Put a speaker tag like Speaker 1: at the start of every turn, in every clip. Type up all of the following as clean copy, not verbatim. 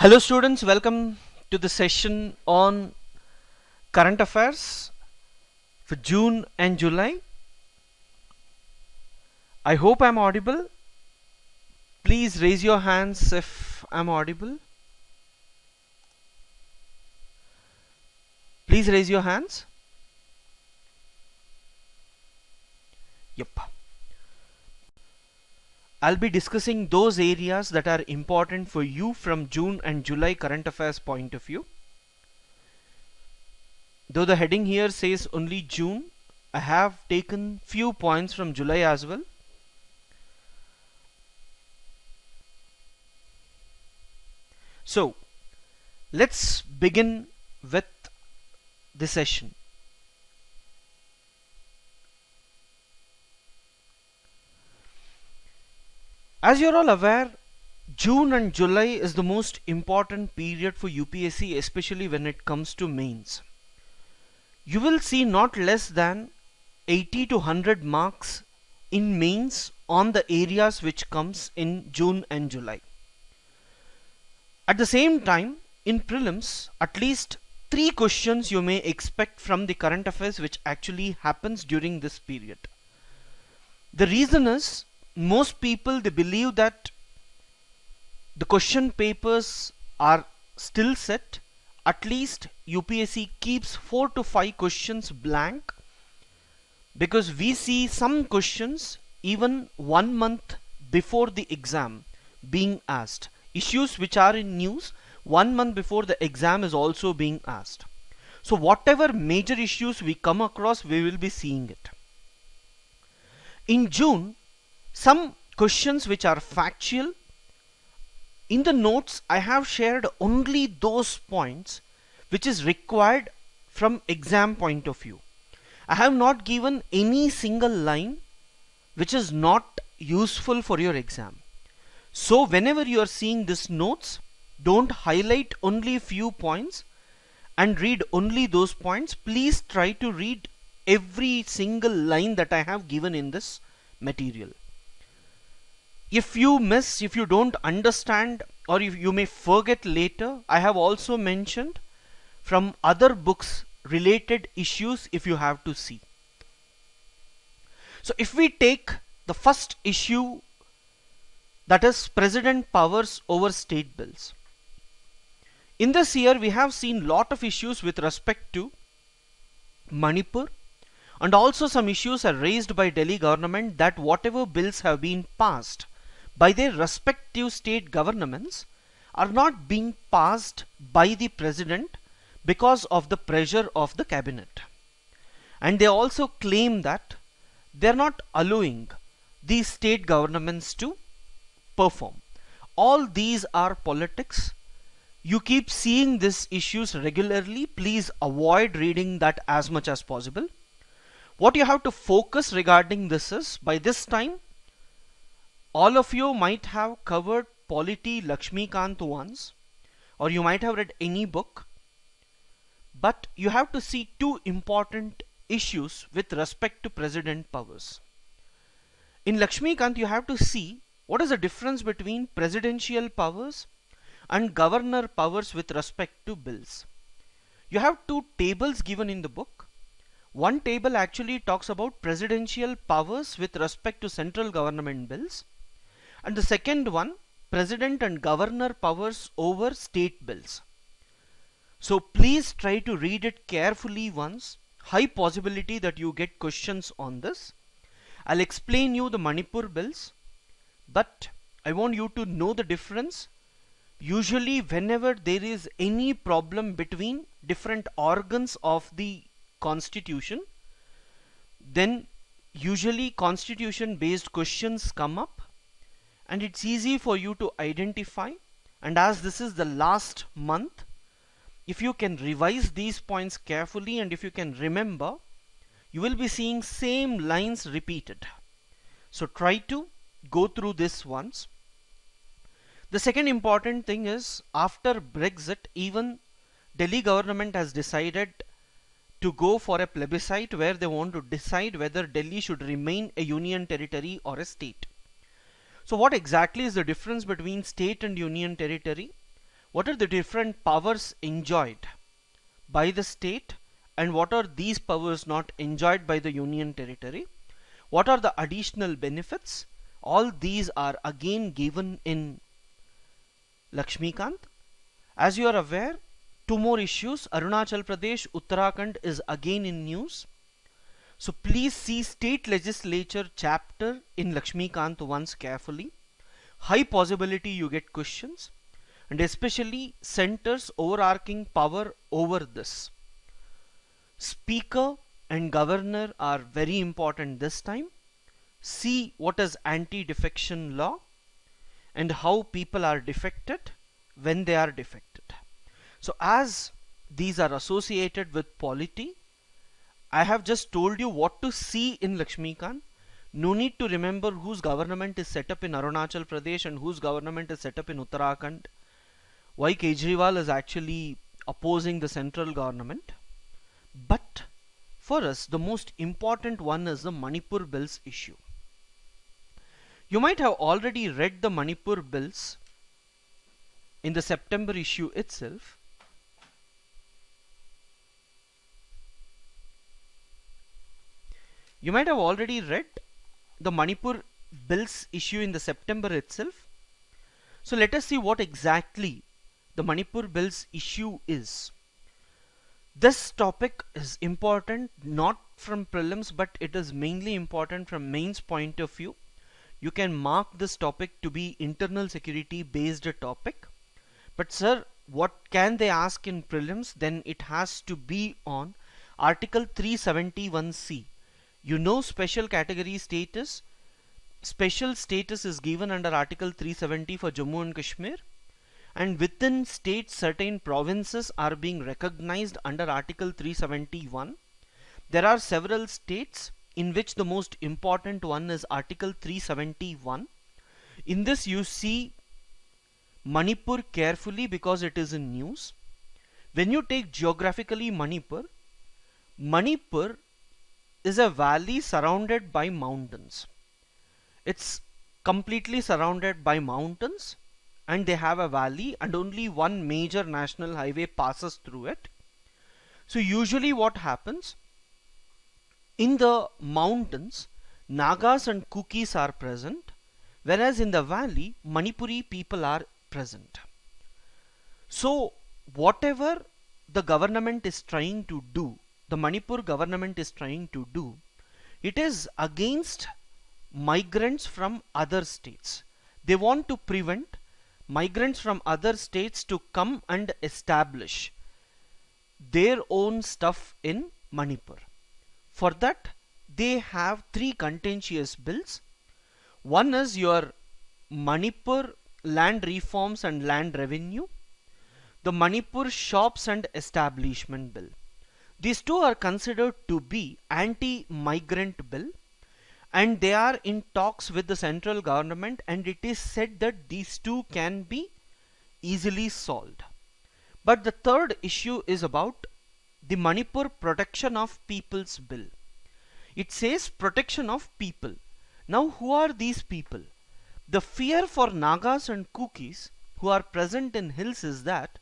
Speaker 1: Hello students, welcome to the session on current affairs for June and July. I hope I'm audible. Please raise your hands if I'm audible. Please raise your hands. Yep. I'll be discussing those areas that are important for you from June and July current affairs point of view. Though the heading here says only June, I have taken few points from July as well. So let's begin with the session. As you're all aware, June and July is the most important period for UPSC, especially when it comes to mains. You will see not less than 80 to 100 marks in mains on the areas which comes in June and July. At the same time, in prelims, at least 3 questions you may expect from the current affairs which actually happens during this period. The reason is, most people they believe that the question papers are still set. At least UPSC keeps 4 to 5 questions blank, because we see some questions even 1 month before the exam being asked. Issues which are in news 1 month before the exam is also being asked. So whatever major issues we come across, we will be seeing it. In June, some questions which are factual. In the notes, I have shared only those points which is required from exam point of view. I have not given any single line which is not useful for your exam. So whenever you are seeing this notes, don't highlight only few points and read only those points. Please try to read every single line that I have given in this material. If you miss, if you don't understand, or if you may forget later, I have also mentioned from other books related issues if you have to see. So if we take the first issue, that is president powers over state bills. In this year we have seen lot of issues with respect to Manipur, and also some issues are raised by Delhi government that whatever bills have been passed by their respective state governments are not being passed by the president because of the pressure of the cabinet. And they also claim that they are not allowing these state governments to perform. All these are politics. You keep seeing these issues regularly. Please avoid reading that as much as possible. What you have to focus regarding this is, by this time, all of you might have covered Polity Lakshmikant once, or you might have read any book, but you have to see 2 important issues with respect to president powers. In Lakshmikant, you have to see what is the difference between presidential powers and governor powers with respect to bills. You have 2 tables given in the book. One table actually talks about presidential powers with respect to central government bills, and the second one, president and governor powers over state bills. So please try to read it carefully once. High possibility that you get questions on this. I'll explain you the Manipur bills, but I want you to know the difference. Usually whenever there is any problem between different organs of the constitution, then usually constitution based questions come up, and it's easy for you to identify. And as this is the last month, if you can revise these points carefully and if you can remember, you will be seeing same lines repeated. So try to go through this once. The second important thing is, after Brexit, even Delhi government has decided to go for a plebiscite where they want to decide whether Delhi should remain a union territory or a state. So what exactly is the difference between state and union territory? What are the different powers enjoyed by the state, and what are these powers not enjoyed by the union territory? What are the additional benefits? All these are again given in Lakshmikant. As you are aware, two more issues, Arunachal Pradesh, Uttarakhand is again in news. So please see state legislature chapter in Lakshmikant once carefully. High possibility you get questions, and especially centers overarching power over this. Speaker and governor are very important this time. See what is anti-defection law and how people are defected when they are defected. So as these are associated with polity, I have just told you what to see in Lakshmikant. No need to remember whose government is set up in Arunachal Pradesh and whose government is set up in Uttarakhand. Why Kejriwal is actually opposing the central government. But for us, the most important one is the Manipur bills issue. You might have already read the Manipur bills in the September issue itself. You might have already read the Manipur bills issue in the September itself. So let us see what exactly the Manipur bills issue is. This topic is important not from prelims, but it is mainly important from mains point of view. You can mark this topic to be internal security based topic. But sir, what can they ask in prelims? Then it has to be on Article 371C. You know special category status. Special status is given under Article 370 for Jammu and Kashmir. And within states, certain provinces are being recognized under Article 371. There are several states in which the most important one is Article 371. In this you see Manipur carefully because it is in news. When you take geographically Manipur, Manipur is a valley surrounded by mountains. It's completely surrounded by mountains, and they have a valley, and only one major national highway passes through it. So usually what happens, in the mountains Nagas and Kukis are present, whereas in the valley Manipuri people are present. So whatever the government is trying to do, the Manipur government is trying to do, it is against migrants from other states. They want to prevent migrants from other states to come and establish their own stuff in Manipur. For that they have three contentious bills. One is your Manipur land reforms and land revenue, the Manipur shops and establishment bill. These two are considered to be anti-migrant bill, and they are in talks with the central government, and it is said that these two can be easily solved. But the third issue is about the Manipur protection of people's bill. It says protection of people. Now who are these people? The fear for Nagas and Kukis who are present in hills is that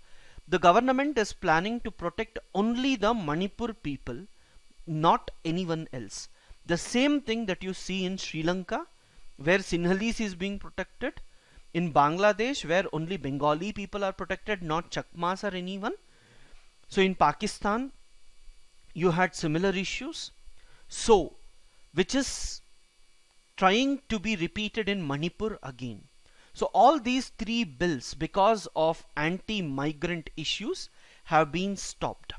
Speaker 1: the government is planning to protect only the Manipur people, not anyone else. The same thing that you see in Sri Lanka, where Sinhalese is being protected, in Bangladesh, where only Bengali people are protected, not Chakmas or anyone. So in Pakistan, you had similar issues. So, which is trying to be repeated in Manipur again. So all these three bills, because of anti-migrant issues, have been stopped.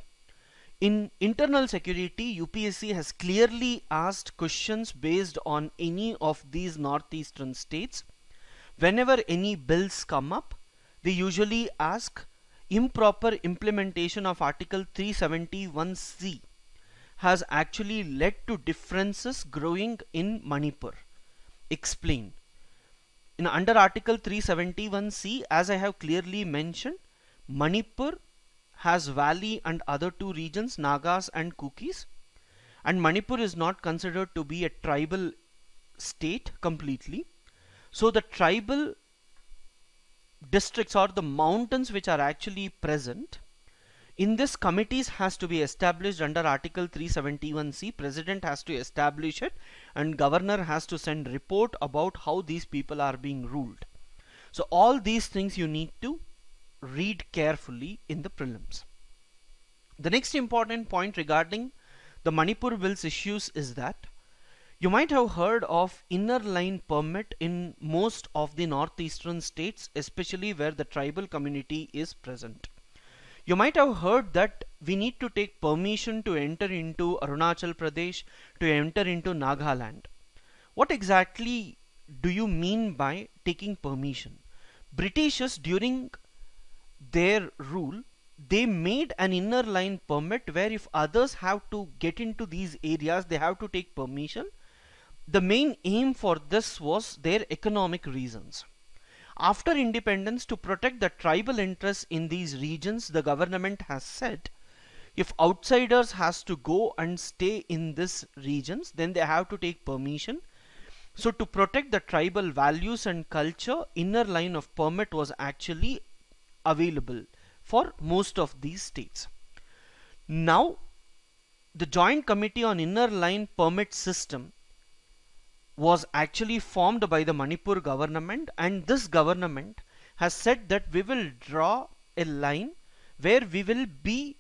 Speaker 1: In internal security, UPSC has clearly asked questions based on any of these northeastern states. Whenever any bills come up, they usually ask improper implementation of Article 371C has actually led to differences growing in Manipur. Explain. Under Article 371C, as I have clearly mentioned, Manipur has valley and other two regions, Nagas and Kukis, and Manipur is not considered to be a tribal state completely. So the tribal districts or the mountains which are actually present, in this committees has to be established under Article 371C. President has to establish it and governor has to send report about how these people are being ruled. So all these things you need to read carefully in the prelims. The next important point regarding the Manipur bills issues is that you might have heard of inner line permit in most of the northeastern states, especially where the tribal community is present. You might have heard that we need to take permission to enter into Arunachal Pradesh, to enter into Nagaland. What exactly do you mean by taking permission? Britishers during their rule, they made an inner line permit where if others have to get into these areas, they have to take permission. The main aim for this was their economic reasons. After independence, to protect the tribal interests in these regions, the government has said if outsiders has to go and stay in these regions, then they have to take permission. So to protect the tribal values and culture, inner line of permit was actually available for most of these states. Now, the Joint Committee on Inner Line Permit System was actually formed by the Manipur government, and this government has said that we will draw a line where we will be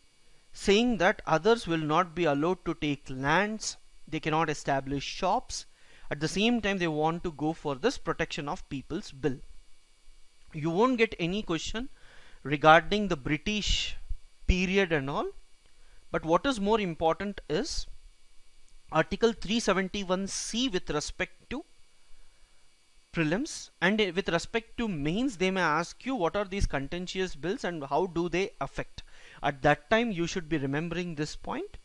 Speaker 1: saying that others will not be allowed to take lands, they cannot establish shops. At the same time, they want to go for this protection of people's bill. You won't get any question regarding the British period and all, but what is more important is Article 371C with respect to prelims, and with respect to mains they may ask you what are these contentious bills and how do they affect. At that time you should be remembering this point,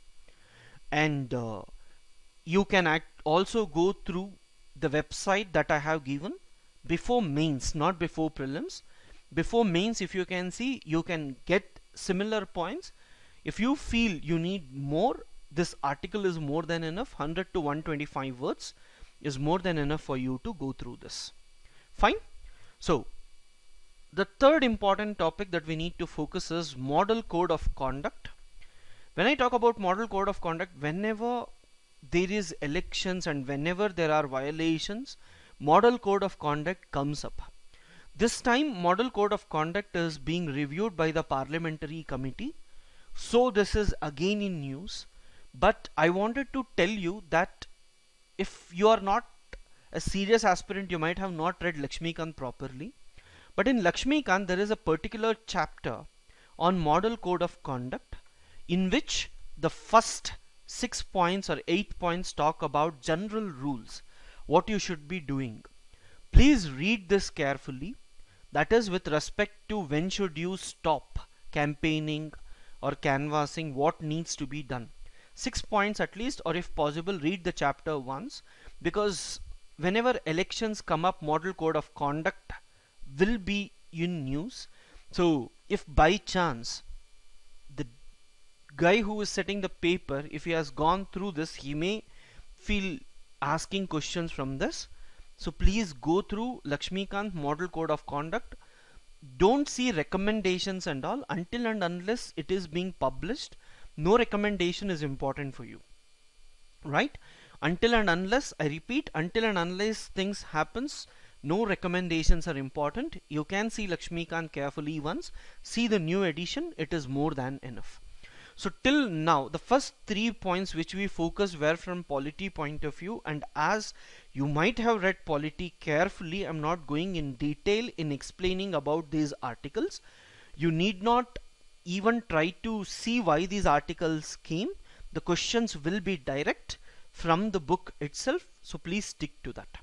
Speaker 1: and you can also go through the website that I have given before mains, not before prelims. Before mains, if you can see, you can get similar points. If you feel you need more, this article is more than enough. 100 to 125 words is more than enough for you to go through this. Fine. So the third important topic that we need to focus is model code of conduct. When I talk about model code of conduct, whenever there is elections and whenever there are violations, model code of conduct comes up. This time model code of conduct is being reviewed by the parliamentary committee, so this is again in news. But I wanted to tell you that if you are not a serious aspirant, you might have not read Lakshmikant properly. But in Lakshmikant there is a particular chapter on model code of conduct in which the first 6 points or 8 points talk about general rules, what you should be doing. Please read this carefully. That is with respect to when should you stop campaigning or canvassing, what needs to be done. 6 points at least, or if possible read the chapter once, because whenever elections come up, model code of conduct will be in news. So if by chance the guy who is setting the paper, if he has gone through this, he may feel asking questions from this. So please go through Lakshmikant model code of conduct. Don't see recommendations and all until and unless it is being published. No recommendation is important for you, right? Until and unless, I repeat, until and unless things happens, no recommendations are important. You can see Lakshmikant carefully once, see the new edition, it is more than enough. So till now the first 3 points which we focused were from polity point of view, and as you might have read polity carefully, I'm not going in detail in explaining about these articles. You need not even try to see why these articles came. The questions will be direct from the book itself, so please stick to that.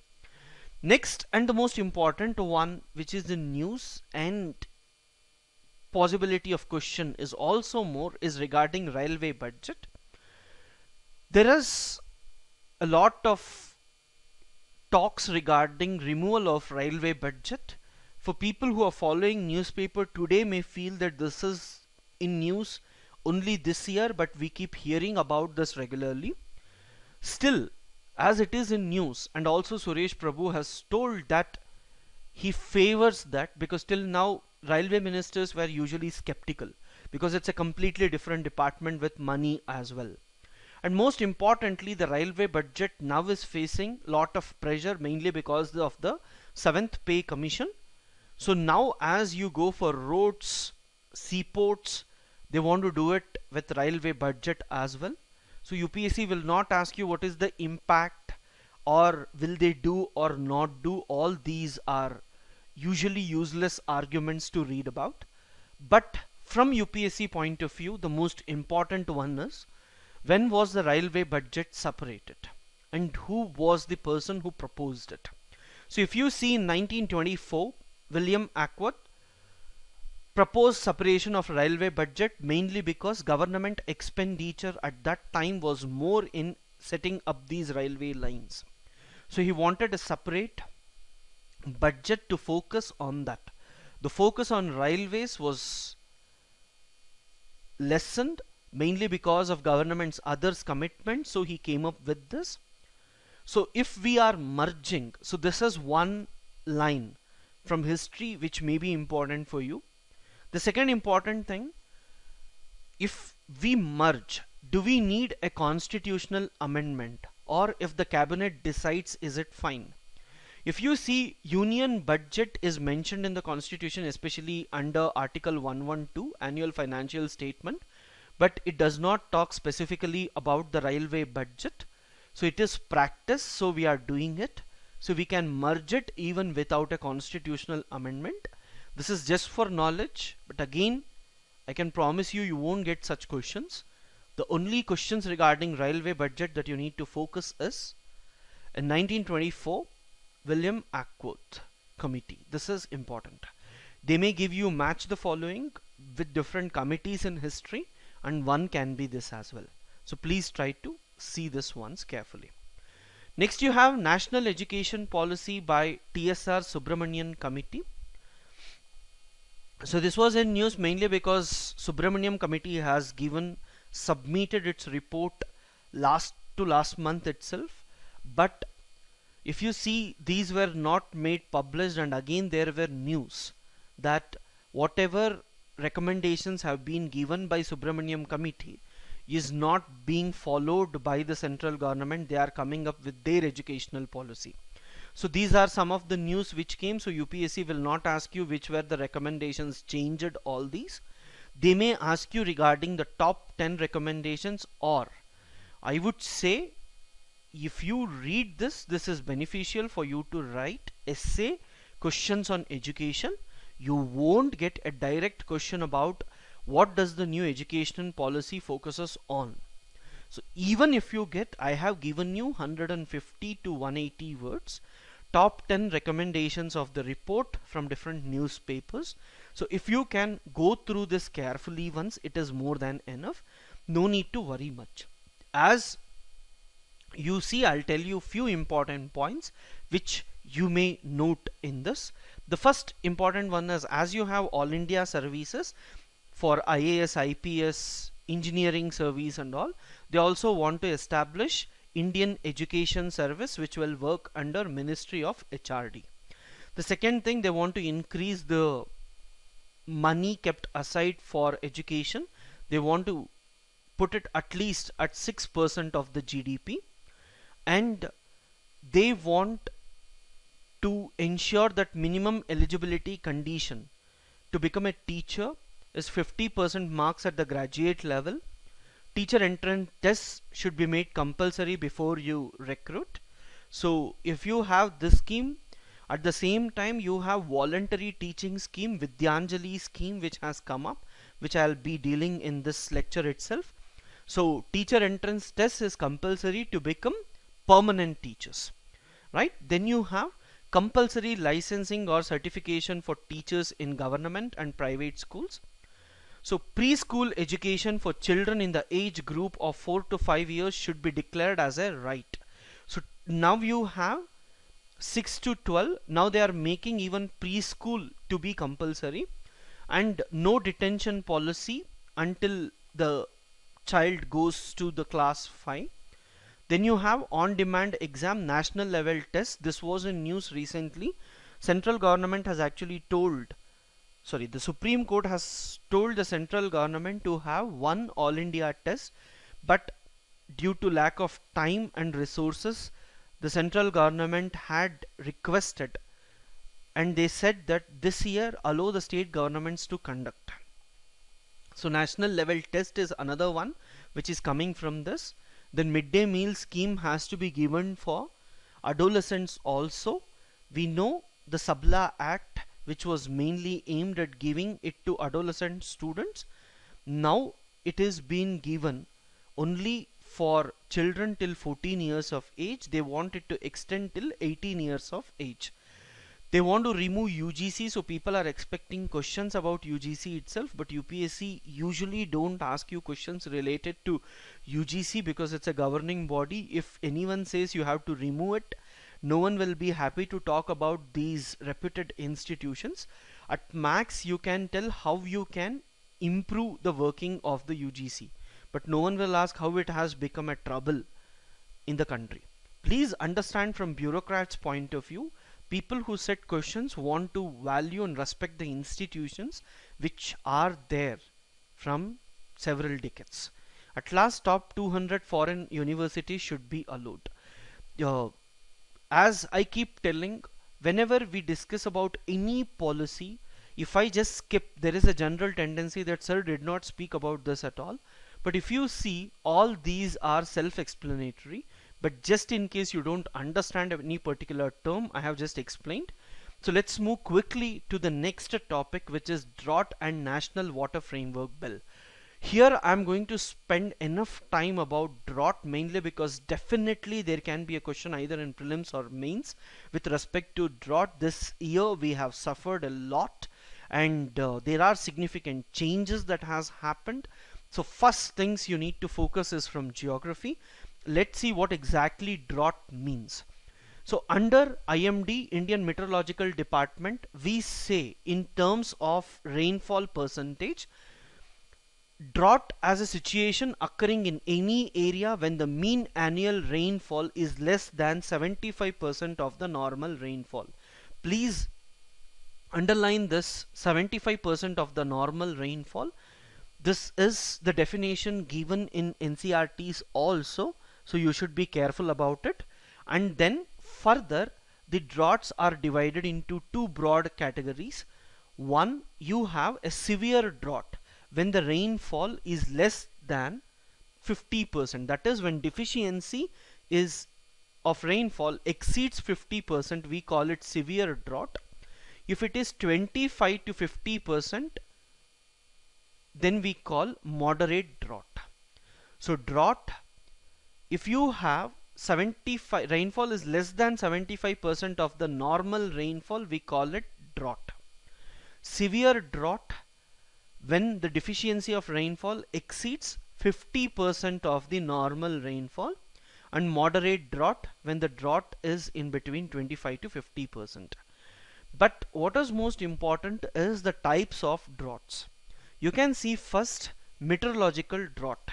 Speaker 1: Next and the most important one, which is the news and possibility of question is also more, is regarding railway budget. There is a lot of talks regarding removal of railway budget. For people who are following newspaper today may feel that this is in news only this year, but we keep hearing about this regularly. Still, as it is in news, and also Suresh Prabhu has told that he favors that, because till now railway ministers were usually skeptical, because it's a completely different department with money as well. And most importantly, the railway budget now is facing lot of pressure, mainly because of the 7th pay commission. So now as you go for roads, seaports, they want to do it with railway budget as well. So UPSC will not ask you what is the impact, or will they do or not do. All these are usually useless arguments to read about. But from UPSC point of view, the most important one is, when was the railway budget separated and who was the person who proposed it. So if you see in 1924, William Ackworth proposed separation of railway budget, mainly because government expenditure at that time was more in setting up these railway lines. So he wanted a separate budget to focus on that. The focus on railways was lessened, mainly because of government's others commitment. So he came up with this. So if we are merging, so this is one line from history which may be important for you. The second important thing, if we merge, do we need a constitutional amendment, or if the cabinet decides, is it fine? If you see, union budget is mentioned in the constitution, especially under article 112, annual financial statement, but it does not talk specifically about the railway budget. So it is practice, so we are doing it. So we can merge it even without a constitutional amendment. This is just for knowledge, but again, I can promise you, you won't get such questions. The only questions regarding railway budget that you need to focus is, in 1924, William Ackworth committee. This is important. They may give you match the following with different committees in history, and one can be this as well. So please try to see this once carefully. Next you have National Education Policy by TSR Subramanian Committee. So this was in news mainly because Subramanian Committee has submitted its report last month itself. But if you see, these were not made published, and again there were news that whatever recommendations have been given by Subramanian Committee is not being followed by the central government. They are coming up with their educational policy. So these are some of the news which came. So UPSC will not ask you which were the recommendations changed, all these. They may ask you regarding the top 10 recommendations, or I would say if you read this, this is beneficial for you to write essay questions on education. You won't get a direct question about what does the new education policy focuses on. So even if you get, I have given you 150 to 180 words, top 10 recommendations of the report from different newspapers. So if you can go through this carefully once, it is more than enough. No need to worry much. As you see, I'll tell you few important points which you may note in this. The first important one is, as you have All India services for IAS, IPS, engineering service and all, they also want to establish Indian Education Service, which will work under Ministry of HRD. The second thing, they want to increase the money kept aside for education. They want to put it at least at 6% of the GDP, and they want to ensure that minimum eligibility condition to become a teacher is 50% marks at the graduate level. Teacher entrance tests should be made compulsory before you recruit. So if you have this scheme, at the same time you have voluntary teaching scheme, Vidyanjali scheme, which has come up, which I'll be dealing in this lecture itself. So teacher entrance test is compulsory to become permanent teachers, right? Then you have compulsory licensing or certification for teachers in government and private schools. So preschool education for children in the age group of 4 to 5 years should be declared as a right. So now you have 6 to 12. Now they are making even preschool to be compulsory, and no detention policy until the child goes to the class 5. Then you have on-demand exam, national level test. This was in news recently. Central government has actually told, sorry, the Supreme Court has told the central government to have one all India test, but due to lack of time and resources, the central government had requested, and they said that this year allow the state governments to conduct. So national level test is another one which is coming from this. Then midday meal scheme has to be given for adolescents also. We know the Sabla Act, which was mainly aimed at giving it to adolescent students, now it is being given only for children till 14 years of age. They want it to extend till 18 years of age. They want to remove UGC, so people are expecting questions about UGC itself, but UPSC usually don't ask you questions related to UGC because it's a governing body. If anyone says you have to remove it, no one will be happy to talk about these reputed institutions. At max, you can tell how you can improve the working of the UGC, but no one will ask how it has become a trouble in the country. Please understand, from bureaucrats' point of view, people who set questions want to value and respect the institutions which are there from several decades. At last, top 200 foreign universities should be allowed. As I keep telling, whenever we discuss about any policy, if I just skip, there is a general tendency that sir did not speak about this at all. But if you see, all these are self-explanatory. But just in case you don't understand any particular term, I have just explained. So let's move quickly to the next topic, which is Drought and National Water Framework Bill. Here I'm going to spend enough time about drought, mainly because definitely there can be a question either in prelims or mains with respect to drought. This year we have suffered a lot, and there are significant changes that has happened. So first things you need to focus is from geography. Let's see what exactly drought means. So under IMD, Indian Meteorological Department, we say in terms of rainfall percentage, drought as a situation occurring in any area when the mean annual rainfall is less than 75% of the normal rainfall. Please underline this, 75% of the normal rainfall. This is the definition given in NCERTs also, so you should be careful about it. And then further, the droughts are divided into two broad categories. One, you have a severe drought when the rainfall is less than 50%. That is, when deficiency is of rainfall exceeds 50%, we call it severe drought. If it is 25 to 50%, then we call moderate drought. So drought, if you have 75 rainfall is less than 75% of the normal rainfall, we call it drought. Severe drought, when the deficiency of rainfall exceeds 50% of the normal rainfall, and moderate drought when the drought is in between 25 to 50%. But what is most important is the types of droughts. You can see first meteorological drought,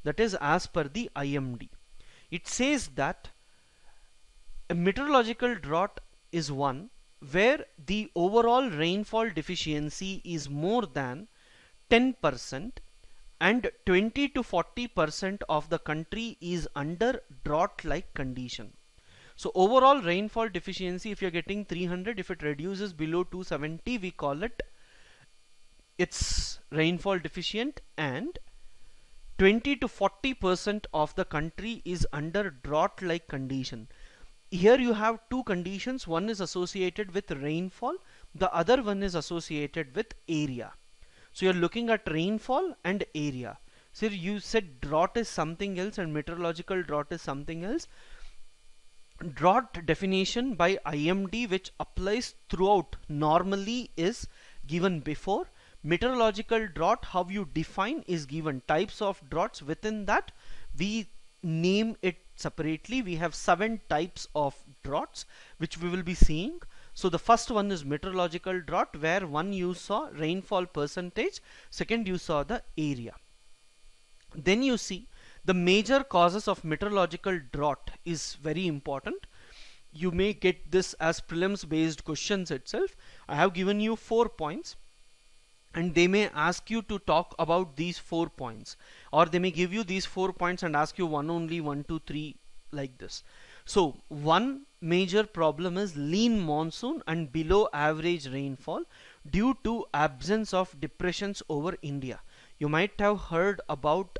Speaker 1: that is as per the IMD. It says that a meteorological drought is one where the overall rainfall deficiency is more than 10% and 20 to 40% of the country is under drought-like condition. So overall rainfall deficiency, if you're getting 300, if it reduces below 270, we call it it's rainfall deficient, and 20 to 40% of the country is under drought-like condition. Here you have two conditions. One is associated with rainfall, the other one is associated with area. So you're looking at rainfall and area. So you said drought is something else and meteorological drought is something else. Drought definition by IMD, which applies throughout, normally is given before. Meteorological drought, how you define, is given. Types of droughts, within that we name it separately. We have 7 types of droughts which we will be seeing. So the first one is meteorological drought, where one you saw rainfall percentage, second you saw the area. Then you see the major causes of meteorological drought is very important. you may get this as prelims based questions itself. I have given you 4 points, and they may ask you to talk about these 4 points, or they may give you these 4 points and ask you one only, 1 2 3, like this. So one major problem is lean monsoon and below average rainfall due to absence of depressions over India. You might have heard about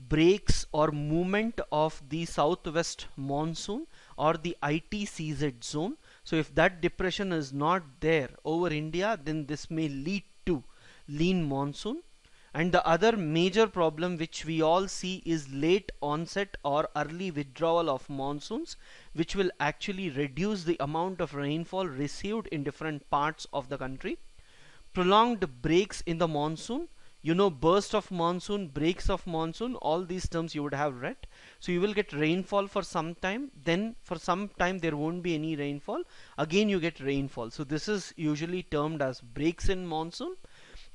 Speaker 1: breaks or movement of the southwest monsoon or the ITCZ zone. So if that depression is not there over India, then this may lead to lean monsoon. And the other major problem which we all see is late onset or early withdrawal of monsoons, which will actually reduce the amount of rainfall received in different parts of the country. Prolonged breaks in the monsoon, you know, burst of monsoon, breaks of monsoon, all these terms you would have read. So you will get rainfall for some time, then for some time there won't be any rainfall, again you get rainfall. So this is usually termed as breaks in monsoon.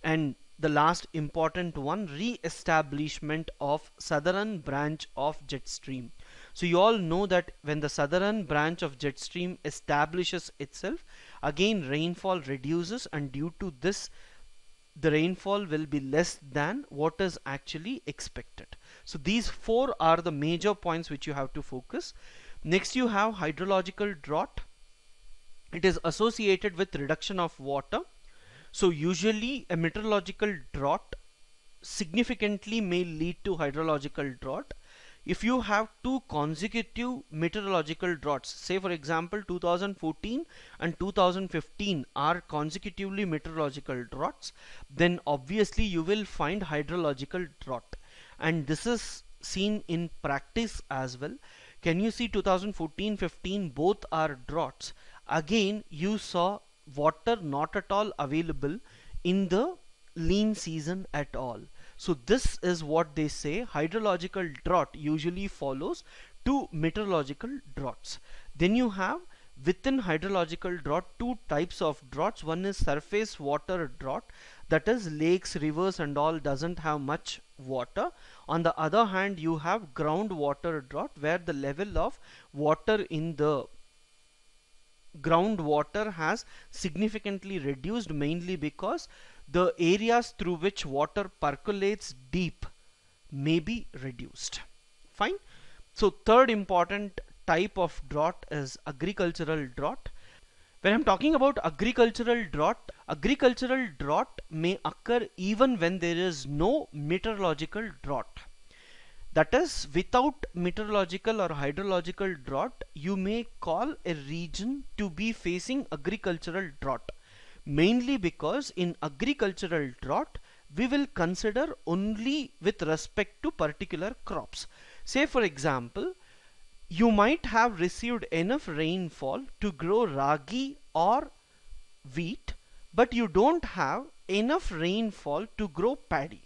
Speaker 1: And the last important one, re-establishment of southern branch of jet stream. So you all know that when the southern branch of jet stream establishes itself, again rainfall reduces, and due to this the rainfall will be less than what is actually expected. So these 4 are the major points which you have to focus. Next you have hydrological drought. It is associated with reduction of water. So usually a meteorological drought significantly may lead to hydrological drought. If you have 2 consecutive meteorological droughts, say for example 2014 and 2015 are consecutively meteorological droughts, then obviously you will find hydrological drought, and this is seen in practice as well. Can you see 2014-15 both are droughts? Again you saw water not at all available in the lean season at all. So this is what they say, hydrological drought usually follows 2 meteorological droughts. Then you have within hydrological drought 2 types of droughts. One is surface water drought, that is lakes, rivers and all doesn't have much water. On the other hand you have groundwater drought, where the level of water in the groundwater has significantly reduced, mainly because the areas through which water percolates deep may be reduced. Fine. So third important type of drought is agricultural drought. When I'm talking about agricultural drought may occur even when there is no meteorological drought. That is, without meteorological or hydrological drought, you may call a region to be facing agricultural drought. Mainly because in agricultural drought, we will consider only with respect to particular crops. Say for example, you might have received enough rainfall to grow ragi or wheat, but you don't have enough rainfall to grow paddy.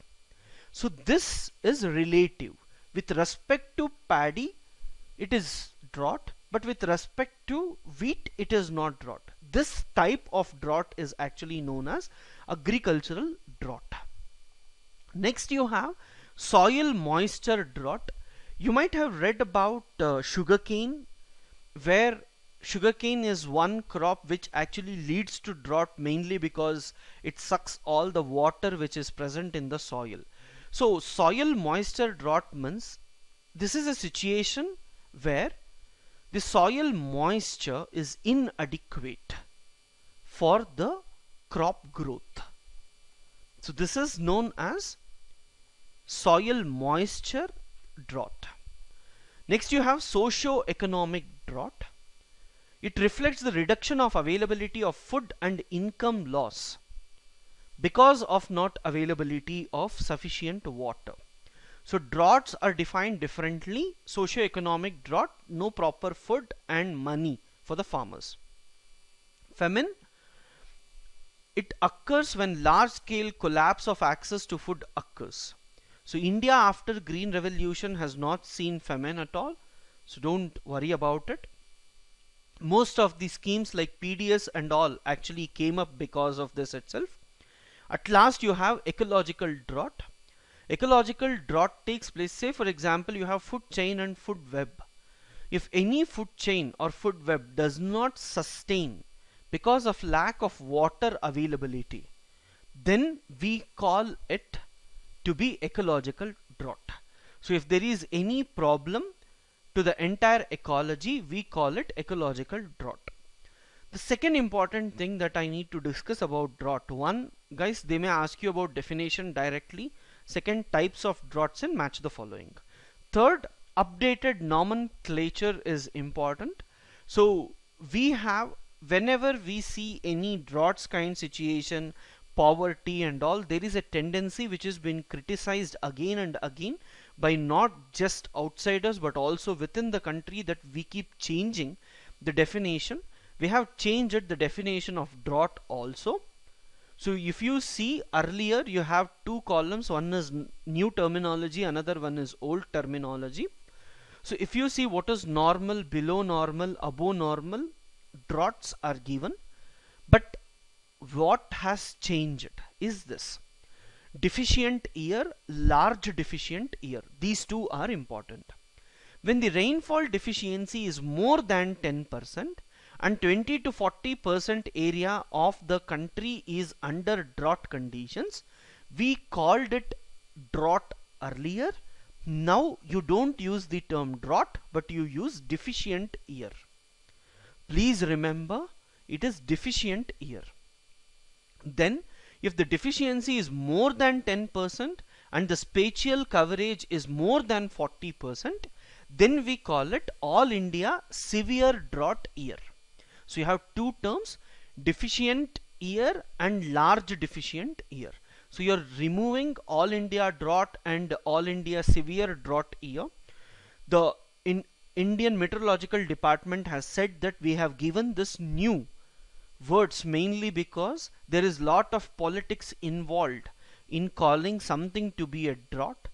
Speaker 1: So this is relative. With respect to paddy, it is drought, but with respect to wheat, it is not drought. This type of drought is actually known as agricultural drought. Next you have soil moisture drought. You might have read about sugarcane, where sugarcane is one crop which actually leads to drought, mainly because it sucks all the water which is present in the soil. So soil moisture drought means this is a situation where the soil moisture is inadequate for the crop growth. So this is known as soil moisture drought. Next you have socio-economic drought. It reflects the reduction of availability of food and income loss because of not availability of sufficient water. So droughts are defined differently. Socio-economic drought, no proper food and money for the farmers. Famine, it occurs when large scale collapse of access to food occurs. So India after Green Revolution has not seen famine at all, so don't worry about it. Most of the schemes like PDS and all actually came up because of this itself. At last you have ecological drought. Ecological drought takes place, say for example you have food chain and food web. If any food chain or food web does not sustain because of lack of water availability, then we call it to be ecological drought. So if there is any problem to the entire ecology, we call it ecological drought. The second important thing that I need to discuss about drought: one, guys, they may ask you about definition directly. Second, types of droughts, and match the following. Third, updated nomenclature is important. So we have, whenever we see any droughts kind situation, poverty and all, there is a tendency which has been criticized again and again by not just outsiders but also within the country, that we keep changing the definition. We have changed the definition of drought also. So if you see, earlier you have two columns, one is new terminology, another one is old terminology. So if you see what is normal, below normal, above normal, droughts are given. But what has changed is this: deficient year, large deficient year. These two are important. When the rainfall deficiency is more than 10% and 20 to 40% area of the country is under drought conditions, we called it drought earlier. Now you don't use the term drought, but you use deficient year. Please remember, it is deficient year. Then if the deficiency is more than 10% and the spatial coverage is more than 40%, then we call it all India severe drought year. So you have two terms, deficient year and large deficient year. So you are removing all India drought and all India severe drought year. The Indian Meteorological Department has said that we have given this new words mainly because there is lot of politics involved in calling something to be a drought.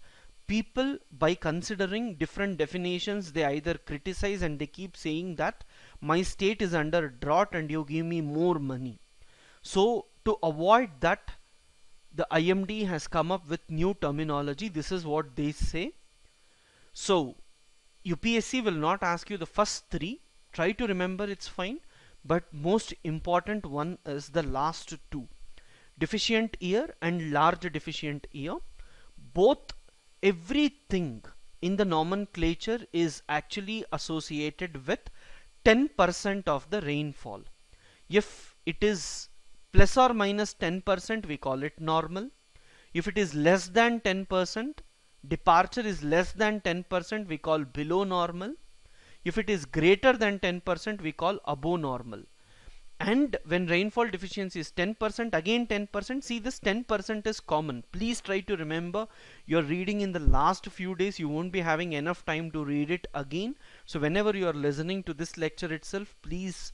Speaker 1: People, by considering different definitions, they either criticize and they keep saying that my state is under drought and you give me more money. So to avoid that, the IMD has come up with new terminology. This is what they say. So UPSC will not ask you the first three. Try to remember, it's fine. But most important one is the last two, deficient year and large deficient year. Both, everything in the nomenclature is actually associated with 10% of the rainfall. If it is plus or minus 10%, we call it normal. If it is less than 10%, departure is less than 10%, we call below normal. If it is greater than 10%, we call above normal. And when rainfall deficiency is 10%, again 10%, see, this 10% is common. Please try to remember, you're reading in the last few days, you won't be having enough time to read it again. So whenever you are listening to this lecture itself, please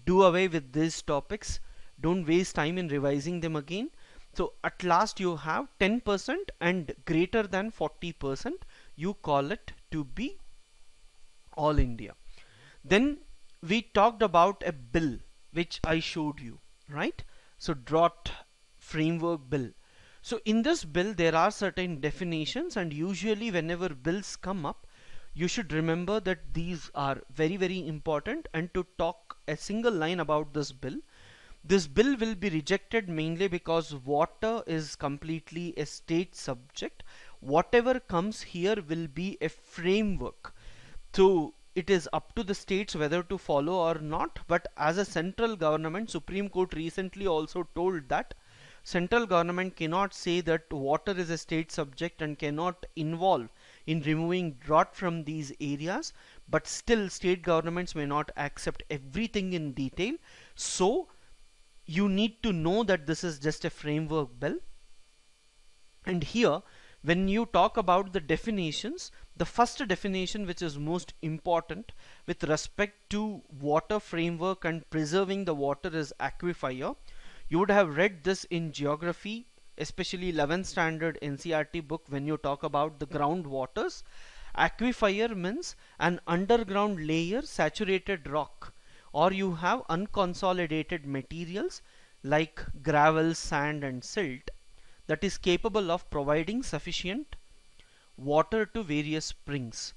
Speaker 1: do away with these topics. Don't waste time in revising them again. So at last you have 10% and greater than 40%, you call it to be all India. Then we talked about a bill which I showed you, right? So drought framework bill. So in this bill there are certain definitions, and usually whenever bills come up, you should remember that these are very, very important. And to talk a single line about this bill will be rejected mainly because water is completely a state subject. Whatever comes here will be a framework. So it is up to the states whether to follow or not. But as a central government, Supreme Court recently also told that central government cannot say that water is a state subject and cannot involve in removing drought from these areas. But still, state governments may not accept everything in detail. So you need to know that this is just a framework bill. And here, when you talk about the definitions, the first definition, which is most important with respect to water framework and preserving the water, is aquifer. You would have read this in geography, especially 11th standard NCERT book, when you talk about the groundwaters. Aquifer means an underground layer, saturated rock, or you have unconsolidated materials like gravel, sand and silt that is capable of providing sufficient water to various springs.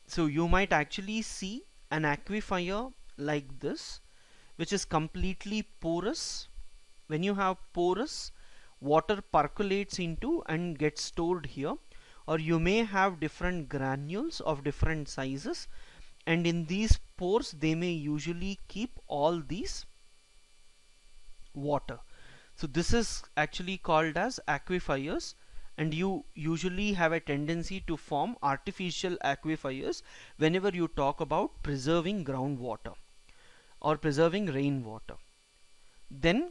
Speaker 1: So you might actually see an aquifer like this, which is completely porous. When you have porous, water percolates into and gets stored here, or you may have different granules of different sizes, and in these pores they may usually keep all these water. So this is actually called as aquifers, and you usually have a tendency to form artificial aquifers whenever you talk about preserving groundwater or preserving rainwater. Then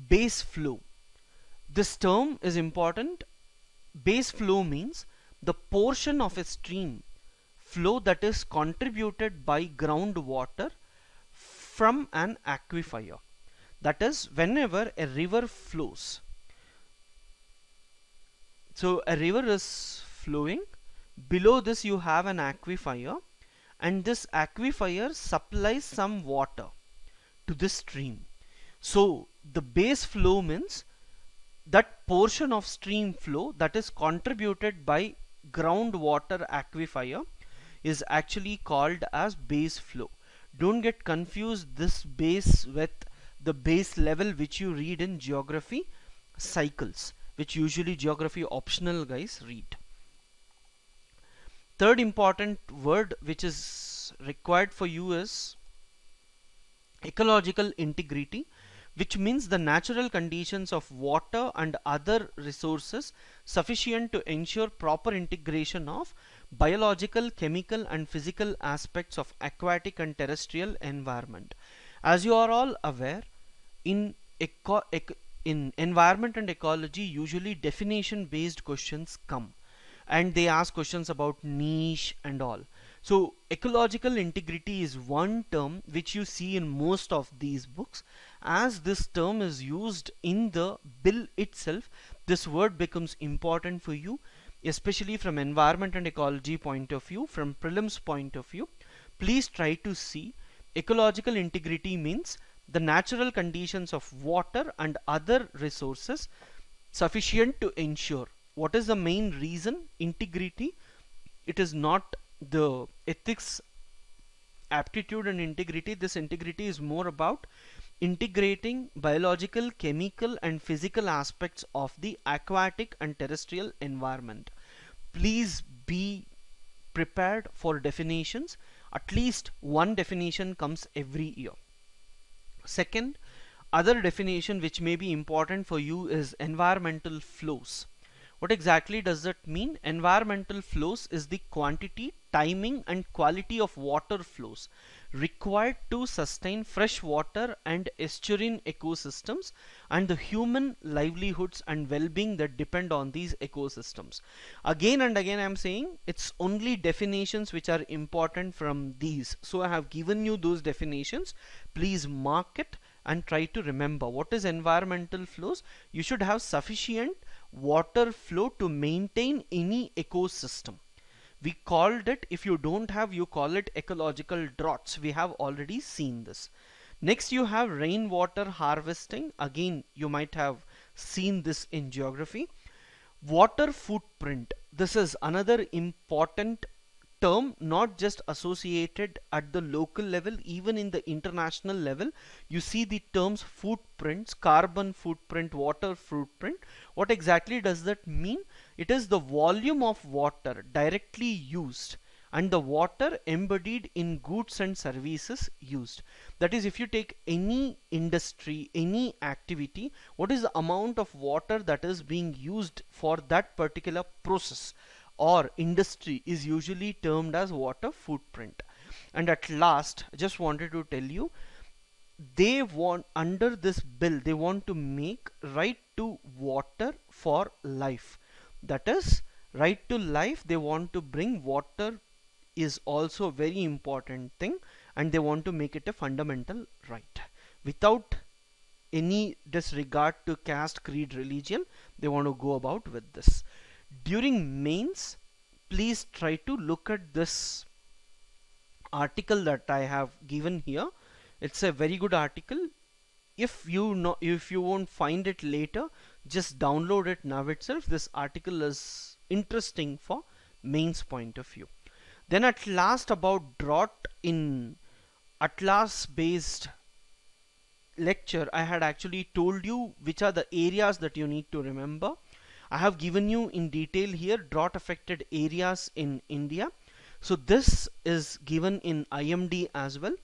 Speaker 1: base flow. This term is important. Base flow means the portion of a stream flow that is contributed by groundwater from an aquifer. That is, whenever a river flows. So a river is flowing, below this you have an aquifer, and this aquifer supplies some water to this stream. So the base flow means that portion of stream flow that is contributed by groundwater aquifer is actually called as base flow. Don't get confused this base with the base level which you read in geography cycles, which usually geography optional guys read. Third important word which is required for you is ecological integrity, which means the natural conditions of water and other resources sufficient to ensure proper integration of biological, chemical and physical aspects of aquatic and terrestrial environment. As you are all aware, in environment and ecology usually definition based questions come, and they ask questions about niche and all. So ecological integrity is one term which you see in most of these books. As this term is used in the bill itself, this word becomes important for you, especially from environment and ecology point of view, from prelims point of view. Please try to see ecological integrity means the natural conditions of water and other resources sufficient to ensure. What is the main reason? Integrity. It is not the ethics, aptitude and integrity. This integrity is more about integrating biological, chemical and physical aspects of the aquatic and terrestrial environment. Please be prepared for definitions. At least one definition comes every year. Second, other definition which may be important for you is environmental flows. What exactly does that mean? Environmental flows is the quantity, timing and quality of water flows required to sustain freshwater and estuarine ecosystems and the human livelihoods and well-being that depend on these ecosystems. Again and again I am saying it's only definitions which are important from these. So I have given you those definitions. Please mark it and try to remember what is environmental flows. You should have sufficient water flow to maintain any ecosystem. We called it, if you don't have, you call it ecological droughts. We have already seen this. Next you have rainwater harvesting. Again you might have seen this in geography. Water footprint. This is another important term, not just associated at the local level, even in the international level you see the terms footprints, carbon footprint, water footprint. What exactly does that mean? It is the volume of water directly used and the water embodied in goods and services used. That is, if you take any industry, any activity, what is the amount of water that is being used for that particular process or industry is usually termed as water footprint. And at last, I just wanted to tell you, they want, under this bill they want to make right to water for life. That is, right to life, they want to bring water is also a very important thing, and they want to make it a fundamental right without any disregard to caste, creed, religion. They want to go about with this. During mains, please try to look at this article that I have given here. It's a very good article. If you know, if you won't find it later, just download it now itself. This article is interesting for mains point of view. Then at last, about drought in Atlas based lecture, I had actually told you which are the areas that you need to remember. I have given you in detail here drought affected areas in India. So this is given in IMD as well.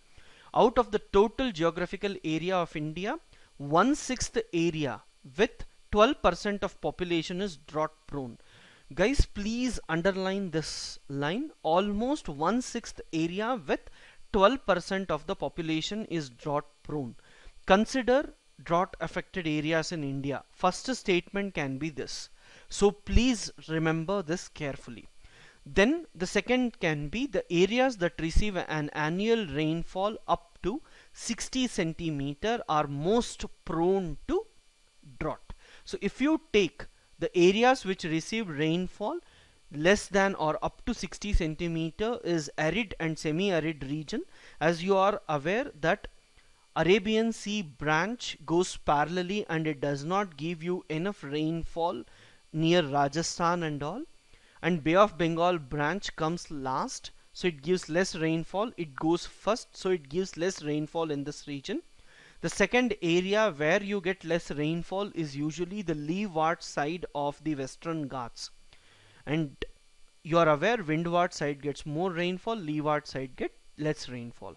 Speaker 1: Out of the total geographical area of India, 1/6 area with 12% of population is drought prone. Guys, please underline this line. Almost 1/6 area with 12% of the population is drought prone. Consider drought affected areas in India. First statement can be this. So please remember this carefully. Then the second can be the areas that receive an annual rainfall up to 60 centimeter are most prone to drought. So if you take the areas which receive rainfall less than or up to 60 centimeter is arid and semi-arid region. As you are aware that Arabian Sea branch goes parallelly and it does not give you enough rainfall near Rajasthan and all, and Bay of Bengal branch comes last, so it gives less rainfall. It goes first, so it gives less rainfall in this region. The second area where you get less rainfall is usually the leeward side of the Western Ghats, and you are aware windward side gets more rainfall, leeward side get less rainfall,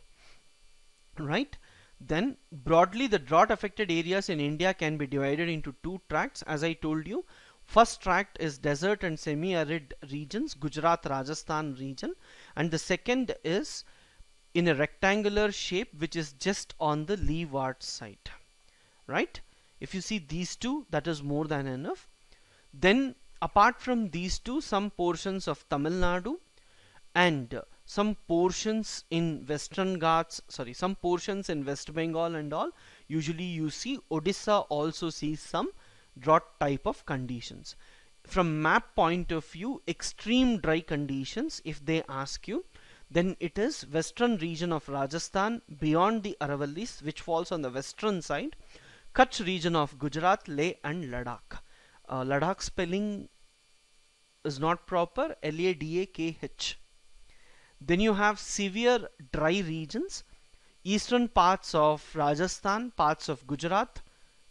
Speaker 1: right? Then broadly the drought affected areas in India can be divided into two tracts, as I told you. First tract is desert and semi-arid regions, Gujarat, Rajasthan region, and the second is in a rectangular shape which is just on the leeward side, right? If you see these two, that is more than enough. Then apart from these two, some portions of Tamil Nadu and some portions in Western Ghats, some portions in West Bengal and all, usually you see Odisha also sees some drought type of conditions. From map point of view, extreme dry conditions, if they ask you, then it is western region of Rajasthan beyond the Aravallis, which falls on the western side, Kutch region of Gujarat, Leh and Ladakh. Ladakh spelling is not proper, Ladakh. Then you have severe dry regions, eastern parts of Rajasthan, parts of Gujarat,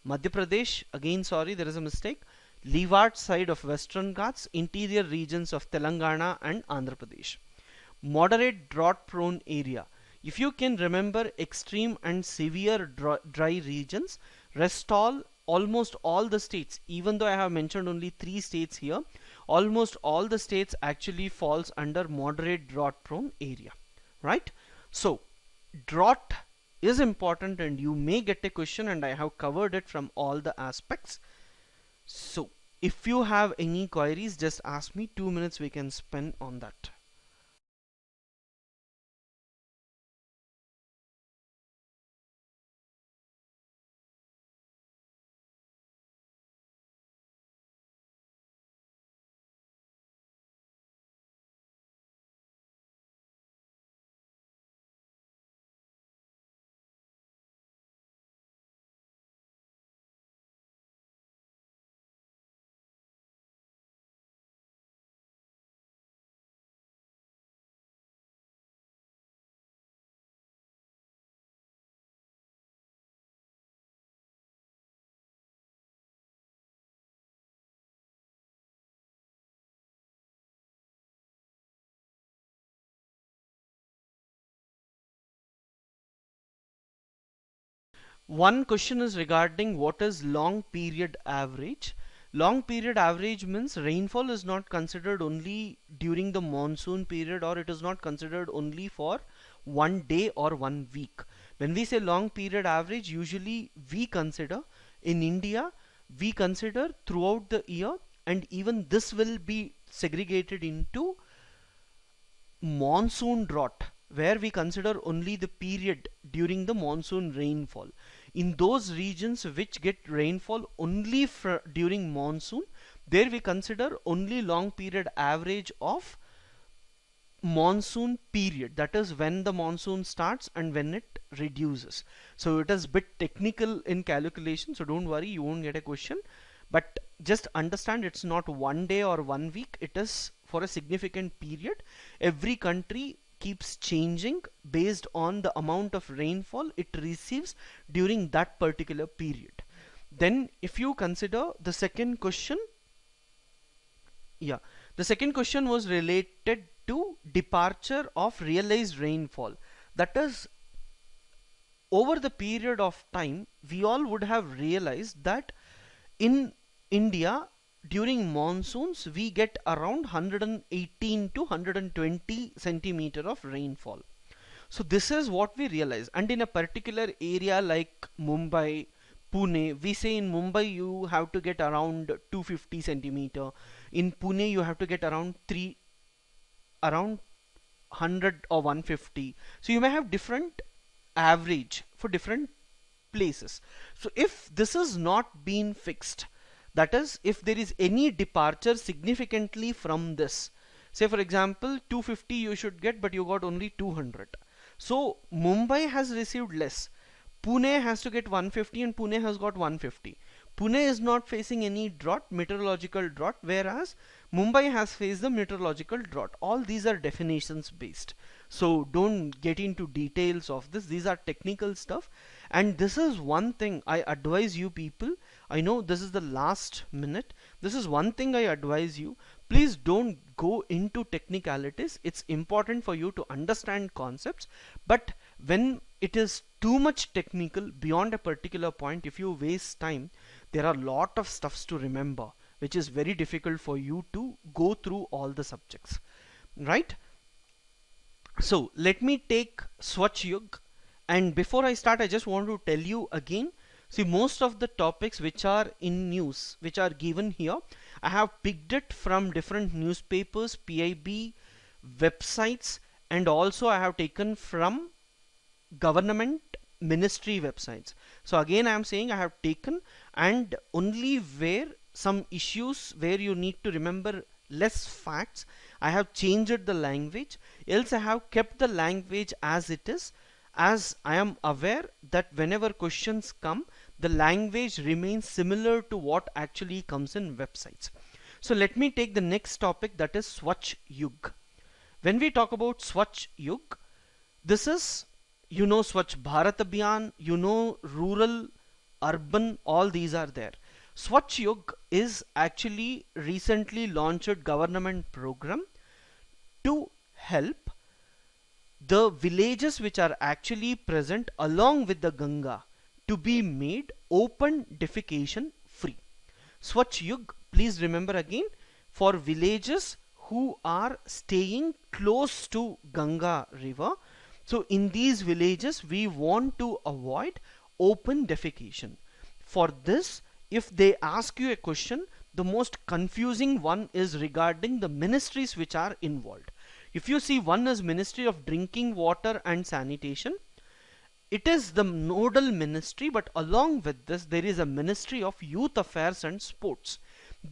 Speaker 1: Madhya Pradesh, again sorry there is a mistake, leeward side of Western Ghats, interior regions of Telangana and Andhra Pradesh. Moderate drought prone area. If you can remember extreme and severe dry regions, almost all the states, even though I have mentioned only 3 states here, almost all the states actually falls under moderate drought prone area, right? So drought is important and you may get a question, and I have covered it from all the aspects. So if you have any queries, just ask me. 2 minutes we can spend on that. One question is regarding what is long period average. Long period average means rainfall is not considered only during the monsoon period, or it is not considered only for one day or 1 week. When we say long period average, usually we consider in India, we consider throughout the year, and even this will be segregated into monsoon drought, where we consider only the period during the monsoon rainfall. In those regions which get rainfall only during monsoon, there we consider only long period average of monsoon period, that is when the monsoon starts and when it reduces. So it is bit technical in calculation, so don't worry, you won't get a question. but just understand it's not one day or 1 week, it is for a significant period. Every country keeps changing based on the amount of rainfall it receives during that particular period. Then if you consider the second question, yeah, the second question was related to departure of realized rainfall. That is, over the period of time, we all would have realized that in India during monsoons we get around 118 to 120 centimeter of rainfall. So this is what we realize, and in a particular area like Mumbai, Pune, we say in Mumbai you have to get around 250 centimeter. In Pune you have to get around around 100 or 150. So you may have different average for different places. So if this is not been fixed, that is, if there is any departure significantly from this, say for example 250 you should get, but you got only 200. So Mumbai has received less. Pune has to get 150 and Pune has got 150. Pune is not facing any drought, meteorological drought, whereas Mumbai has faced the meteorological drought. All these are definitions based. So don't get into details of this. These are technical stuff. And this is one thing I advise you people. I know this is the last minute. This is one thing I advise you. Please don't go into technicalities. It's important for you to understand concepts. But when it is too much technical beyond a particular point, if you waste time, there are a lot of stuffs to remember, which is very difficult for you to go through all the subjects, right? So let me take Swachh Yug, and before I start I just want to tell you again, see, most of the topics which are in news, which are given here, I have picked it from different newspapers, PIB websites, and also I have taken from government ministry websites. So again I am saying I have taken, and only where some issues where you need to remember less facts, I have changed the language, else I have kept the language as it is, as I am aware that whenever questions come, the language remains similar to what actually comes in websites. So let me take the next topic, that is Swachh Yug. When we talk about Swachh Yug, this is, you know, Swachh Bharat Abhiyan, you know, rural, urban, all these are there. Swachh Yug is actually recently launched government program to help the villages which are actually present along with the Ganga to be made open defecation free. Swachh Yug, please remember again, for villages who are staying close to Ganga river. So in these villages we want to avoid open defecation. For this, if they ask you a question, the most confusing one is regarding the ministries which are involved. If you see, one is Ministry of Drinking Water and Sanitation. It is the nodal ministry, but along with this there is a Ministry of Youth Affairs and Sports.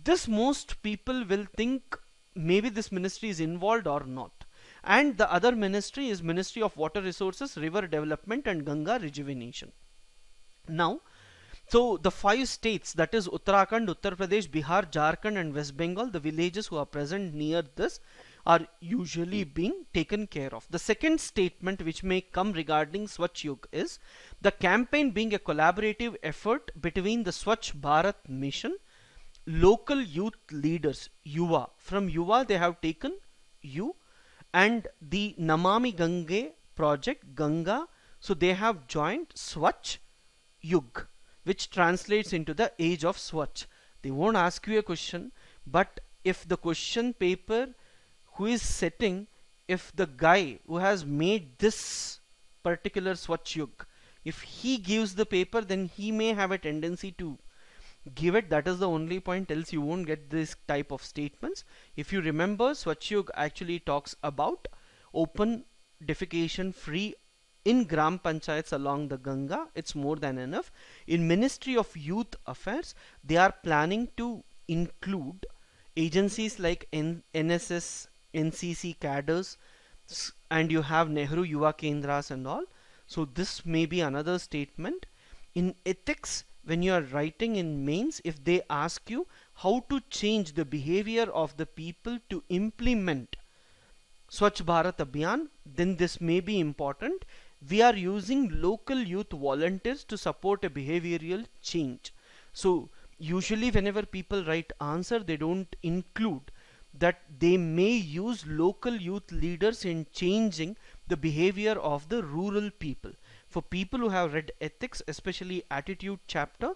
Speaker 1: This most people will think maybe this ministry is involved or not. And the other ministry is Ministry of Water Resources, River Development and Ganga Rejuvenation. Now, so the 5 states, that is Uttarakhand, Uttar Pradesh, Bihar, Jharkhand and West Bengal, the villages who are present near this are usually being taken care of. The second statement which may come regarding Swachh Yug is the campaign being a collaborative effort between the Swachh Bharat mission, local youth leaders, Yuva. From Yuva they have taken U, and the Namami Gange project, Ganga. So they have joined Swachh Yug, which translates into the age of Swachh. They won't ask you a question, but if the question paper who is setting, if the guy who has made this particular Swachh Yug, if he gives the paper, then he may have a tendency to give it. That is the only point, else you won't get this type of statements. If you remember, Swachh Yug actually talks about open defecation free in Gram Panchayats along the Ganga. It's more than enough. In Ministry of Youth Affairs, they are planning to include agencies like NSS, NCC cadres, and you have Nehru Yuva Kendras and all. So this may be another statement. In ethics, when you are writing in mains, if they ask you how to change the behavior of the people to implement Swachh Bharat Abhiyan, then this may be important. We are using local youth volunteers to support a behavioral change. So usually whenever people write answer, they don't include that they may use local youth leaders in changing the behavior of the rural people. For people who have read ethics, especially attitude chapter,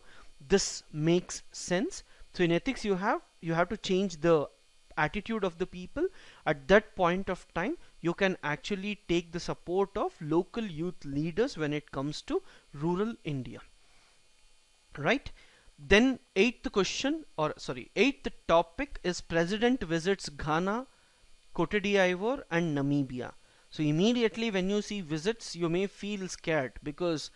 Speaker 1: this makes sense. So in ethics you have to change the attitude of the people. At that point of time you can actually take the support of local youth leaders when it comes to rural India, right? Then eighth topic is President visits Ghana, Cote d'Ivoire and Namibia. So immediately when you see visits, you may feel scared because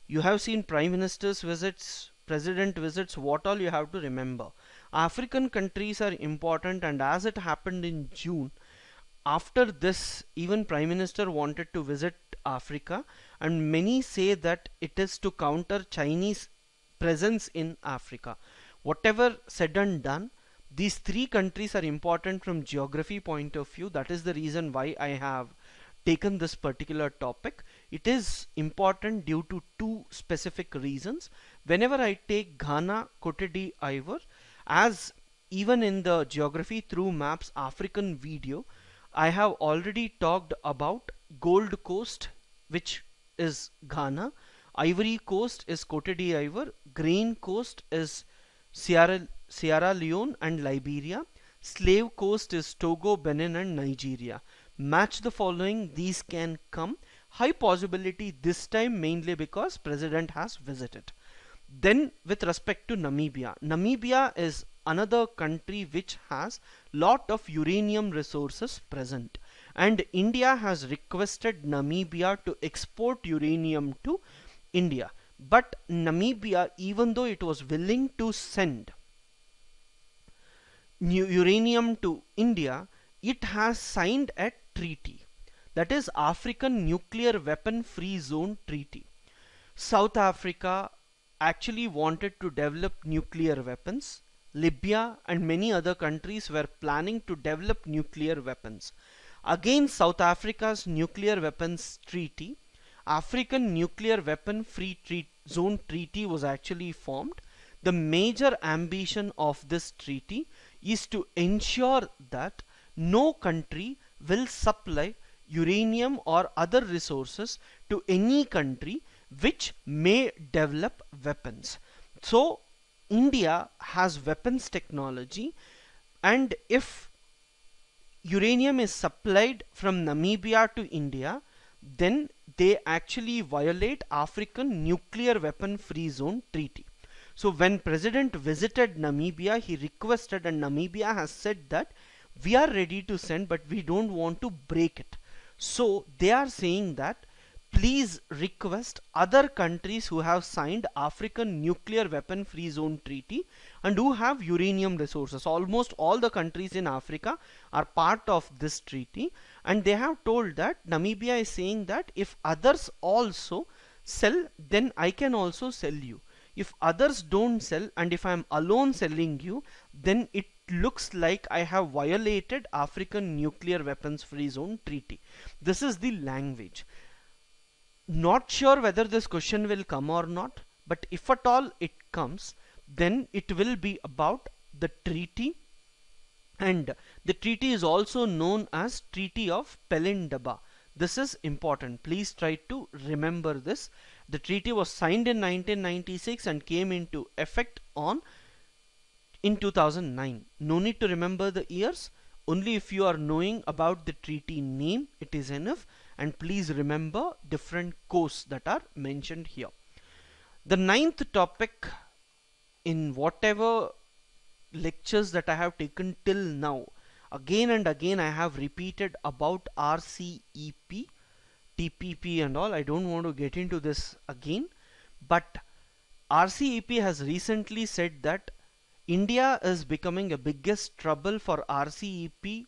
Speaker 1: you have seen prime ministers visits, president visits. What all you have to remember: African countries are important, and as it happened in June, after this even prime minister wanted to visit Africa, and many say that it is to counter Chinese presence in Africa. Whatever said and done, these three countries are important from geography point of view. That is the reason why I have taken this particular topic. It is important due to two specific reasons. Whenever I take Ghana, Cote d'Ivoire, as even in the geography through maps African video, I have already talked about Gold Coast, which is Ghana, Ivory Coast is Cote d'Ivoire, Grain Coast is Sierra Leone and Liberia, Slave Coast is Togo, Benin and Nigeria. Match the following, these can come. High possibility this time, mainly because president has visited. Then with respect to Namibia, Namibia is another country which has lot of uranium resources present, and India has requested Namibia to export uranium to India. But Namibia, even though it was willing to send uranium to India, it has signed a treaty, that is African Nuclear Weapon Free Zone Treaty. South Africa actually wanted to develop nuclear weapons. Libya and many other countries were planning to develop nuclear weapons. Against South Africa's nuclear weapons treaty, African Nuclear Weapon Free Zone Treaty was actually formed. The major ambition of this treaty is to ensure that no country will supply uranium or other resources to any country which may develop weapons. So India has weapons technology, and if uranium is supplied from Namibia to India, then they actually violate African Nuclear Weapon Free Zone Treaty. So when president visited Namibia, he requested, and Namibia has said that we are ready to send, but we don't want to break it. So they are saying that please request other countries who have signed African Nuclear Weapon Free Zone Treaty and who have uranium resources. Almost all the countries in Africa are part of this treaty, and they have told that Namibia is saying that if others also sell, then I can also sell you. If others don't sell, and if I am alone selling you, then it looks like I have violated African Nuclear Weapons Free Zone Treaty. This is the language. Not sure whether this question will come or not, but if at all it comes, then it will be about the treaty, and the treaty is also known as Treaty of Pelindaba. This is important. Please try to remember this. The treaty was signed in 1996 and came into effect in 2009. No need to remember the years. Only if you are knowing about the treaty name, it is enough. And please remember different coasts that are mentioned here. The ninth topic in whatever lectures that I have taken till now, again and again I have repeated about RCEP, TPP and all. I don't want to get into this again, but RCEP has recently said that India is becoming a biggest trouble for RCEP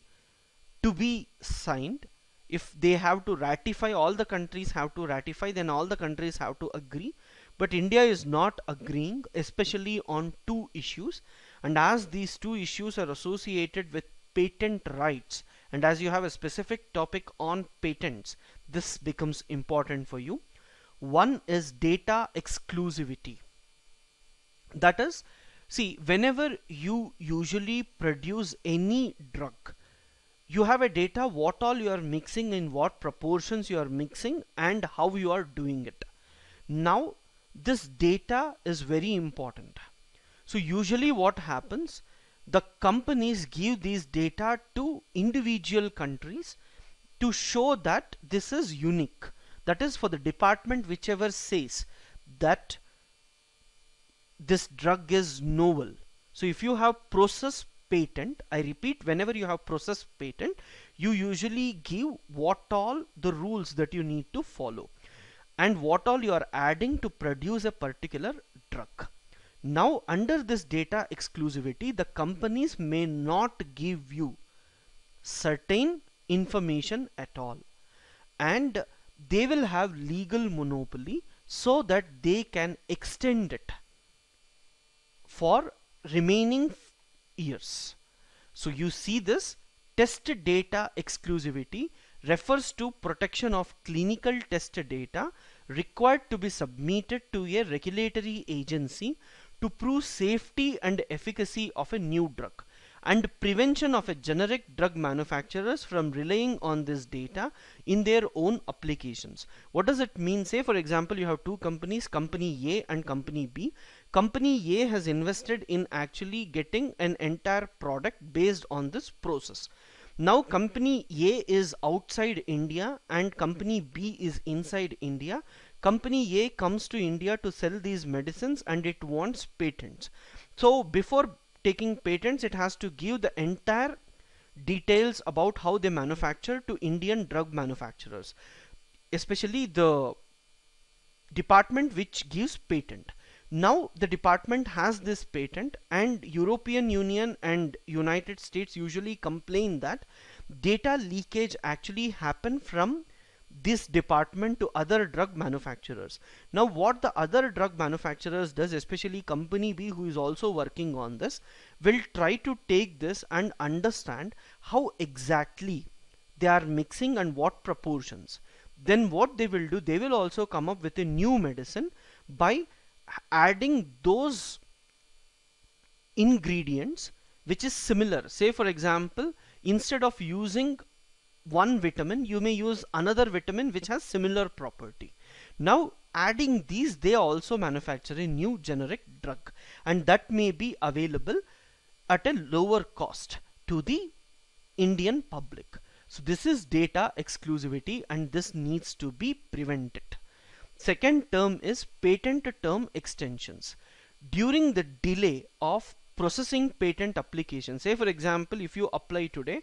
Speaker 1: to be signed. If they have to ratify, all the countries have to ratify, then all the countries have to agree. but India is not agreeing, especially on two issues. And as these two issues are associated with patent rights, and as you have a specific topic on patents, this becomes important for you. One is data exclusivity. That is, see, whenever you usually produce any drug, you have a data what all you are mixing, in what proportions you are mixing, and how you are doing it. Now this data is very important. So usually what happens, the companies give these data to individual countries to show that this is unique. That is, for the department whichever says that this drug is novel. So if you have process patent, I repeat, whenever you have process patent, you usually give what all the rules that you need to follow and what all you are adding to produce a particular drug. Now under this data exclusivity, the companies may not give you certain information at all, and they will have legal monopoly so that they can extend it for remaining years. So you see, this test data exclusivity refers to protection of clinical test data required to be submitted to a regulatory agency to prove safety and efficacy of a new drug, and prevention of a generic drug manufacturers from relying on this data in their own applications. What does it mean? Say for example, you have two companies, company A and company B. Company A has invested in actually getting an entire product based on this process. Now company A is outside India and company B is inside India. Company A comes to India to sell these medicines and it wants patents. So before taking patents, it has to give the entire details about how they manufacture to Indian drug manufacturers, especially the department which gives patent. Now the department has this patent, and European Union and United States usually complain that data leakage actually happen from this department to other drug manufacturers. Now what the other drug manufacturers does, especially company B who is also working on this, will try to take this and understand how exactly they are mixing and what proportions. Then what they will do, they will also come up with a new medicine by adding those ingredients which is similar. Say for example, instead of using one vitamin, you may use another vitamin which has similar property. Now adding these, they also manufacture a new generic drug, and that may be available at a lower cost to the Indian public. So this is data exclusivity, and this needs to be prevented. Second term is patent term extensions. During the delay of processing patent application, say for example, if you apply today,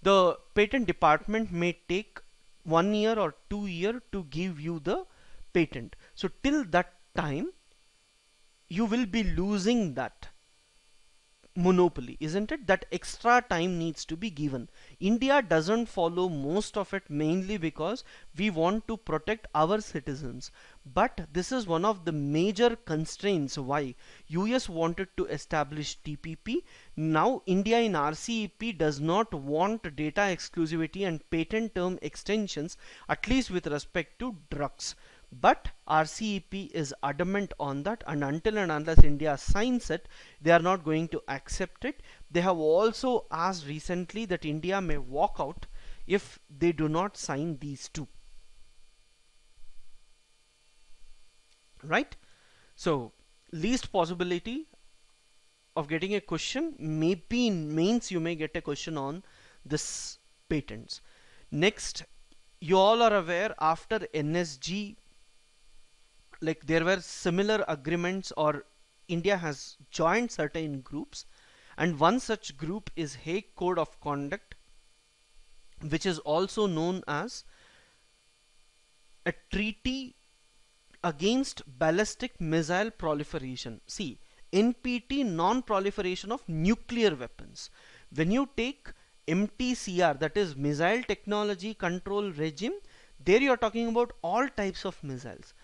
Speaker 1: the patent department may take 1 year or 2 years to give you the patent. So till that time you will be losing that monopoly, isn't it? That extra time needs to be given. India doesn't follow most of it, mainly because we want to protect our citizens, but this is one of the major constraints why US wanted to establish TPP. Now India in RCEP does not want data exclusivity and patent term extensions, at least with respect to drugs. But RCEP is adamant on that, and until and unless India signs it, they are not going to accept it. They have also asked recently that India may walk out if they do not sign these two. Right? So least possibility of getting a question, maybe in mains you may get a question on this patents. Next, you all are aware, after NSG, like there were similar agreements, or India has joined certain groups, and one such group is Hague Code of Conduct, which is also known as a treaty against ballistic missile proliferation. See, NPT, non-proliferation of nuclear weapons. When you take MTCR, that is Missile Technology Control Regime, there you are talking about all types of missiles.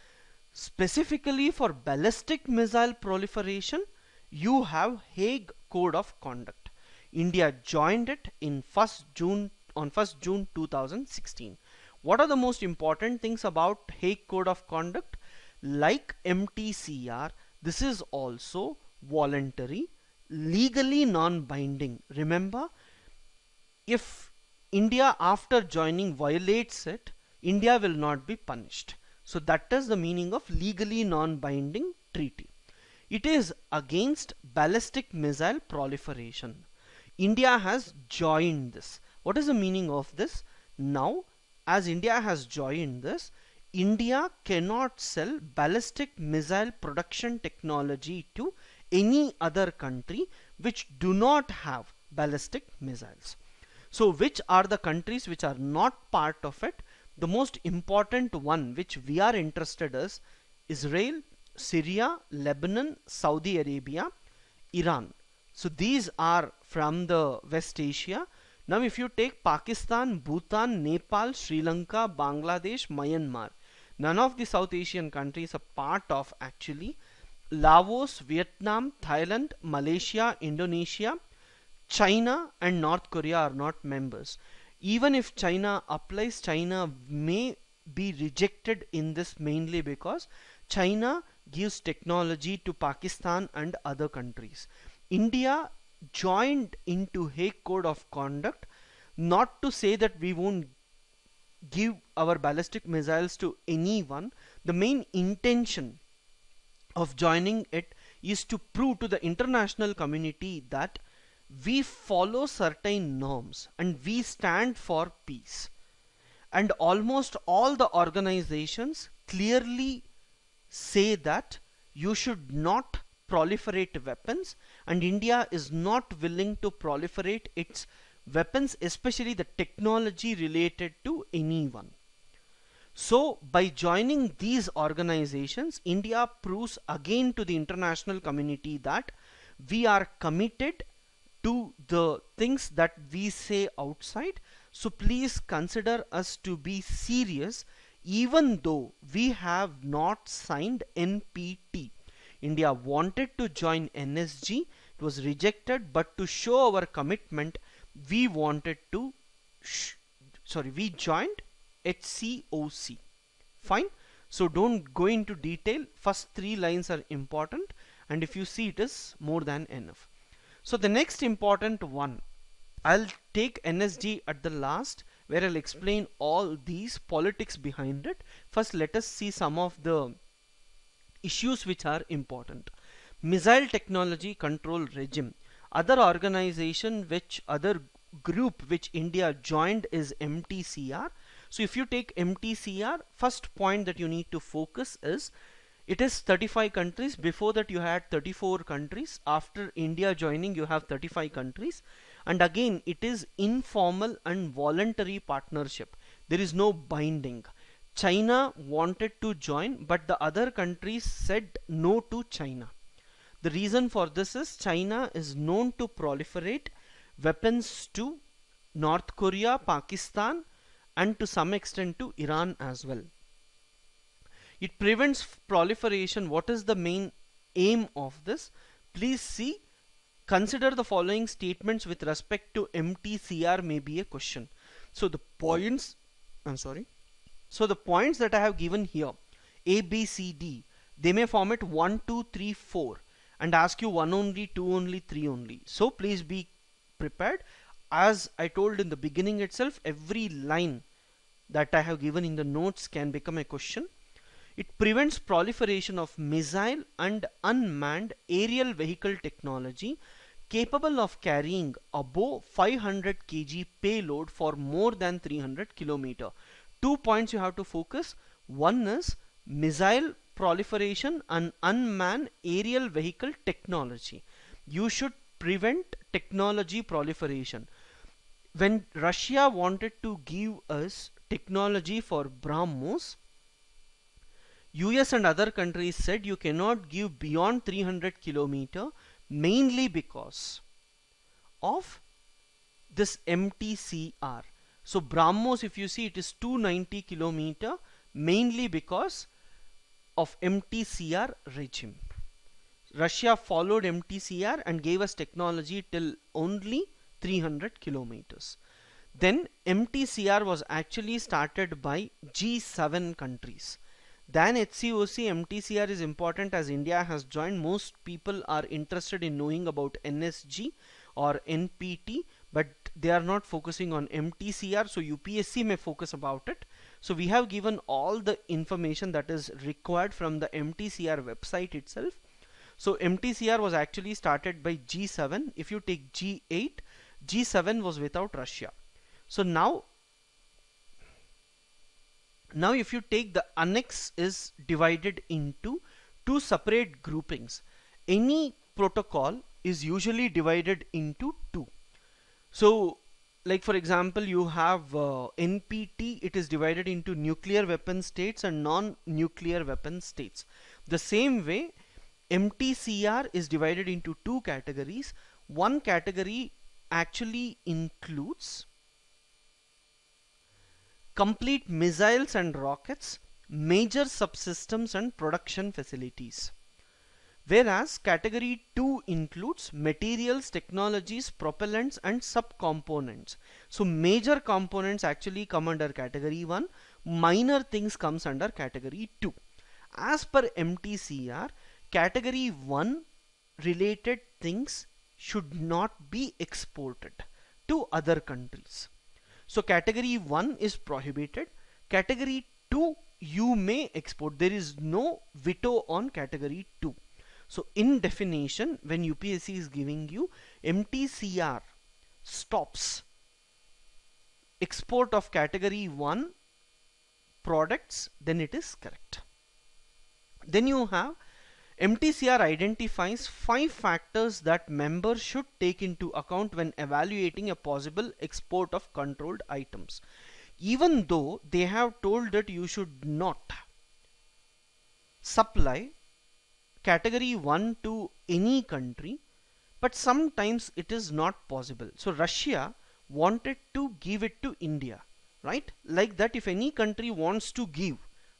Speaker 1: Specifically for ballistic missile proliferation, you have Hague Code of Conduct. India joined it in 1st June on 1st June 2016. What are the most important things about Hague Code of Conduct? Like MTCR, this is also voluntary, legally non-binding. Remember, if India after joining violates it, India will not be punished. So that is the meaning of legally non-binding treaty. It is against ballistic missile proliferation. India has joined this. What is the meaning of this? Now, as India has joined this, India cannot sell ballistic missile production technology to any other country which do not have ballistic missiles. So which are the countries which are not part of it? The most important one which we are interested in is Israel, Syria, Lebanon, Saudi Arabia, Iran. So these are from the West Asia. Now if you take Pakistan, Bhutan, Nepal, Sri Lanka, Bangladesh, Myanmar, none of the South Asian countries are part of actually. Laos, Vietnam, Thailand, Malaysia, Indonesia, China and North Korea are not members. Even if China applies, China may be rejected in this mainly because China gives technology to Pakistan and other countries. India joined into Hague Code of Conduct not to say that we won't give our ballistic missiles to anyone. The main intention of joining it is to prove to the international community that we follow certain norms and we stand for peace. And almost all the organizations clearly say that you should not proliferate weapons, and India is not willing to proliferate its weapons, especially the technology related to anyone. So by joining these organizations, India proves again to the international community that we are committed to the things that we say outside. So please consider us to be serious even though we have not signed NPT. India wanted to join NSG, it was rejected, but to show our commitment, we wanted to, we joined HCOC. Fine. So don't go into detail. First 3 lines are important, and if you see, it is more than enough. So the next important one, I'll take NSG at the last, where I'll explain all these politics behind it. First, let us see some of the issues which are important. Missile technology control regime. Other organization which other group which India joined is MTCR. So if you take MTCR, first point that you need to focus is it is 35 countries. Before that you had 34 countries. After India joining you have 35 countries. And again it is informal and voluntary partnership. There is no binding. China wanted to join, but the other countries said no to China. The reason for this is China is known to proliferate weapons to North Korea, Pakistan, and to some extent to Iran as well. It prevents proliferation. What is the main aim of this? Please see, consider the following statements with respect to MTCR may be a question. So the points, So the points that I have given here, A, B, C, D, they may form it 1, 2, 3, 4 and ask you 1 only, 2 only, 3 only. So please be prepared. As I told in the beginning itself, every line that I have given in the notes can become a question. It prevents proliferation of missile and unmanned aerial vehicle technology capable of carrying above 500 kg payload for more than 300 km. 2 points you have to focus. One is missile proliferation and unmanned aerial vehicle technology. You should prevent technology proliferation. When Russia wanted to give us technology for BrahMos, US and other countries said you cannot give beyond 300 km, mainly because of this MTCR. So BrahMos, if you see, it is 290 km, mainly because of MTCR regime. Russia followed MTCR and gave us technology till only 300 kilometers. Then MTCR was actually started by G7 countries. Than HCOC, MTCR is important as India has joined. Most people are interested in knowing about NSG or NPT, but they are not focusing on MTCR, so UPSC may focus about it. So we have given all the information that is required from the MTCR website itself. So MTCR was actually started by G7. If you take G8, G7 was without Russia. So now if you take the annex is divided into two separate groupings. Any protocol is usually divided into two. So like for example, you have NPT, it is divided into nuclear weapon states and non-nuclear weapon states. The same way MTCR is divided into two categories. One category actually includes complete missiles and rockets, major subsystems and production facilities. Whereas category 2 includes materials, technologies, propellants and subcomponents. So major components actually come under category 1, minor things comes under category 2. As per MTCR, category 1 related things should not be exported to other countries. So category 1 is prohibited. Category 2 you may export. There is no veto on category 2. So in definition, when UPSC is giving you MTCR stops export of category 1 products, then it is correct. Then you have MTCR identifies 5 factors that members should take into account when evaluating a possible export of controlled items. Even though they have told that you should not supply category 1 to any country, but sometimes it is not possible. So Russia wanted to give it to India, right? Like that, if any country wants to give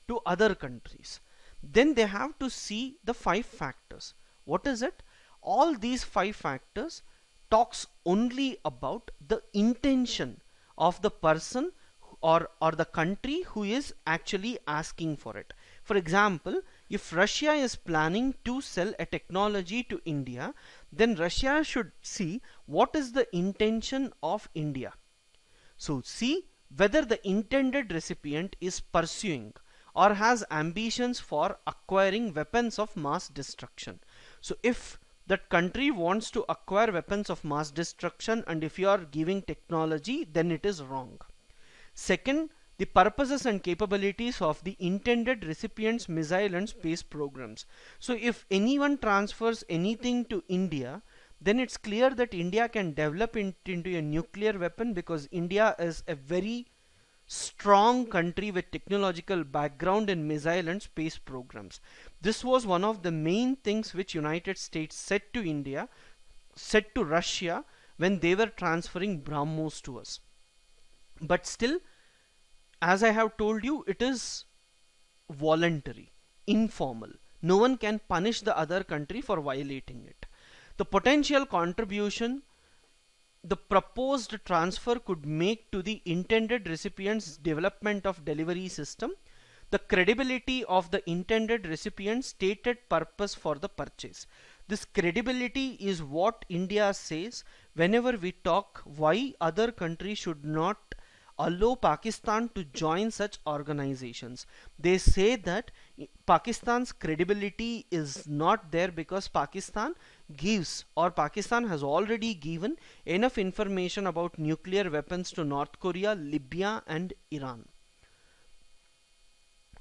Speaker 1: to other countries, then they have to see the 5 factors. What is it? All these 5 factors talks only about the intention of the person or the country who is actually asking for it. For example, if Russia is planning to sell a technology to India, then Russia should see what is the intention of India. So see whether the intended recipient is pursuing or has ambitions for acquiring weapons of mass destruction. So if that country wants to acquire weapons of mass destruction and if you are giving technology, then it is wrong. Second, the purposes and capabilities of the intended recipient's missile and space programs. So if anyone transfers anything to India, then it's clear that India can develop it into a nuclear weapon, because India is a very strong country with technological background in missile and space programs. This was one of the main things which United States said to Russia when they were transferring BrahMos to us. But still, as I have told you, it is voluntary, informal. No one can punish the other country for violating it. The potential contribution the proposed transfer could make to the intended recipient's development of delivery system, the credibility of the intended recipient's stated purpose for the purchase. This credibility is what India says whenever we talk why other countries should not allow Pakistan to join such organizations. They say that Pakistan's credibility is not there because Pakistan gives, or Pakistan has already given, enough information about nuclear weapons to North Korea, Libya and Iran.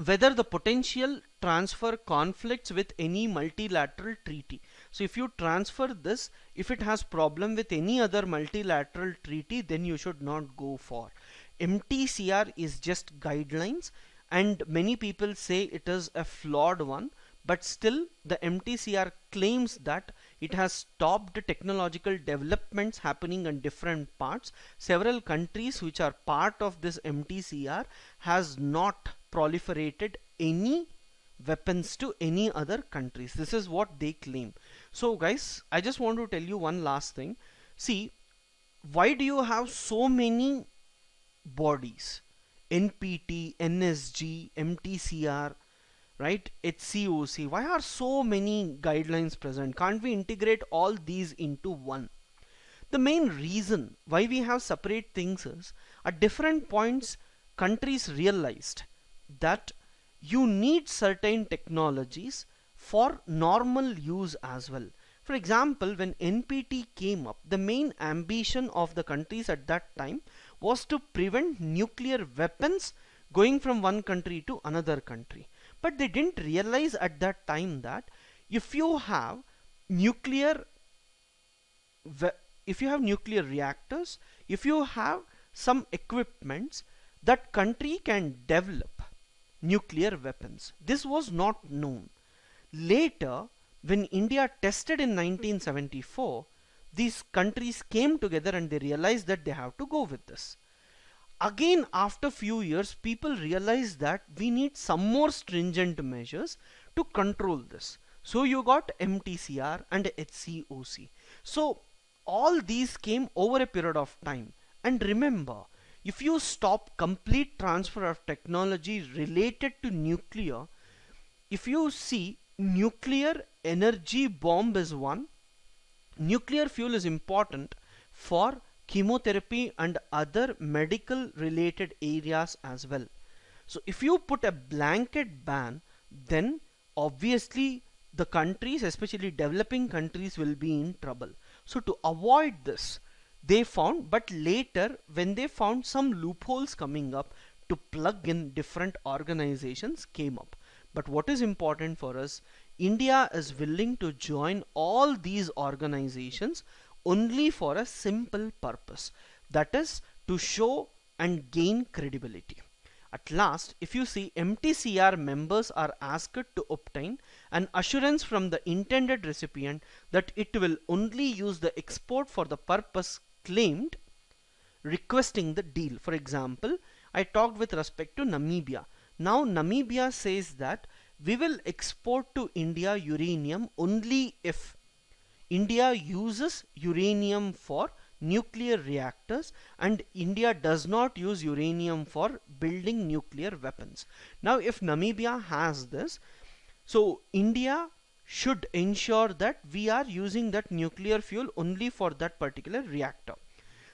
Speaker 1: Whether the potential transfer conflicts with any multilateral treaty. So if you transfer this, if it has problem with any other multilateral treaty, then you should not go for. MTCR is just guidelines, and many people say it is a flawed one, but still the MTCR claims that it has stopped technological developments happening in different parts. Several countries which are part of this MTCR has not proliferated any weapons to any other countries. This is what they claim. So guys, I just want to tell you one last thing. See, why do you have so many bodies? NPT, NSG, MTCR, right? HCOC. Why are so many guidelines present? Can't we integrate all these into one? The main reason why we have separate things is at different points countries realized that you need certain technologies for normal use as well. For example, when NPT came up, the main ambition of the countries at that time was to prevent nuclear weapons going from one country to another country. But they didn't realize at that time that if you have nuclear reactors, if you have some equipments, that country can develop nuclear weapons. This was not known. Later, when India tested in 1974, these countries came together and they realized that they have to go with this. Again, after few years, people realized that we need some more stringent measures to control this. So you got MTCR and HCOC. So all these came over a period of time. And remember, if you stop complete transfer of technology related to nuclear, if you see, nuclear energy bomb is one. Nuclear fuel is important for chemotherapy and other medical related areas as well. So if you put a blanket ban, then obviously the countries, especially developing countries, will be in trouble. So to avoid this, they found, but later when they found some loopholes coming up to plug in, different organizations came up. But what is important for us, India is willing to join all these organizations only for a simple purpose, that is to show and gain credibility. At last, if you see, MTCR members are asked to obtain an assurance from the intended recipient that it will only use the export for the purpose claimed, requesting the deal. For example, I talked with respect to Namibia. Now Namibia says that we will export to India uranium only if India uses uranium for nuclear reactors and India does not use uranium for building nuclear weapons. Now if Namibia has this, so India should ensure that we are using that nuclear fuel only for that particular reactor.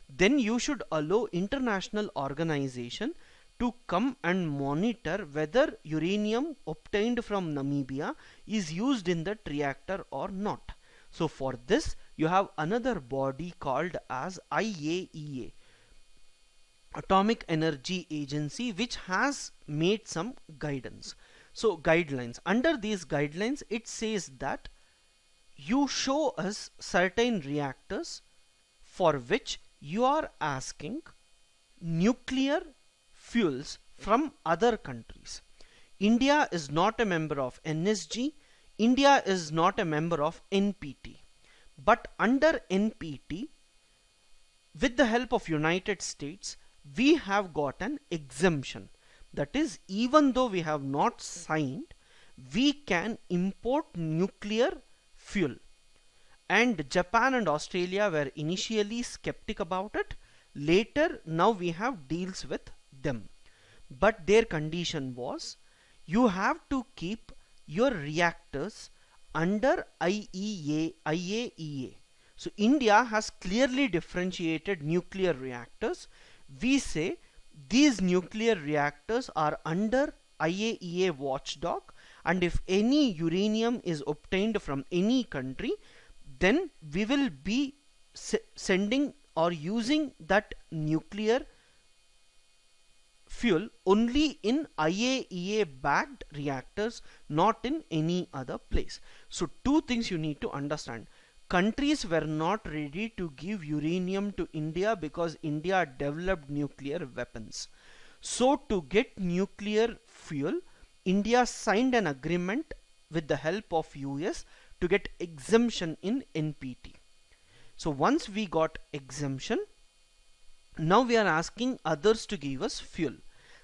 Speaker 1: Then you should allow international organization to come and monitor whether uranium obtained from Namibia is used in that reactor or not. So for this you have another body called as IAEA, Atomic Energy Agency, which has made some guidance. So guidelines, under these guidelines it says that you show us certain reactors for which you are asking nuclear fuels from other countries. India is not a member of NSG, India is not a member of NPT, but under NPT, with the help of United States, we have got an exemption. That is, even though we have not signed, we can import nuclear fuel. And Japan and Australia were initially skeptic about it. Later, now we have deals with them. But their condition was, you have to keep your reactors under IAEA. So India has clearly differentiated nuclear reactors. We say these nuclear reactors are under IAEA watchdog, and if any uranium is obtained from any country, then we will be sending or using that nuclear fuel only in IAEA backed reactors, not in any other place. So two things you need to understand. Countries were not ready to give uranium to India because India developed nuclear weapons. So to get nuclear fuel, India signed an agreement with the help of US to get exemption in NPT. So once we got exemption, now we are asking others to give us fuel.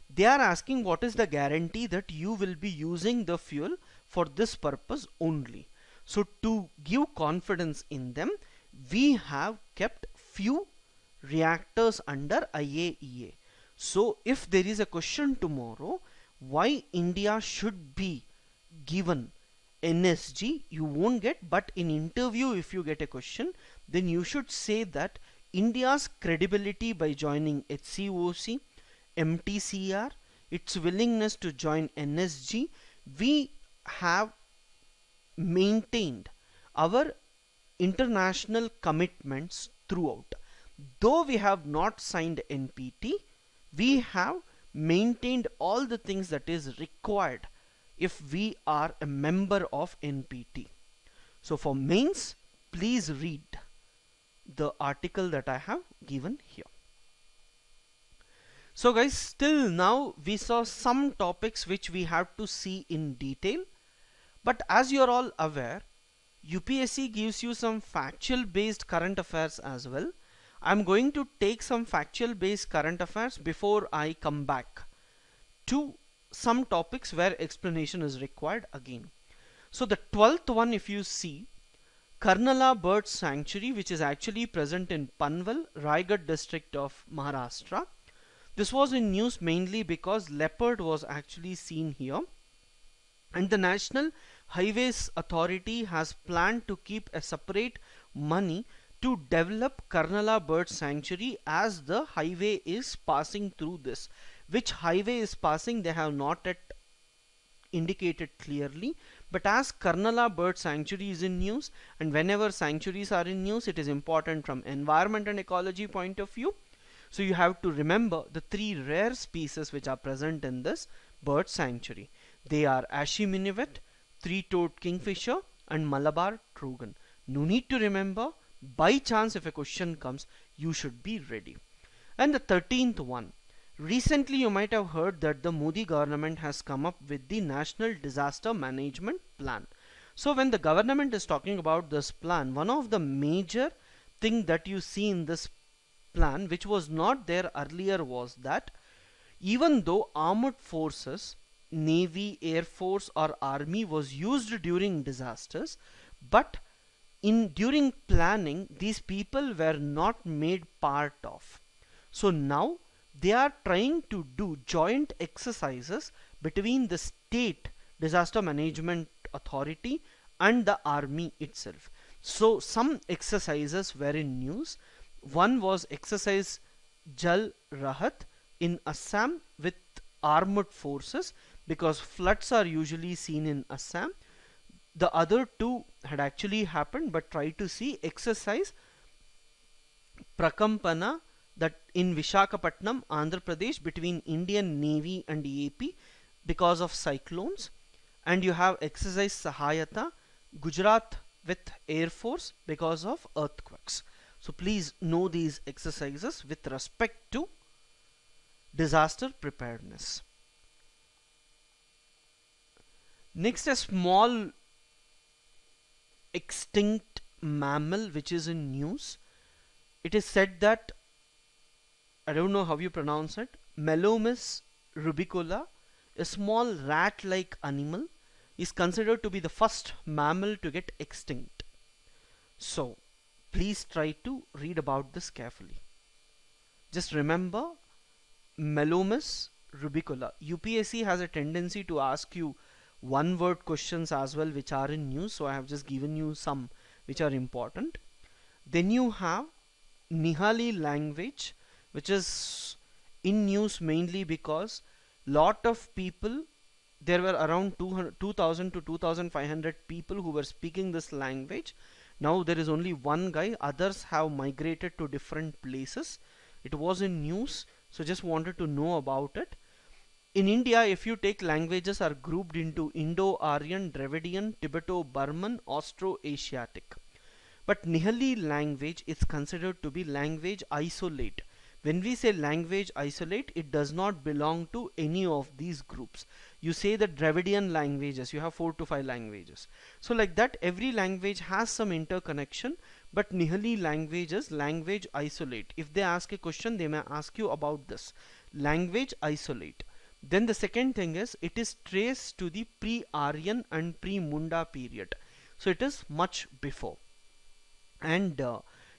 Speaker 1: They are asking what is the guarantee that you will be using the fuel for this purpose only. So to give confidence in them, we have kept few reactors under IAEA. So if there is a question tomorrow why India should be given NSG, you won't get, but in interview if you get a question, then you should say that India's credibility by joining HCOC, MTCR, its willingness to join NSG, we have maintained our international commitments throughout. Though we have not signed NPT, we have maintained all the things that is required if we are a member of NPT. So for mains, please read the article that I have given here. So guys, till now we saw some topics which we have to see in detail, but as you are all aware, UPSC gives you some factual based current affairs as well. I'm going to take some factual based current affairs before I come back to some topics where explanation is required again. So the 12th one, if you see, Karnala Bird Sanctuary, which is actually present in Panvel, Raigad district of Maharashtra. This was in news mainly because leopard was actually seen here, and the National Highways Authority has planned to keep a separate money to develop Karnala Bird Sanctuary as the highway is passing through this. Which highway is passing, they have not yet indicated clearly, but as Karnala Bird Sanctuary is in news, and whenever sanctuaries are in news, it is important from environment and ecology point of view. So you have to remember the three rare species which are present in this bird sanctuary. They are Ashiminivet, three-toed kingfisher, and Malabar Trogon. No need to remember. By chance if a question comes, you should be ready. And the 13th one, recently you might have heard that the Modi government has come up with the National Disaster Management Plan. So when the government is talking about this plan, one of the major thing that you see in this plan, which was not there earlier, was that even though armed forces, Navy, Air Force or Army was used during disasters, but during planning these people were not made part of. So now they are trying to do joint exercises between the state disaster management authority and the army itself. So some exercises were in news. One was exercise Jal Rahat in Assam with armed forces, because floods are usually seen in Assam. The other two had actually happened, but try to see exercise Prakampana, that in Vishakhapatnam, Andhra Pradesh, between Indian Navy and AP because of cyclones. And you have exercise Sahayata, Gujarat with Air Force because of earthquakes. So please know these exercises with respect to disaster preparedness. Next, a small extinct mammal which is in news. It is said that, I don't know how you pronounce it, Melomus rubicola, a small rat-like animal, is considered to be the first mammal to get extinct. So please try to read about this carefully. Just remember Melomus rubicola. UPSC has a tendency to ask you one-word questions as well, which are in news, so I have just given you some which are important. Then you have Nihali language, which is in news mainly because lot of people, there were around 2000 to 2500 people who were speaking this language. Now there is only one guy, others have migrated to different places. It was in news, so just wanted to know about it. In India, if you take, languages are grouped into Indo-Aryan, Dravidian, Tibeto-Burman, Austro-Asiatic. But Nihali language is considered to be language isolate. When we say language isolate, it does not belong to any of these groups. You say the Dravidian languages, you have 4 to 5 languages. So like that, every language has some interconnection, but Nihali languages, language isolate. If they ask a question, they may ask you about this. Language isolate. Then the second thing is it is traced to the pre-Aryan and pre-Munda period. So it is much before. And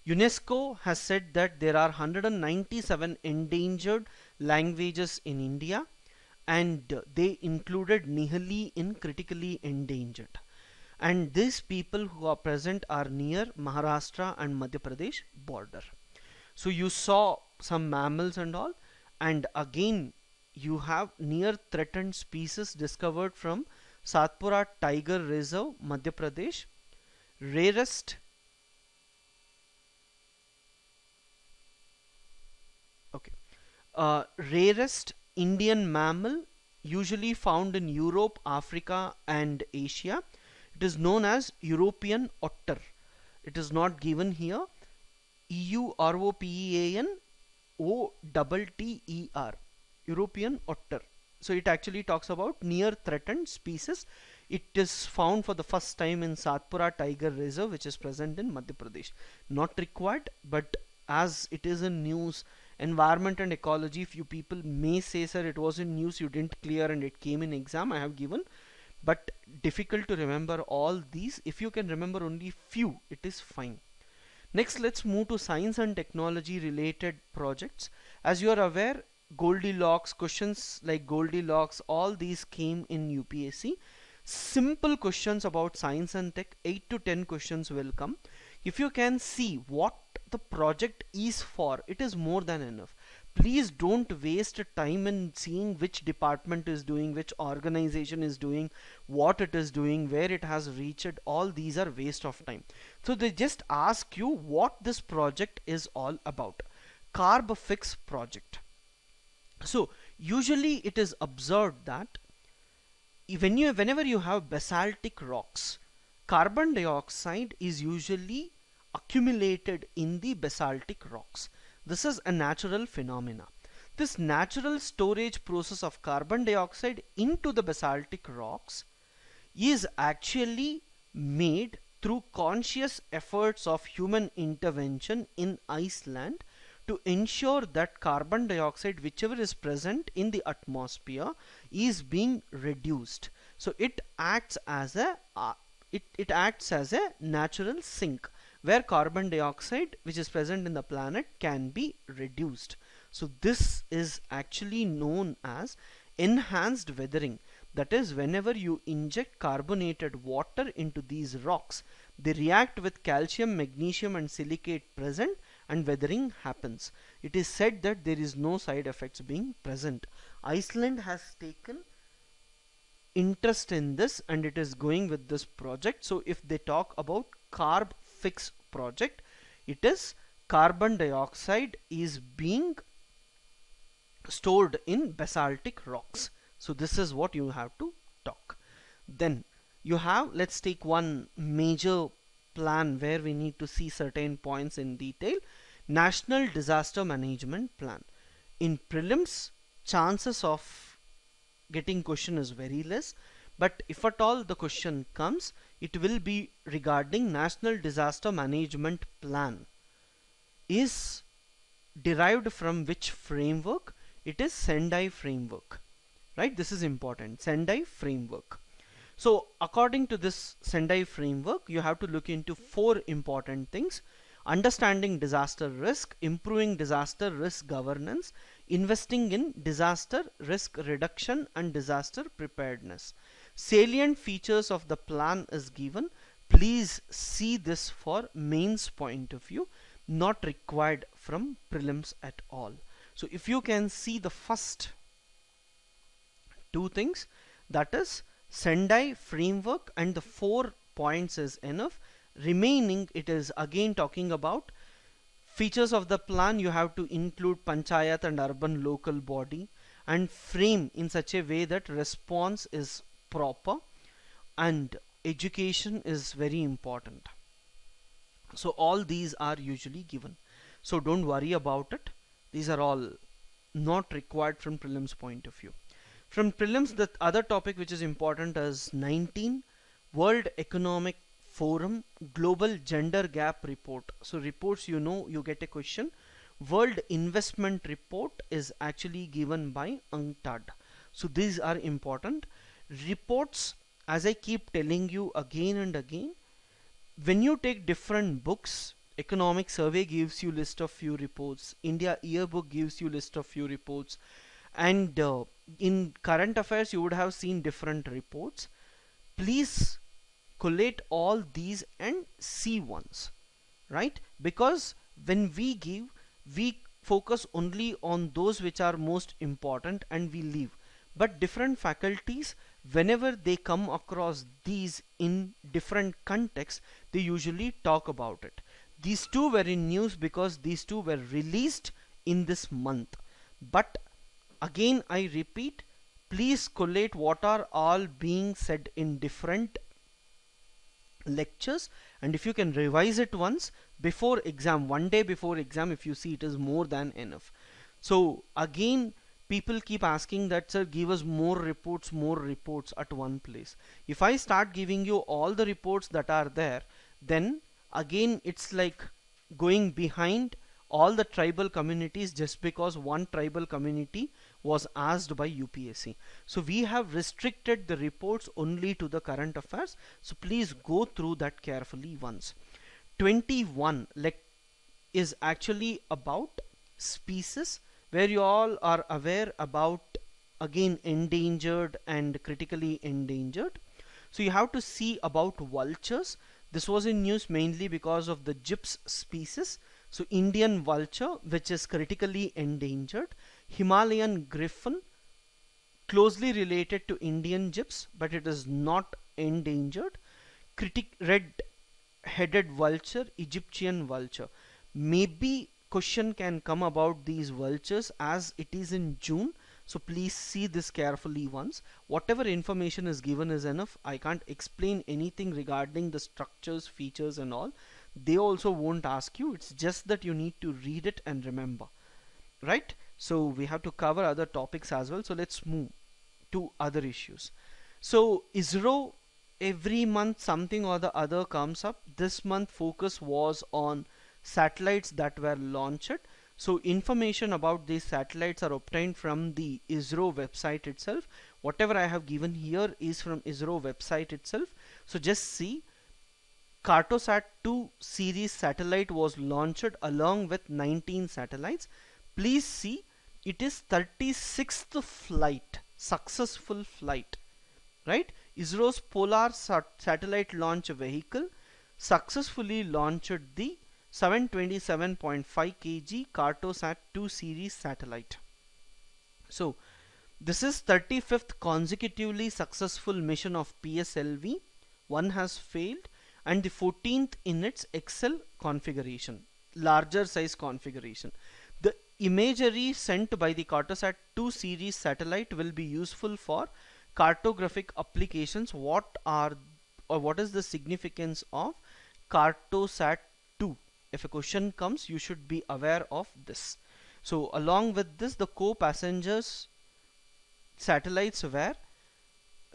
Speaker 1: UNESCO has said that there are 197 endangered languages in India, and they included Nihali in critically endangered. And these people who are present are near Maharashtra and Madhya Pradesh border. So you saw some mammals and all, and again you have near threatened species discovered from Satpura Tiger Reserve, Madhya Pradesh. Rarest rarest Indian mammal usually found in Europe, Africa and Asia. It is known as European otter. It is not given here. European OTTER, European otter. So it actually talks about near threatened species. It is found for the first time in Satpura Tiger Reserve, which is present in Madhya Pradesh. Not required, but as it is in news, environment and ecology, few people may say, sir, it was in news, you didn't clear and it came in exam. I have given, but difficult to remember all these. If you can remember only few, it is fine. Next, let's move to science and technology related projects. As you are aware, Goldilocks, questions like Goldilocks, all these came in UPSC. Simple questions about science and tech, 8 to 10 questions will come. If you can see what the project is for, it is more than enough. Please don't waste time in seeing which department is doing, which organization is doing, what it is doing, where it has reached. All these are waste of time. So they just ask you what this project is all about. Carb fix project. So usually it is observed that whenever you have basaltic rocks, carbon dioxide is usually accumulated in the basaltic rocks. This is a natural phenomena. This natural storage process of carbon dioxide into the basaltic rocks is actually made through conscious efforts of human intervention in Iceland to ensure that carbon dioxide, whichever is present in the atmosphere, is being reduced. So it acts as a natural sink where carbon dioxide which is present in the planet can be reduced. So this is actually known as enhanced weathering. That is, whenever you inject carbonated water into these rocks, they react with calcium, magnesium and silicate present and weathering happens. It is said that there is no side effects being present. Iceland has taken interest in this and it is going with this project. So if they talk about carb fix project, it is carbon dioxide is being stored in basaltic rocks. So this is what you have to talk. Then you have, let's take one major plan where we need to see certain points in detail. National Disaster Management Plan. In prelims, chances of getting question is very less, but if at all the question comes, it will be regarding National Disaster Management Plan is derived from which framework. It is Sendai framework, right? This is important, Sendai framework. So according to this Sendai framework, you have to look into 4 important things: understanding disaster risk, improving disaster risk governance, investing in disaster risk reduction and disaster preparedness. Salient features of the plan is given. Please see this for mains point of view, not required from prelims at all. So if you can see the first 2 things, that is Sendai framework and the 4 points is enough. Remaining, it is again talking about features of the plan. You have to include panchayat and urban local body and frame in such a way that response is proper, and education is very important. So all these are usually given, so don't worry about it. These are all not required from prelims point of view. From prelims, the other topic which is important is 19, World Economic Forum Global Gender Gap Report. So reports, you know, you get a question. World Investment Report is actually given by UNCTAD. So these are important. Reports, as I keep telling you again and again, when you take different books, economic survey gives you list of few reports, India yearbook gives you list of few reports, and in current affairs you would have seen different reports. Please collate all these and see once, right? Because when we give, we focus only on those which are most important and we leave. But different faculties, whenever they come across these in different contexts, they usually talk about it. These two were in news because these two were released in this month. But again I repeat, please collate what are all being said in different lectures, and if you can revise it once before exam, one day before exam, if you see, it is more than enough. So again, people keep asking that, sir, give us more reports at one place. If I start giving you all the reports that are there, then again it's like going behind all the tribal communities just because one tribal community was asked by UPSC. So we have restricted the reports only to the current affairs. So please go through that carefully once. 21 is actually about species, where you all are aware about again endangered and critically endangered. So you have to see about vultures. This was in news mainly because of the gyps species. So Indian vulture, which is critically endangered, Himalayan griffon, closely related to Indian gyps, but it is not endangered. Red-headed vulture, Egyptian vulture. Maybe question can come about these vultures as it is in June. So please see this carefully once. Whatever information is given is enough. I can't explain anything regarding the structures, features and all. They also won't ask you. It's just that you need to read it and remember, right? So we have to cover other topics as well. So let's move to other issues. So ISRO, every month something or the other comes up. This month focus was on satellites that were launched. So information about these satellites are obtained from the ISRO website itself. Whatever I have given here is from ISRO website itself. So just see, Cartosat 2 series satellite was launched along with 19 satellites. Please see, it is 36th flight, successful flight, right? ISRO's Polar satellite launch vehicle successfully launched the 727.5 kg Cartosat 2 series satellite. So this is 35th consecutively successful mission of PSLV. One has failed, and the 14th in its XL configuration, larger size configuration. The imagery sent by the Cartosat 2 series satellite will be useful for cartographic applications. What is the significance of Cartosat 2? If a question comes, you should be aware of this. So along with this, the co-passengers satellites were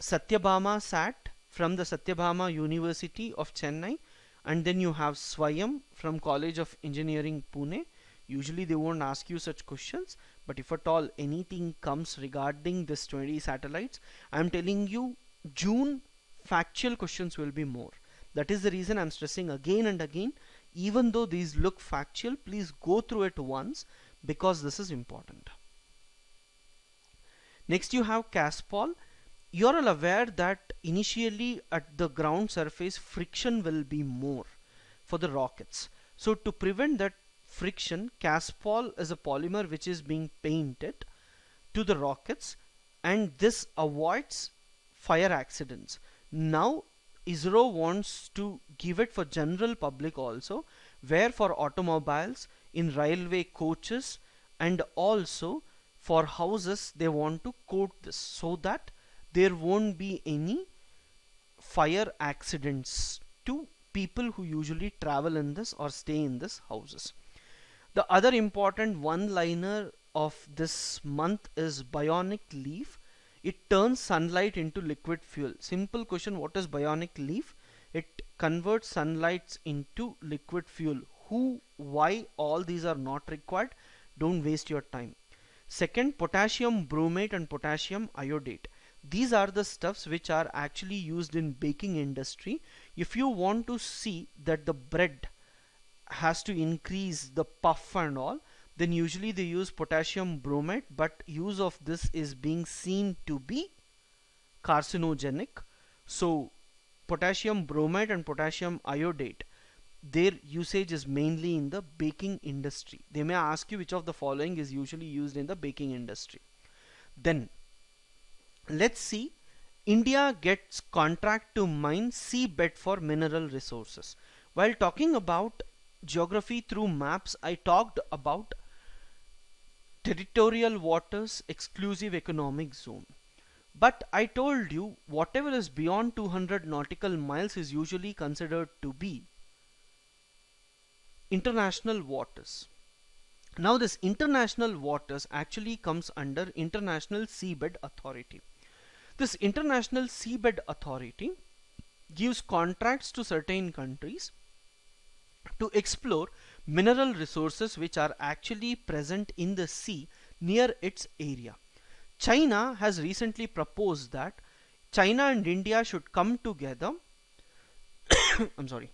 Speaker 1: Satyabhama Sat from the Satyabhama University of Chennai, and then you have Swayam from College of Engineering Pune. Usually they won't ask you such questions, but if at all anything comes regarding this 20 satellites, I am telling you, June factual questions will be more. That is the reason I am stressing again and again, even though these look factual, please go through it once because this is important. Next you have Caspol. You are all aware that initially at the ground surface friction will be more for the rockets. So to prevent that friction, Caspol is a polymer which is being painted to the rockets, and this avoids fire accidents. Now ISRO wants to give it for general public also, where for automobiles, in railway coaches, and also for houses they want to coat this so that there won't be any fire accidents to people who usually travel in this or stay in this houses. The other important one-liner of this month is bionic leaf. It turns sunlight into liquid fuel. Simple question, what is bionic leaf? It converts sunlight into liquid fuel. Who, why, all these are not required. Don't waste your time. Second, potassium bromate and potassium iodate. These are the stuffs which are actually used in baking industry. If you want to see that the bread has to increase the puff and all, then usually they use potassium bromate, but use of this is being seen to be carcinogenic. So potassium bromate and potassium iodate, their usage is mainly in the baking industry. They may ask you which of the following is usually used in the baking industry. Then let's see, India gets contract to mine seabed for mineral resources. While talking about geography through maps, I talked about territorial waters, exclusive economic zone. But I told you whatever is beyond 200 nautical miles is usually considered to be international waters. Now this international waters actually comes under International Seabed Authority. This International Seabed Authority gives contracts to certain countries to explore mineral resources which are actually present in the sea near its area. China has recently proposed that China and India should come together. I'm sorry.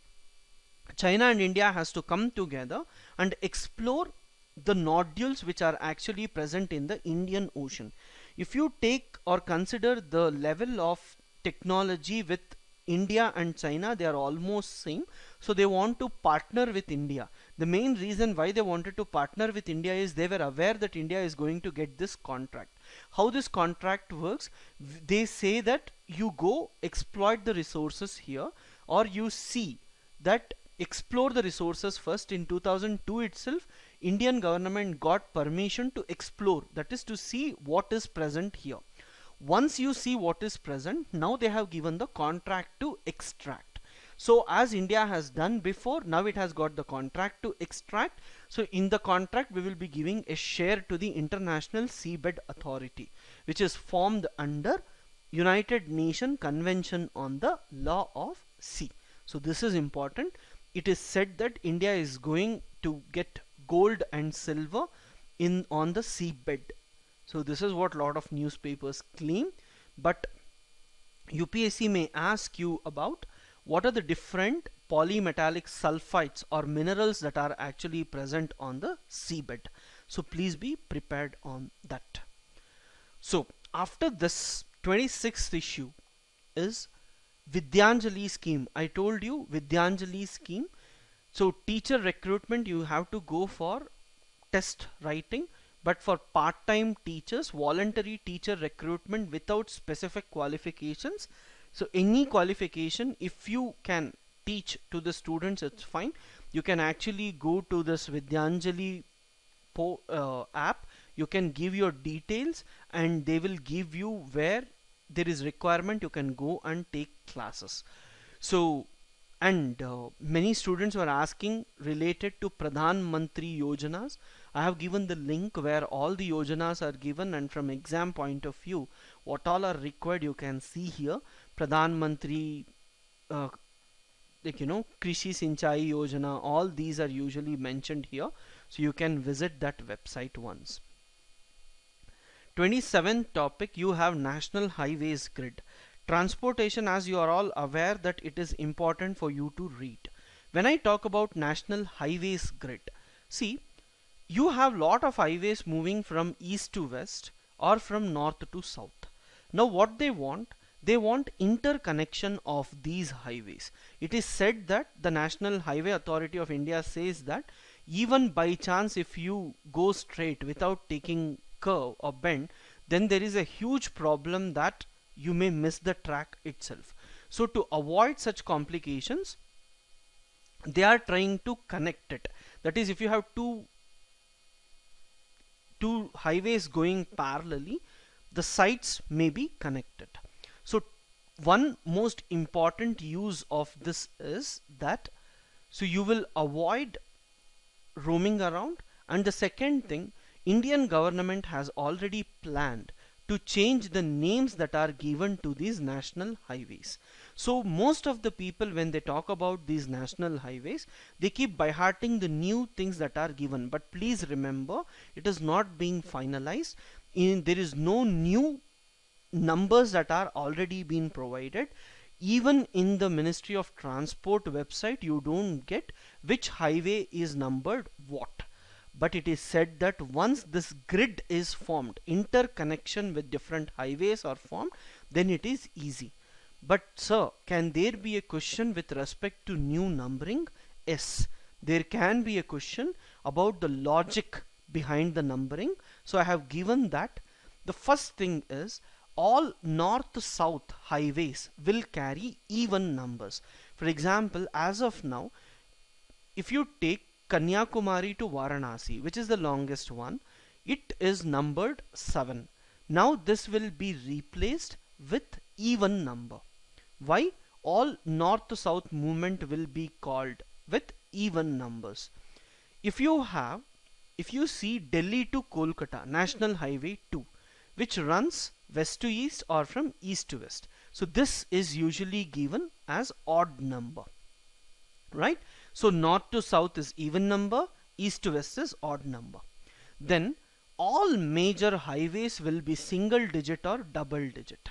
Speaker 1: China and India has to come together and explore the nodules which are actually present in the Indian Ocean. If you take or consider the level of technology with India and China, they are almost same. So they want to partner with India. The main reason why they wanted to partner with India is they were aware that India is going to get this contract. How this contract works, they say that you go exploit the resources here, or you see that explore the resources first. In 2002 itself, Indian government got permission to explore, that is to see what is present here. Once you see what is present, now they have given the contract to extract. So as India has done before, now it has got the contract to extract. So in the contract we will be giving a share to the International Seabed Authority, which is formed under United Nations Convention on the Law of Sea. So this is important. It is said that India is going to get gold and silver on the seabed. So this is what a lot of newspapers claim, but UPSC may ask you about what are the different polymetallic sulfides or minerals that are actually present on the seabed. So please be prepared on that. So after this, 26th issue is Vidyanjali scheme. I told you Vidyanjali scheme. So teacher recruitment, you have to go for test writing, but for part-time teachers, voluntary teacher recruitment without specific qualifications. So any qualification, if you can teach to the students, it's fine. You can actually go to this Vidyanjali app. You can give your details and they will give you where there is requirement. You can go and take classes. So and many students were asking related to Pradhan Mantri Yojanas. I have given the link where all the Yojanas are given, and from exam point of view what all are required you can see here. Pradhan Mantri Krishi Sinchai Yojana, all these are usually mentioned here, so you can visit that website once. 27th topic, you have National Highways Grid. Transportation, as you are all aware that it is important for you to read. When I talk about National Highways Grid, see, you have lot of highways moving from east to west or from north to south. Now what they want interconnection of these highways. It is said that the National Highway Authority of India says that even by chance if you go straight without taking curve or bend, then there is a huge problem that you may miss the track itself. So to avoid such complications, they are trying to connect it. That is, if you have two highways going parallelly, the sides may be connected. So one most important use of this is that so you will avoid roaming around, and the second thing, Indian government has already planned to change the names that are given to these national highways. So most of the people, when they talk about these national highways, they keep by hearting the new things that are given, but please remember, it is not being finalized. There is no new numbers that are already been provided. Even in the Ministry of Transport website, you don't get which highway is numbered what. But it is said that once this grid is formed, interconnection with different highways are formed, then it is easy. But sir, can there be a question with respect to new numbering? Yes, there can be a question about the logic behind the numbering. So I have given that. The first thing is, all north-south highways will carry even numbers. For example, as of now, if you take Kanyakumari to Varanasi, which is the longest one, it is numbered 7. Now this will be replaced with even number. Why? All north to south movement will be called with even numbers. If you see Delhi to Kolkata, National Highway 2, which runs west to east or from east to west. So this is usually given as odd number, right? So north to south is even number, east to west is odd number. Then all major highways will be single digit or double digit.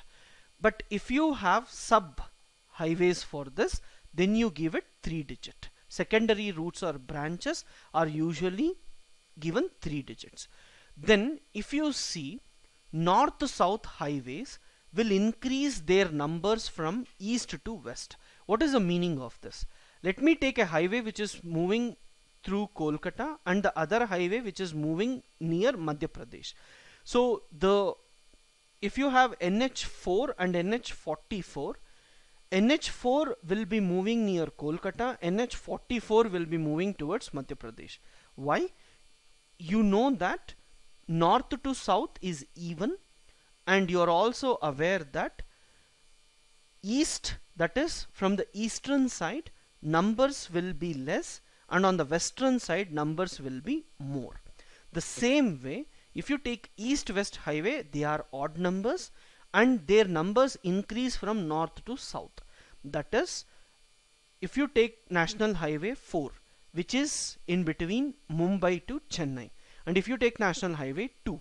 Speaker 1: But if you have sub highways for this, then you give it 3 digit. Secondary routes or branches are usually given 3 digits. Then if you see, north to south highways will increase their numbers from east to west. What is the meaning of this? Let me take a highway which is moving through Kolkata and the other highway which is moving near Madhya Pradesh. So if you have NH4 and NH44, NH4 will be moving near Kolkata, NH44 will be moving towards Madhya Pradesh. Why? You know that north to south is even, and you are also aware that east, that is from the eastern side, numbers will be less, and on the western side numbers will be more. The same way, if you take east-west highway, they are odd numbers and their numbers increase from north to south. That is, if you take National Highway 4, which is in between Mumbai to Chennai, and if you take National Highway 2,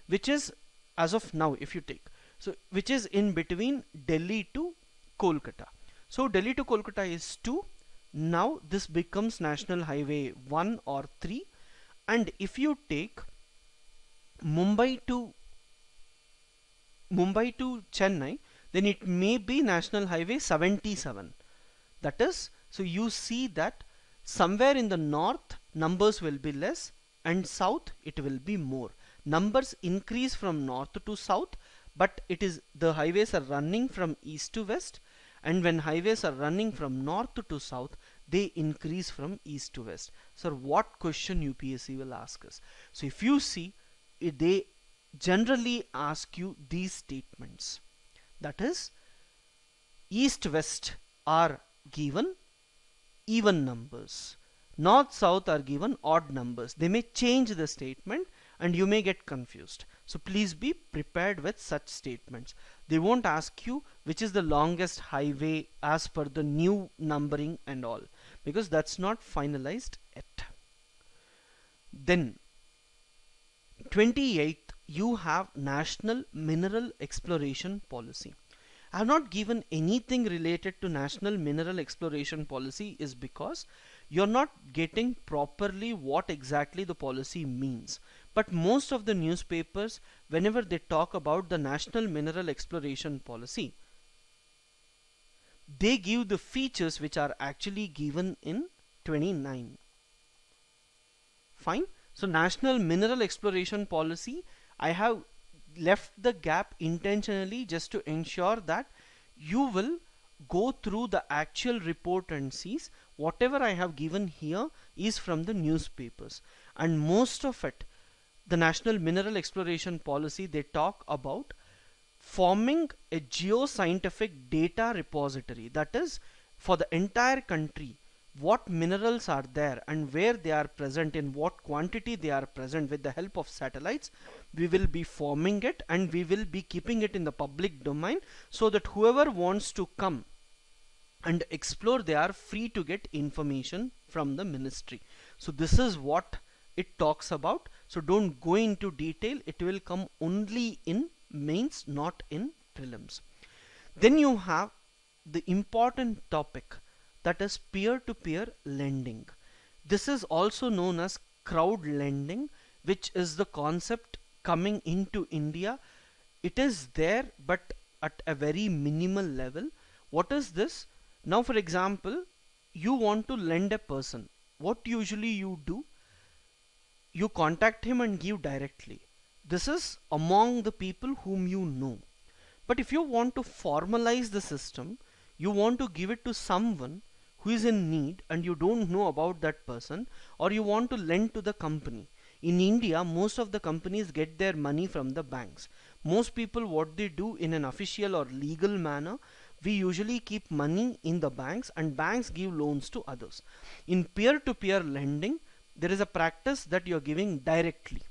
Speaker 1: which is as of now, if you take, so which is in between Delhi to Kolkata. So Delhi to Kolkata is 2. Now this becomes National Highway 1 or 3. And if you take Mumbai to Chennai, then it may be National Highway 77. That is, so you see that somewhere in the north numbers will be less, and south it will be more. Numbers increase from north to south, but the highways are running from east to west, and when highways are running from north to south, they increase from east to west. So what question UPSC will ask us? So if you see, they generally ask you these statements. That is, east west are given even numbers, north south are given odd numbers. They may change the statement and you may get confused. So please be prepared with such statements. They won't ask you which is the longest highway as per the new numbering and all, because that's not finalized yet. Then 28th, you have National Mineral Exploration Policy. I have not given anything related to National Mineral Exploration Policy is because you're not getting properly what exactly the policy means. But most of the newspapers, whenever they talk about the National Mineral Exploration Policy, they give the features which are actually given in 29. Fine. So National Mineral Exploration Policy, I have left the gap intentionally just to ensure that you will go through the actual report and sees whatever I have given here is from the newspapers, and most of it, the National Mineral Exploration Policy, they talk about forming a geoscientific data repository, that is for the entire country, what minerals are there and where they are present, in what quantity they are present. With the help of satellites, we will be forming it and we will be keeping it in the public domain, so that whoever wants to come and explore. They are free to get information from the ministry. So this is what it talks about. So don't go into detail. It will come only in mains, not in prelims. Then you have the important topic, that is peer-to-peer lending. This is also known as crowd lending, which is the concept coming into India. It is there, but at a very minimal level. What is this? Now, for example, you want to lend a person. What usually you do? You contact him and give directly. This is among the people whom you know. But if you want to formalize the system, you want to give it to someone who is in need and you don't know about that person, or you want to lend to the company. In India, most of the companies get their money from the banks. Most people, what they do in an official or legal manner, we usually keep money in the banks and banks give loans to others. In peer-to-peer lending, there is a practice that you are giving directly.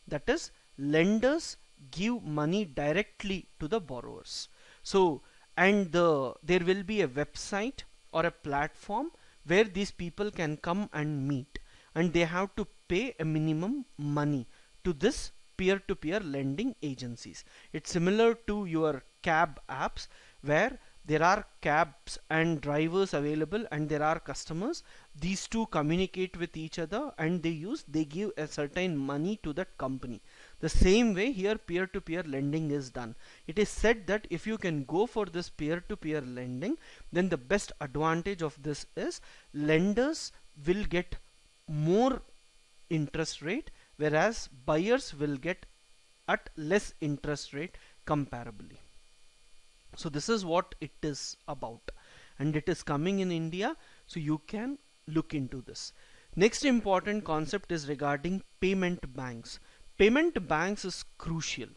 Speaker 1: That is, lenders give money directly to the borrowers. So, and there will be a website or a platform where these people can come and meet, and they have to pay a minimum money to this peer-to-peer lending agencies. It's similar to your cab apps, where there are cabs and drivers available and there are customers. These two communicate with each other and they give a certain money to that company. The same way here peer-to-peer lending is done. It is said that if you can go for this peer-to-peer lending, then the best advantage of this is lenders will get more interest rate, whereas buyers will get at less interest rate comparably. So this is what it is about, and it is coming in India, so you can look into this. Next important concept is regarding payment banks. Payment banks is crucial.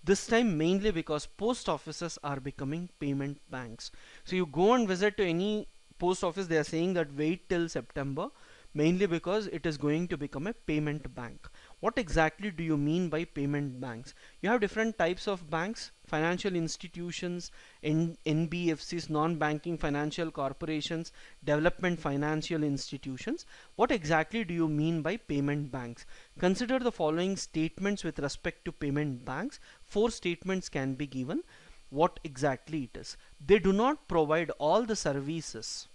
Speaker 1: This time mainly because post offices are becoming payment banks. So you go and visit to any post office, they are saying that wait till September, mainly because it is going to become a payment bank. What exactly do you mean by payment banks? You have different types of banks: financial institutions, NBFCs, non-banking financial corporations, development financial institutions. What exactly do you mean by payment banks? Consider the following statements with respect to payment banks. 4 statements can be given. What exactly it is? They do not provide all the services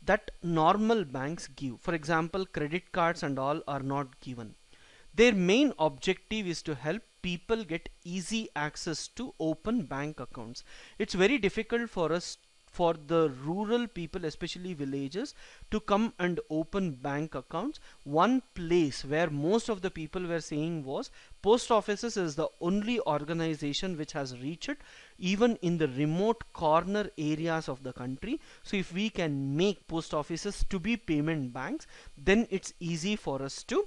Speaker 1: that normal banks give. For example, credit cards and all are not given. Their main objective is to help people get easy access to open bank accounts. It's very difficult for us, for the rural people, especially villages, to come and open bank accounts. One place where most of the people were saying was post offices is the only organization which has reached it, even in the remote corner areas of the country. So if we can make post offices to be payment banks, then it's easy for us to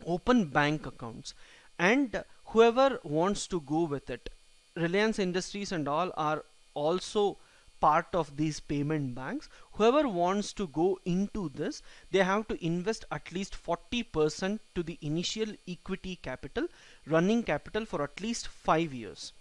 Speaker 1: open bank accounts. And whoever wants to go with it, Reliance Industries and all are also part of these payment banks. Whoever wants to go into this, they have to invest at least 40% to the initial equity capital, running capital, for at least 5 years.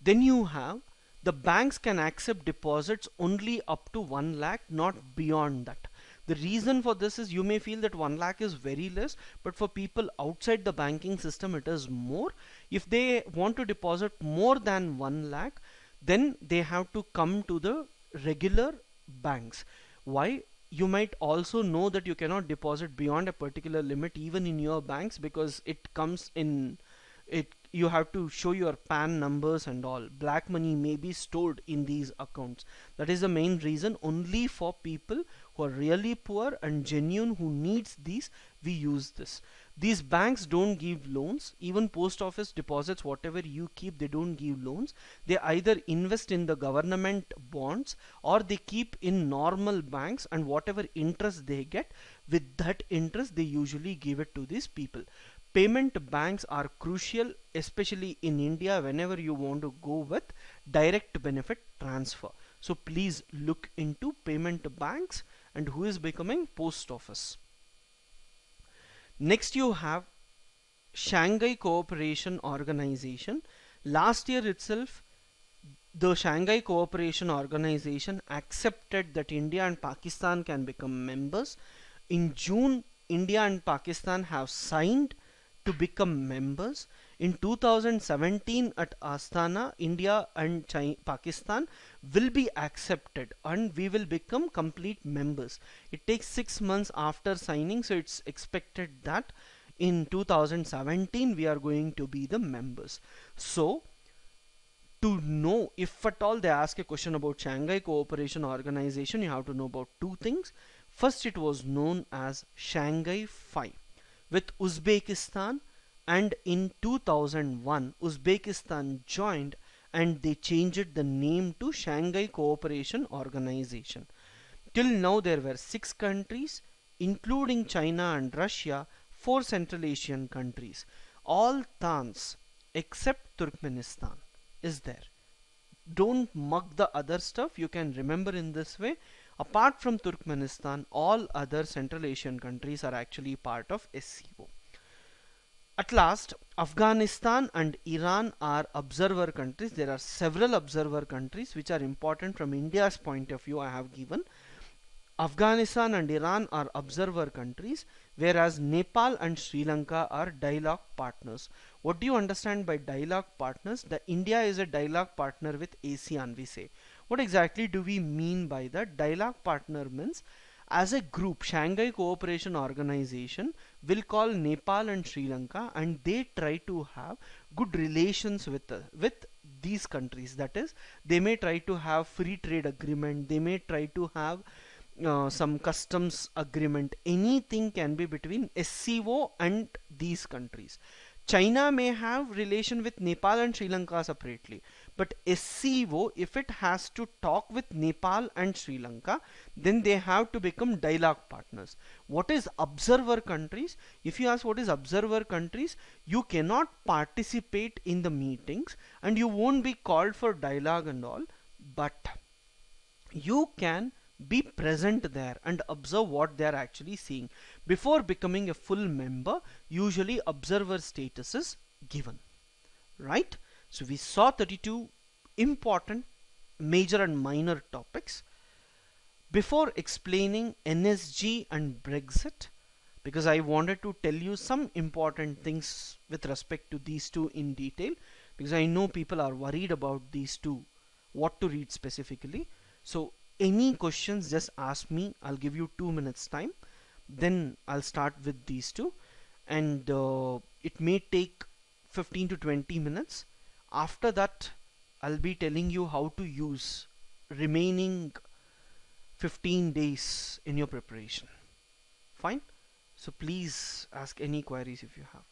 Speaker 1: Then you have the banks can accept deposits only up to 1 lakh, not beyond that. The reason for this is, you may feel that 1 lakh is very less, but for people outside the banking system it is more. If they want to deposit more than 1 lakh, then they have to come to the regular banks. Why? You might also know that you cannot deposit beyond a particular limit even in your banks, because it comes in it, you have to show your PAN numbers and all. Black money may be stored in these accounts. That is the main reason. Only for people who are really poor and genuine, who needs these, we use this. These banks don't give loans. Even post office deposits, whatever you keep, they don't give loans. They either invest in the government bonds or they keep in normal banks, and whatever interest they get, with that interest they usually give it to these people. Payment banks are crucial, especially in India, whenever you want to go with direct benefit transfer. So please look into payment banks and who is becoming post office. Next you have Shanghai Cooperation Organization. Last year itself, the Shanghai Cooperation Organization accepted that India and Pakistan can become members. In June, India and Pakistan have signed to become members. In 2017 at Astana, India and Pakistan will be accepted and we will become complete members. It takes 6 months after signing, so it's expected that in 2017 we are going to be the members. So to know, if at all they ask a question about Shanghai Cooperation Organization, you have to know about two things. First, it was known as Shanghai 5 with Uzbekistan, and in 2001 Uzbekistan joined and they changed the name to Shanghai Cooperation Organization. Till now there were 6 countries including China and Russia, 4 Central Asian countries. All Tans except Turkmenistan is there. Don't mug the other stuff, you can remember in this way. Apart from Turkmenistan, all other Central Asian countries are actually part of SCO. At last, Afghanistan and Iran are observer countries. There are several observer countries which are important from India's point of view. I have given Afghanistan and Iran are observer countries, whereas Nepal and Sri Lanka are dialogue partners. What do you understand by dialogue partners? The India is a dialogue partner with ASEAN, we say. What exactly do we mean by that? Dialogue partner means as a group, Shanghai Cooperation Organization will call Nepal and Sri Lanka and they try to have good relations with these countries. That is, they may try to have free trade agreement, they may try to have some customs agreement. Anything can be between SCO and these countries. China may have relation with Nepal and Sri Lanka separately, but SCO, if it has to talk with Nepal and Sri Lanka, then they have to become dialogue partners. What is observer countries? If you ask what is observer countries, you cannot participate in the meetings and you won't be called for dialogue and all, but you can be present there and observe what they are actually seeing. Before becoming a full member, usually observer status is given, right? So we saw 32 important major and minor topics. Before explaining NSG and Brexit, because I wanted to tell you some important things with respect to these two in detail, because I know people are worried about these two, what to read specifically. So any questions, just ask me. I'll give you 2 minutes time, then I'll start with these two, and it may take 15 to 20 minutes. After that, I'll be telling you how to use remaining 15 days in your preparation. Fine? So please ask any queries if you have.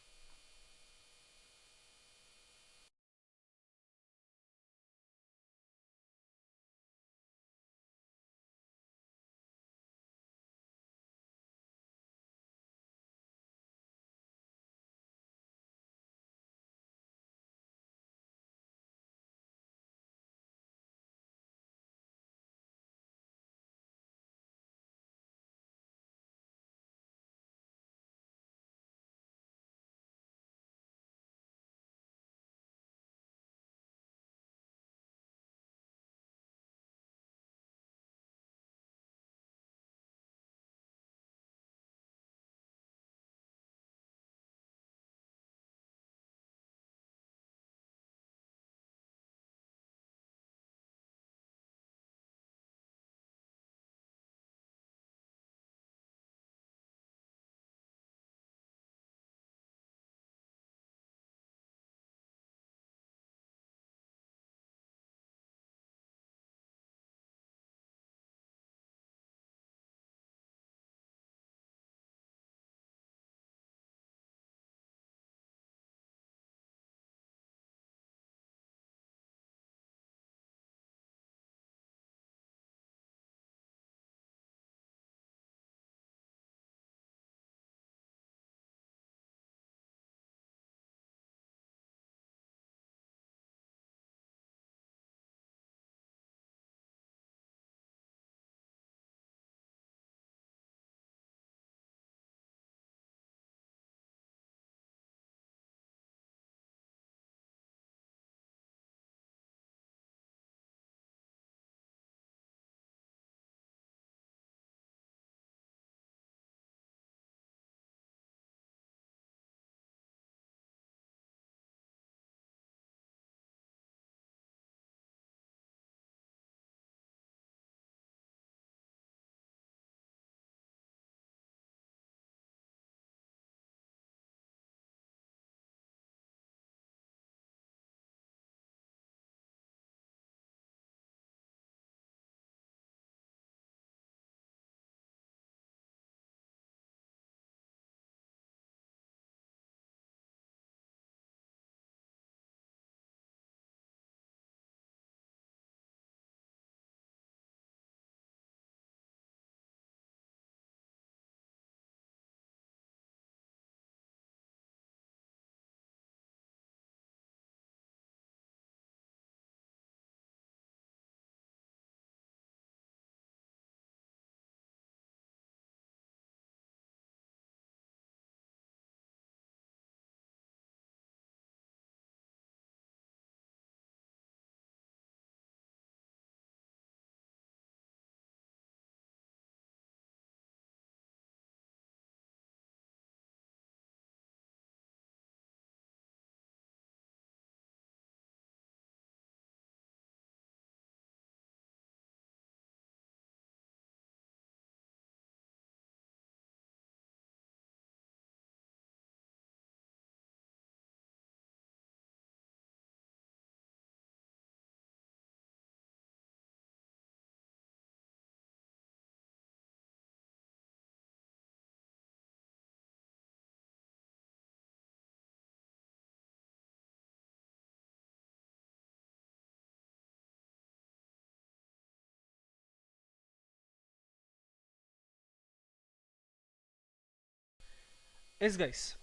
Speaker 1: Yes, guys.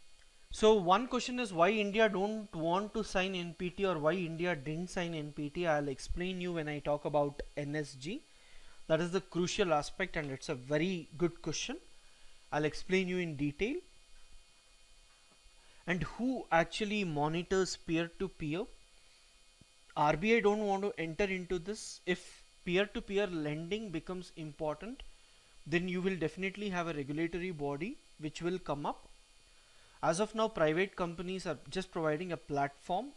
Speaker 1: So one question is why India don't want to sign NPT, or why India didn't sign NPT. I'll explain you when I talk about NSG. That is the crucial aspect, and it's a very good question. I'll explain you in detail. And who actually monitors peer-to-peer? RBI don't want to enter into this. If peer-to-peer lending becomes important, then you will definitely have a regulatory body which will come up. As of now, private companies are just providing a platform.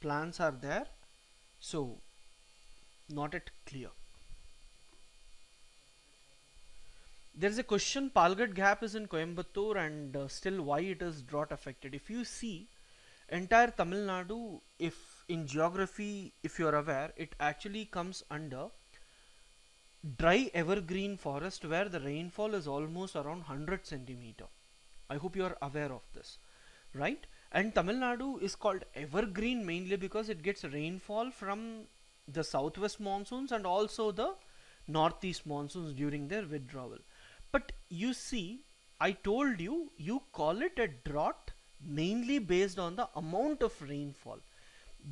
Speaker 1: Plans are there, so not yet clear. There is a question, Palghat Gap is in Coimbatore, and still why it is drought affected. If you see entire Tamil Nadu, if in geography, if you are aware, it actually comes under dry evergreen forest where the rainfall is almost around 100 centimeter. I hope you are aware of this, right? And Tamil Nadu is called evergreen mainly because it gets rainfall from the southwest monsoons and also the northeast monsoons during their withdrawal. But you see, I told you, you call it a drought mainly based on the amount of rainfall.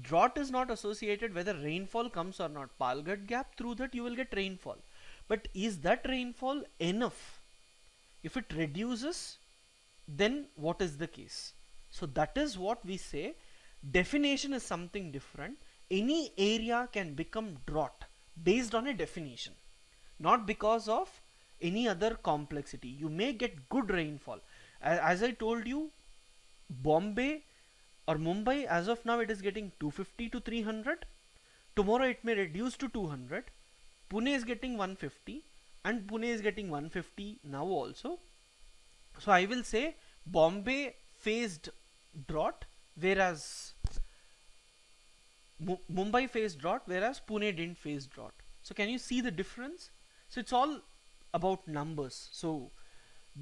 Speaker 1: Drought is not associated whether rainfall comes or not. Palghat Gap, through that you will get rainfall. But is that rainfall enough? If it reduces, then what is the case? So that is what we say. Definition is something different. Any area can become drought based on a definition, not because of any other complexity. You may get good rainfall. As I told you, Bombay or Mumbai, as of now it is getting 250 to 300. Tomorrow it may reduce to 200. Pune is getting 150, and Pune is getting 150 now also. So I will say Bombay faced drought, whereas Mumbai faced drought, whereas Pune didn't face drought. So can you see the difference? So it's all about numbers. So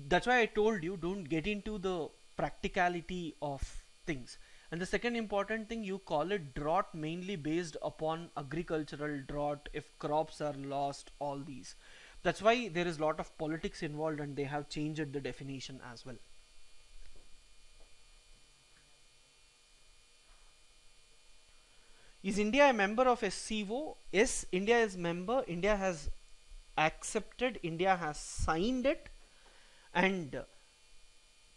Speaker 1: that's why I told you, don't get into the practicality of things. And the second important thing, you call it drought mainly based upon agricultural drought, if crops are lost, all these. That's why there is a lot of politics involved, and they have changed the definition as well. Is India a member of SCO? Yes, India is member. India has accepted, India has signed it, and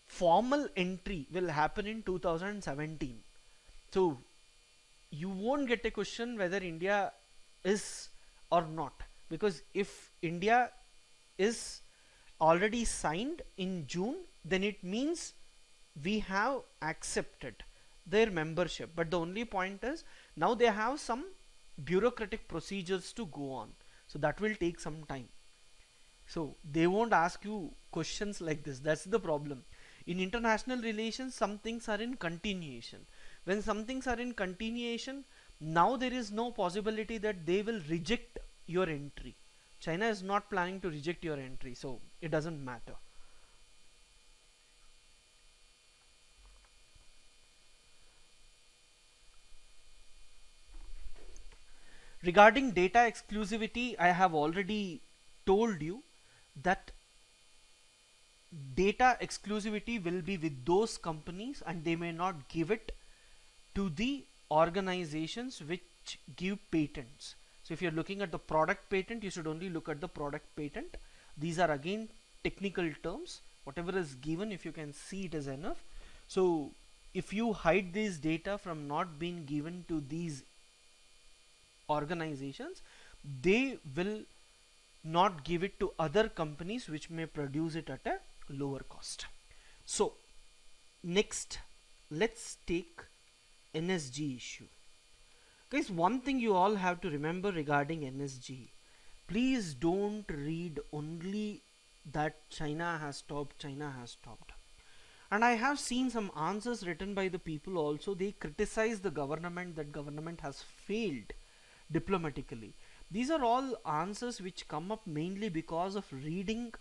Speaker 1: formal entry will happen in 2017. So you won't get a question whether India is or not, because if India is already signed in June, then it means we have accepted their membership. But the only point is, now they have some bureaucratic procedures to go on, so that will take some time. So they won't ask you questions like this. That's the problem. In international relations, some things are in continuation. When some things are in continuation, now there is no possibility that they will reject your entry. China is not planning to reject your entry, so it doesn't matter. Regarding data exclusivity, I have already told you that data exclusivity will be with those companies, and they may not give it to the organizations which give patents. So if you're looking at the product patent, you should only look at the product patent. These are again technical terms. Whatever is given, if you can see, it is enough. So if you hide this data from not being given to these organizations, they will not give it to other companies which may produce it at a lower cost. So next, let's take NSG issue. Guys, one thing you all have to remember regarding NSG, please don't read only that China has stopped. And I have seen some answers written by the people also. They criticize the government, that government has failed diplomatically. These are all answers which come up mainly because of reading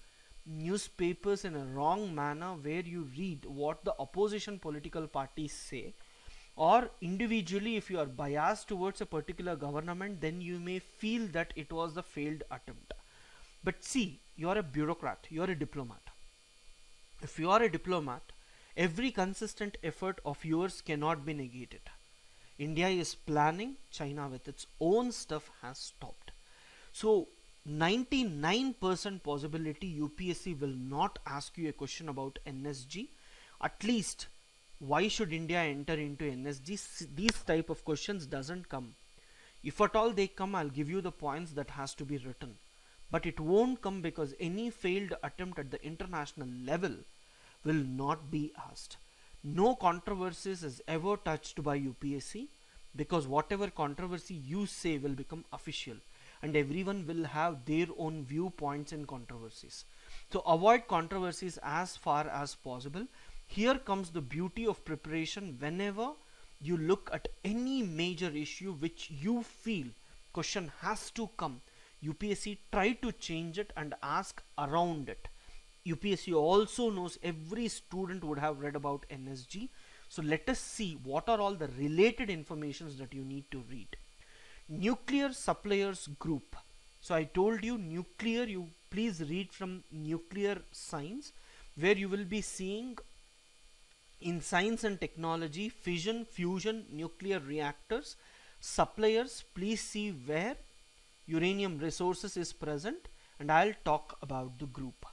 Speaker 1: newspapers in a wrong manner, where you read what the opposition political parties say, or individually if you are biased towards a particular government, then you may feel that it was the failed attempt. But see, you are a bureaucrat, you are a diplomat. If you are a diplomat, Every consistent effort of yours cannot be negated. India is planning, China with its own stuff has stopped. So 99% possibility UPSC will not ask you a question about NSG. At least why should India enter into NSG? These type of questions doesn't come. If at all they come, I'll give you the points that has to be written. But it won't come because any failed attempt at the international level will not be asked. No controversies is ever touched by UPSC because whatever controversy you say will become official and everyone will have their own viewpoints in controversies. So avoid controversies as far as possible. Here comes the beauty of preparation. Whenever you look at any major issue which you feel question has to come, UPSC try to change it and ask around it. UPSC also knows every student would have read about NSG. So let us see what are all the related informations that you need to read. Nuclear suppliers group. So I told you nuclear, you please read from nuclear science, where you will be seeing in science and technology, fission, fusion, nuclear reactors. Suppliers, please see where uranium resources is present, and I'll talk about the group.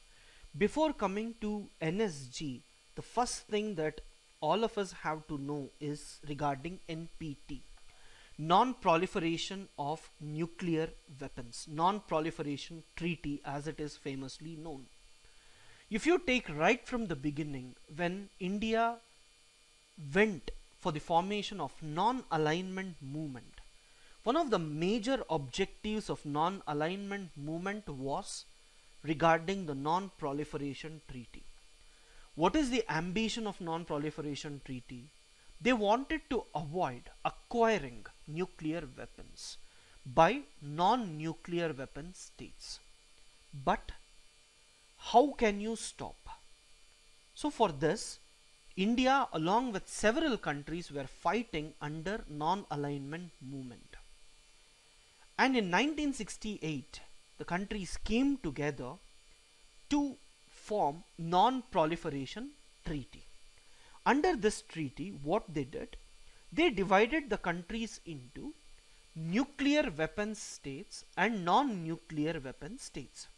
Speaker 1: Before coming to NSG, the first thing that all of us have to know is regarding NPT, non-proliferation of nuclear weapons, non-proliferation treaty as it is famously known. If you take right from the beginning, when India went for the formation of non-alignment movement, one of the major objectives of non-alignment movement was regarding the non-proliferation treaty. What is the ambition of non-proliferation treaty? They wanted to avoid acquiring nuclear weapons by non-nuclear weapon states. But how can you stop? So for this, India along with several countries were fighting under non-alignment movement. And in 1968, the countries came together to form non-proliferation treaty. Under this treaty, what they did, they divided the countries into nuclear weapon states and non-nuclear weapon states.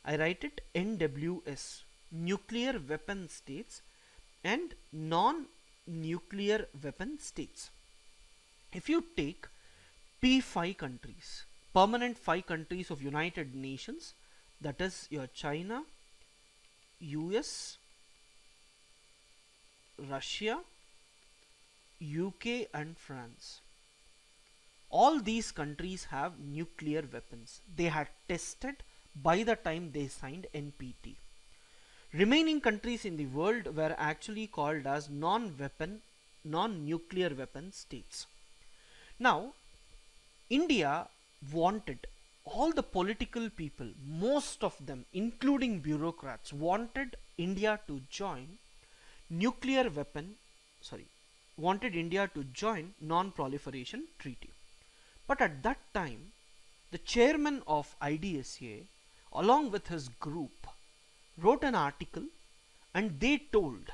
Speaker 1: I write it NWS, nuclear weapon states and non-nuclear weapon states. If you take P5 countries, permanent 5 countries of United Nations, that is your China, US, Russia, UK and France. All these countries have nuclear weapons. They had tested by the time they signed NPT. Remaining countries in the world were actually called as non-nuclear weapon states. Now, India wanted, all the political people, most of them including bureaucrats, wanted India to join non-proliferation treaty. But at that time, the chairman of IDSA along with his group wrote an article and they told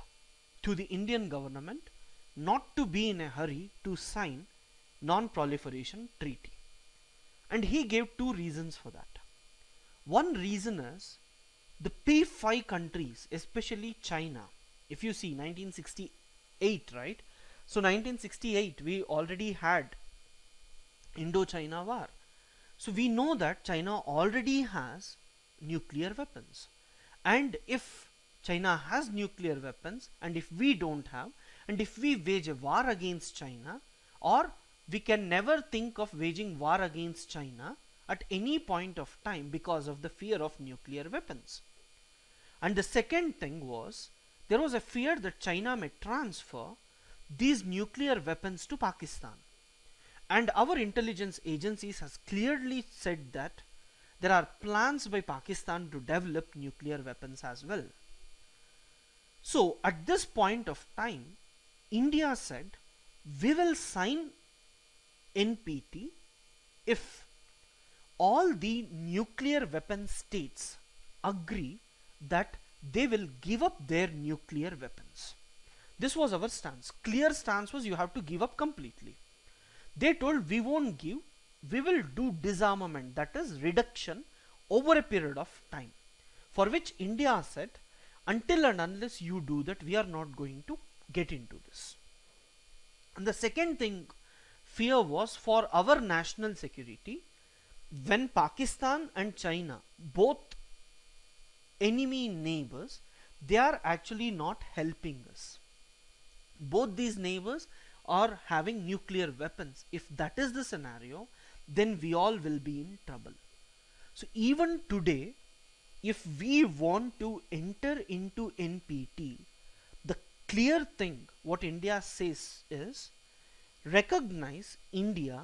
Speaker 1: to the Indian government not to be in a hurry to sign non-proliferation treaty. And he gave 2 reasons for that. One reason is the P5 countries, especially China. If you see 1968, right? So 1968 we already had Indo-China war. So we know that China already has nuclear weapons. And if China has nuclear weapons and if we don't have, and if we wage a war against China, or we can never think of waging war against China at any point of time because of the fear of nuclear weapons. And the second thing was, there was a fear that China may transfer these nuclear weapons to Pakistan. And our intelligence agencies has clearly said that there are plans by Pakistan to develop nuclear weapons as well. So at this point of time, India said, we will sign NPT if all the nuclear weapon states agree that they will give up their nuclear weapons. This was our stance. Clear stance was you have to give up completely. They told we won't give, we will do disarmament, that is reduction over a period of time. For which India said, until and unless you do that, we are not going to get into this. And the second thing, fear was for our national security. When Pakistan and China, both enemy neighbors, they are actually not helping us. Both these neighbors are having nuclear weapons. If that is the scenario, then we all will be in trouble. So even today, if we want to enter into NPT, the clear thing what India says is recognize India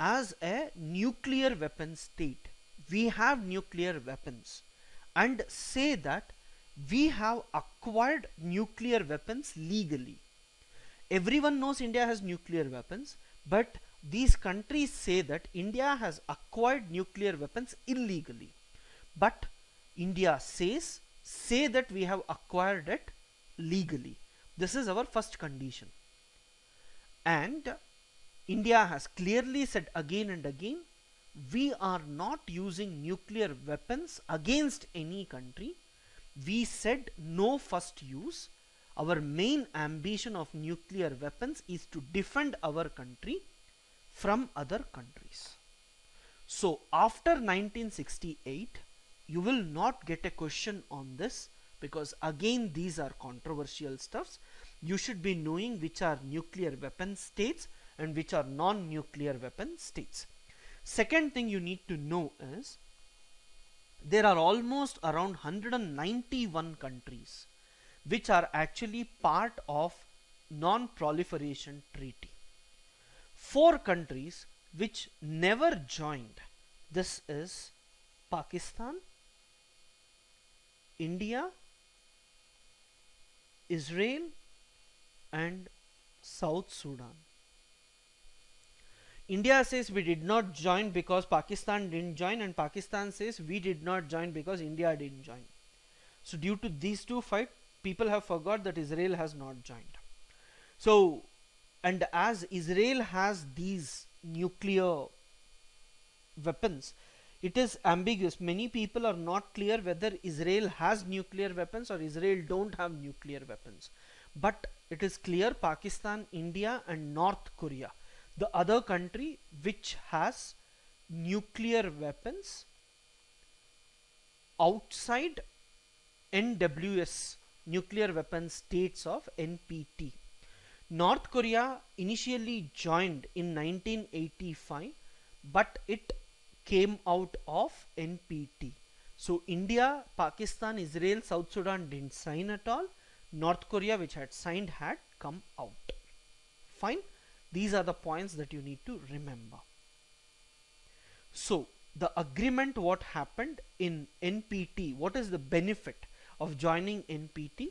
Speaker 1: as a nuclear weapon state. We have nuclear weapons, and say that we have acquired nuclear weapons legally. Everyone knows India has nuclear weapons, but these countries say that India has acquired nuclear weapons illegally. But India say that we have acquired it legally. This is our first condition. And India has clearly said again and again, we are not using nuclear weapons against any country. We said no first use. Our main ambition of nuclear weapons is to defend our country from other countries. So after 1968, you will not get a question on this, because again these are controversial stuffs. You should be knowing which are nuclear weapon states and which are non-nuclear weapon states. Second thing you need to know is there are almost around 191 countries which are actually part of non-proliferation treaty. 4 countries which never joined. This is Pakistan, India, Israel and South Sudan. India says we did not join because Pakistan didn't join, and Pakistan says we did not join because India didn't join. So due to these two fights, people have forgot that Israel has not joined. So, and as Israel has these nuclear weapons, it is ambiguous. Many people are not clear whether Israel has nuclear weapons or Israel don't have nuclear weapons. But it is clear Pakistan, India and North Korea, the other country which has nuclear weapons outside NWS, nuclear weapon states of NPT. North Korea initially joined in 1985, but it came out of NPT. So India, Pakistan, Israel, South Sudan didn't sign at all. North Korea, which had signed, had come out. Fine. These are the points that you need to remember. So the agreement, what happened in NPT, what is the benefit of joining NPT?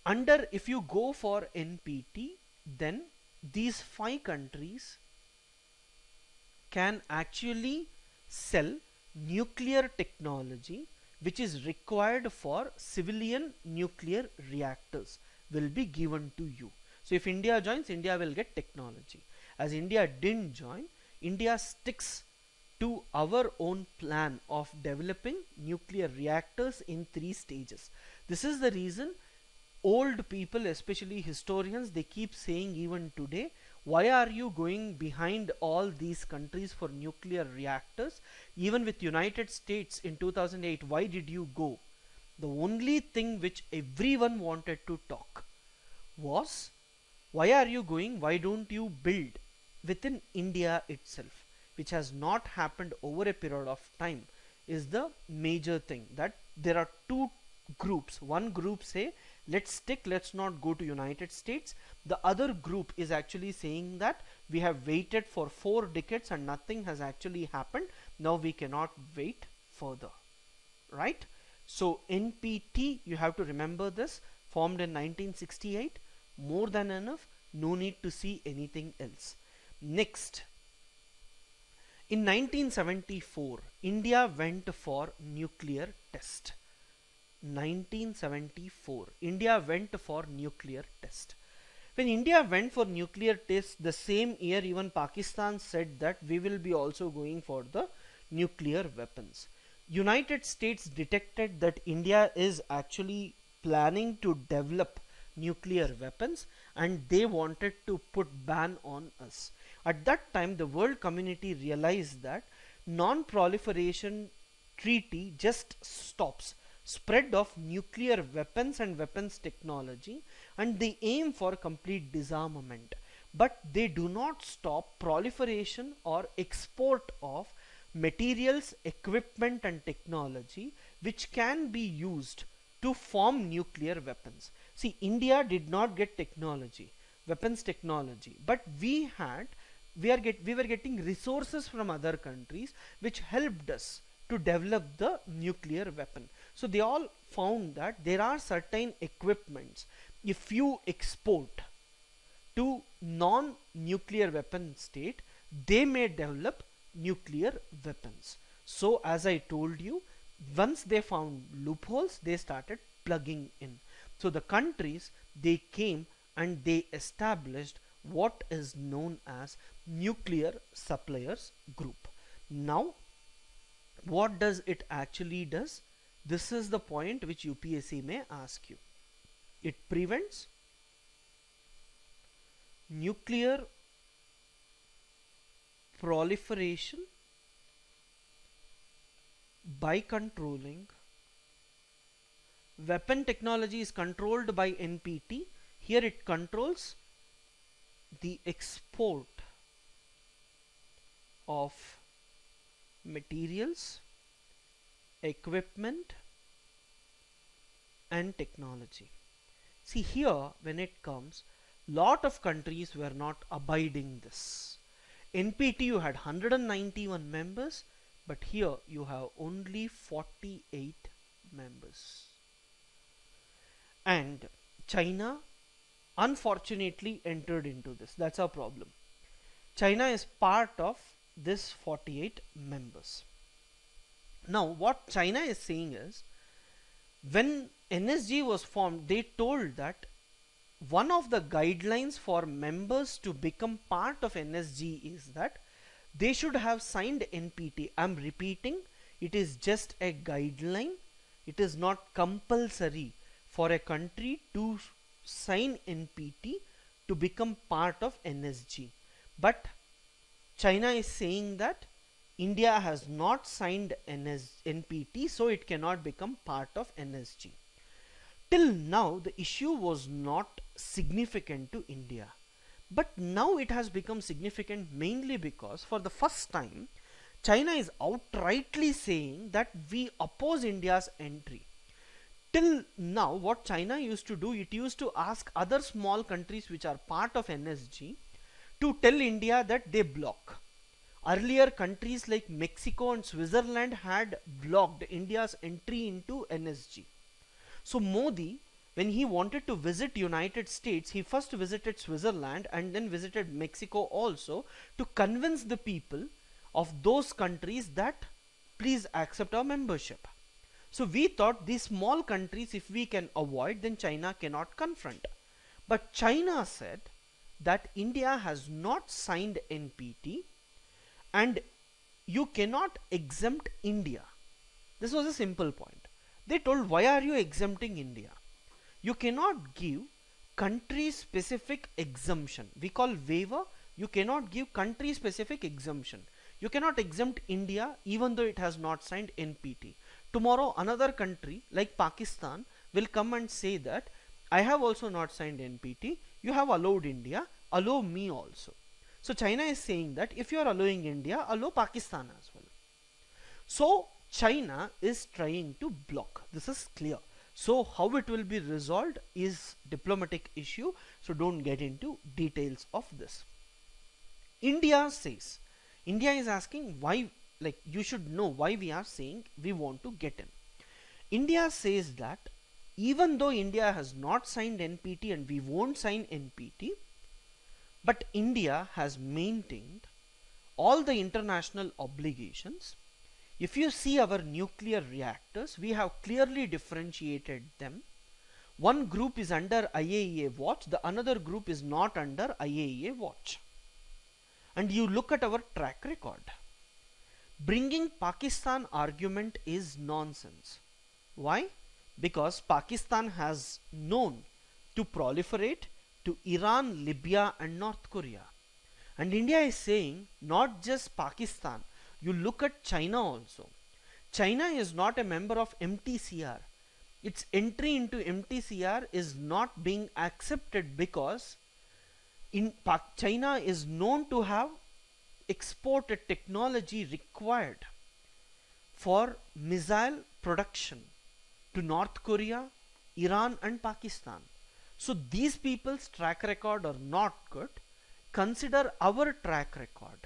Speaker 1: Under, if you go for NPT, then these 5 countries can actually sell nuclear technology which is required for civilian nuclear reactors will be given to you. So if India joins, India will get technology. As India didn't join, India sticks to our own plan of developing nuclear reactors in 3 stages. This is the reason old people, especially historians, they keep saying even today, why are you going behind all these countries for nuclear reactors? Even with United States in 2008, why did you go? The only thing which everyone wanted to talk was, why are you going? Why don't you build within India itself? Which has not happened over a period of time is the major thing. That there are 2 groups. One group say, let's not go to United States. The other group is actually saying that we have waited for 4 decades and nothing has actually happened. Now we cannot wait further. Right? So NPT, you have to remember this, formed in 1968. More than enough. No need to see anything else. Next. In 1974, India went for nuclear test. 1974, India went for nuclear test. When India went for nuclear test, the same year even Pakistan said that we will be also going for the nuclear weapons. United States detected that India is actually planning to develop nuclear weapons and they wanted to put ban on us. At that time the world community realized that non-proliferation treaty just stops spread of nuclear weapons and weapons technology, and they aim for complete disarmament, but they do not stop proliferation or export of materials, equipment and technology which can be used to form nuclear weapons. See, India did not get technology, weapons technology, but we were getting resources from other countries which helped us to develop the nuclear weapon. So they all found that there are certain equipments, if you export to non-nuclear weapon state, they may develop nuclear weapons. So as I told you, once they found loopholes, they started plugging in. So the countries, they came and they established what is known as nuclear suppliers group. Now what does it actually does? This is the point which UPSC may ask you. It prevents nuclear proliferation by controlling. Weapon technology is controlled by NPT. Here it controls the export of materials, equipment and technology. See, here when it comes, lot of countries were not abiding this. NPT you had 191 members, but here you have only 48 members. And China unfortunately entered into this. That's our problem. China is part of this 48 members. Now what China is saying is, when NSG was formed, they told that one of the guidelines for members to become part of NSG is that they should have signed NPT. I am repeating, it is just a guideline. It is not compulsory for a country to sign NPT to become part of NSG. But China is saying that India has not signed NPT, so it cannot become part of NSG. Till now the issue was not significant to India, but now it has become significant mainly because for the first time China is outrightly saying that we oppose India's entry. Till now what China used to do, it used to ask other small countries which are part of NSG to tell India that they block. Earlier countries like Mexico and Switzerland had blocked India's entry into NSG. So Modi, when he wanted to visit United States, he first visited Switzerland and then visited Mexico also to convince the people of those countries that please accept our membership. So we thought these small countries, if we can avoid, then China cannot confront. But China said that India has not signed NPT and you cannot exempt India. This was a simple point. They told, why are you exempting India? You cannot give country specific exemption. We call waiver. You cannot give country specific exemption. You cannot exempt India even though it has not signed NPT. Tomorrow another country like Pakistan will come and say that I have also not signed NPT. You have allowed India, allow me also. So China is saying that if you are allowing India, allow Pakistan as well. So China is trying to block. This is clear. So how it will be resolved is diplomatic issue. So don't get into details of this. India says, India is asking why, like you should know why we are saying we want to get in. India says that even though India has not signed NPT and we won't sign NPT, but India has maintained all the international obligations. If you see our nuclear reactors, we have clearly differentiated them. One group is under IAEA watch, the another group is not under IAEA watch. And you look at our track record. Bringing Pakistan argument is nonsense. Why? Because Pakistan has known to proliferate to Iran, Libya and North Korea. And India is saying not just Pakistan, you look at China also. China is not a member of MTCR. Its entry into MTCR is not being accepted because China is known to have exported technology required for missile production to North Korea, Iran and Pakistan. So these people's track record are not good. Consider our track record.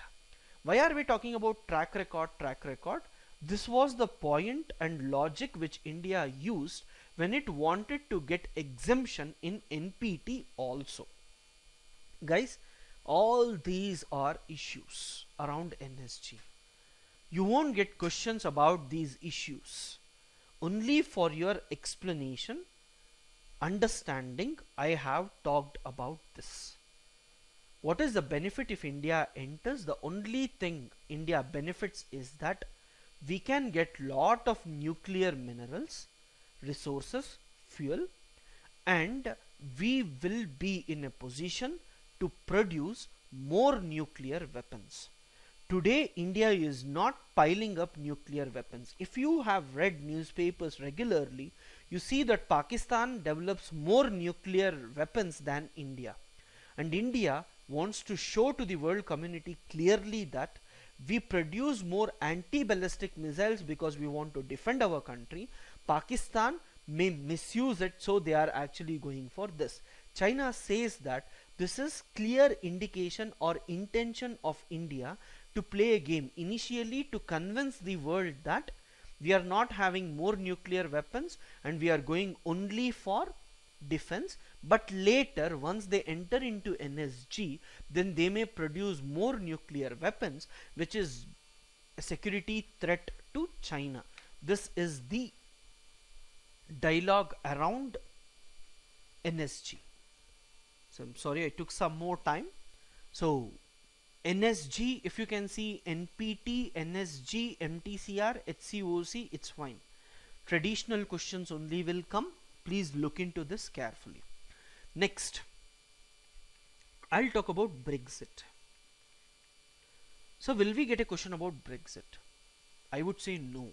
Speaker 1: Why are we talking about track record? This was the point and logic which India used when it wanted to get exemption in NPT also. Guys, all these are issues around NSG. You won't get questions about these issues. Only for your explanation, understanding, I have talked about this. What is the benefit if India enters? The only thing India benefits is that we can get lot of nuclear minerals, resources, fuel, and we will be in a position to produce more nuclear weapons. Today India is not piling up nuclear weapons. If you have read newspapers regularly, you see that Pakistan develops more nuclear weapons than India. And India wants to show to the world community clearly that we produce more anti-ballistic missiles because we want to defend our country. Pakistan may misuse it, so they are actually going for this. China says that this is clear indication or intention of India to play a game initially to convince the world that we are not having more nuclear weapons and we are going only for defense, but later once they enter into NSG, then they may produce more nuclear weapons, which is a security threat to China. This is the dialogue around NSG. So I'm sorry I took some more time. So NSG, if you can see NPT, NSG, MTCR, HCOC, it's fine. Traditional questions only will come. Please look into this carefully. Next, I'll talk about Brexit. So will we get a question about Brexit? I would say no.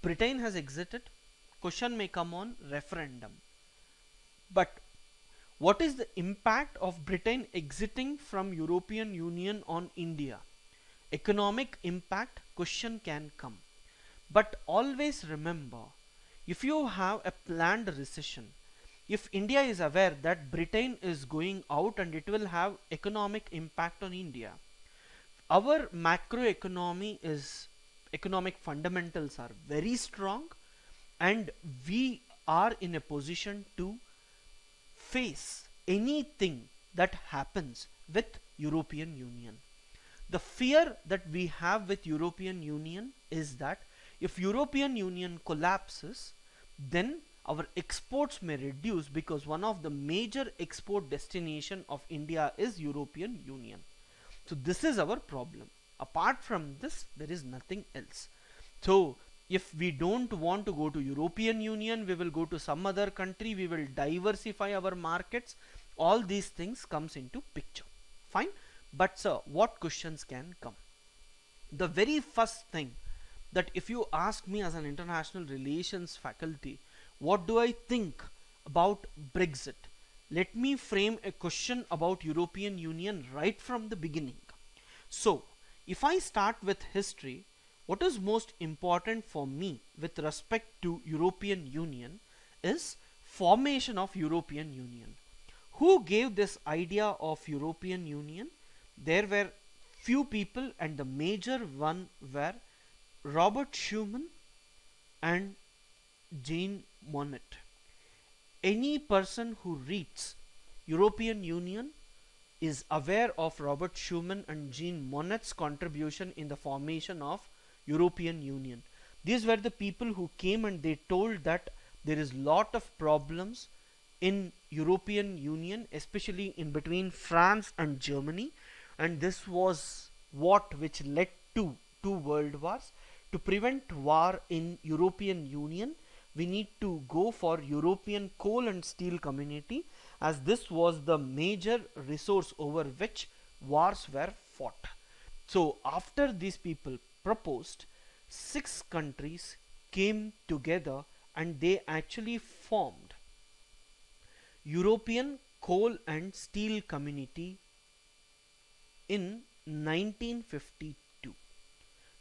Speaker 1: Britain has exited. Question may come on referendum. But what is the impact of Britain exiting from European Union on India? Economic impact question can come. But always remember, if you have a planned recession, if India is aware that Britain is going out and it will have economic impact on India, our macroeconomy is, economic fundamentals are very strong and we are in a position to face anything that happens with European Union. The fear that we have with European Union is that if European Union collapses, then our exports may reduce because one of the major export destination of India is European Union. So this is our problem. Apart from this, there is nothing else. So if we don't want to go to European Union, we will go to some other country, we will diversify our markets. All these things comes into picture. Fine. But sir, what questions can come? The very first thing that if you ask me as an international relations faculty, what do I think about Brexit? Let me frame a question about European Union right from the beginning. So, if I start with history, what is most important for me with respect to European Union is formation of European Union. Who gave this idea of European Union? There were few people and the major one were Robert Schuman and Jean Monnet. Any person who reads European Union is aware of Robert Schuman and Jean Monnet's contribution in the formation of European Union. These were the people who came and they told that there is lot of problems in European Union, especially in between France and Germany, and this was what which led to two world wars. To prevent war in European Union, we need to go for European coal and steel community, as this was the major resource over which wars were fought. So after these people proposed, 6 countries came together and they actually formed European Coal and Steel Community in 1952.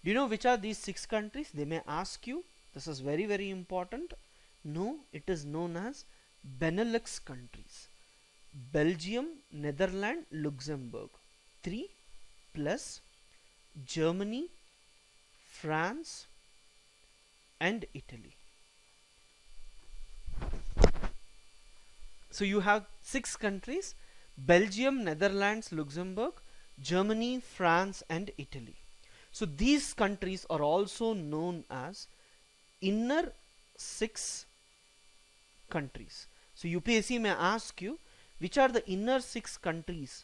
Speaker 1: Do you know which are these 6 countries? They may ask you. This is very, very important. No, it is known as Benelux countries: Belgium, Netherlands, Luxembourg. 3 plus Germany, France, and Italy. So you have 6 countries: Belgium, Netherlands, Luxembourg, Germany, France, and Italy. So these countries are also known as inner 6 countries. So UPSC may ask you which are the inner 6 countries.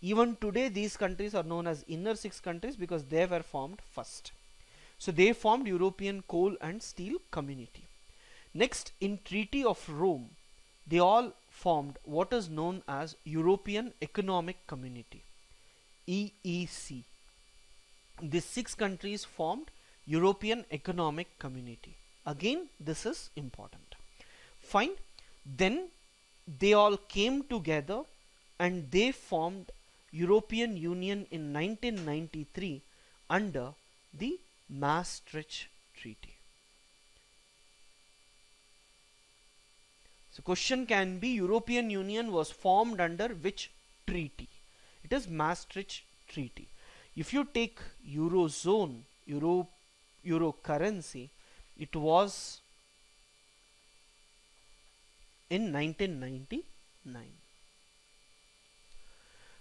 Speaker 1: Even today these countries are known as inner 6 countries because they were formed first. So they formed European Coal and Steel Community. Next, in Treaty of Rome, they all formed what is known as European Economic Community, EEC. These 6 countries formed European Economic Community. Again, this is important. Fine. Then they all came together and they formed European Union in 1993 under the Maastricht Treaty. So question can be, European Union was formed under which treaty? It is Maastricht Treaty. If you take Eurozone, Euro currency, it was in 1999.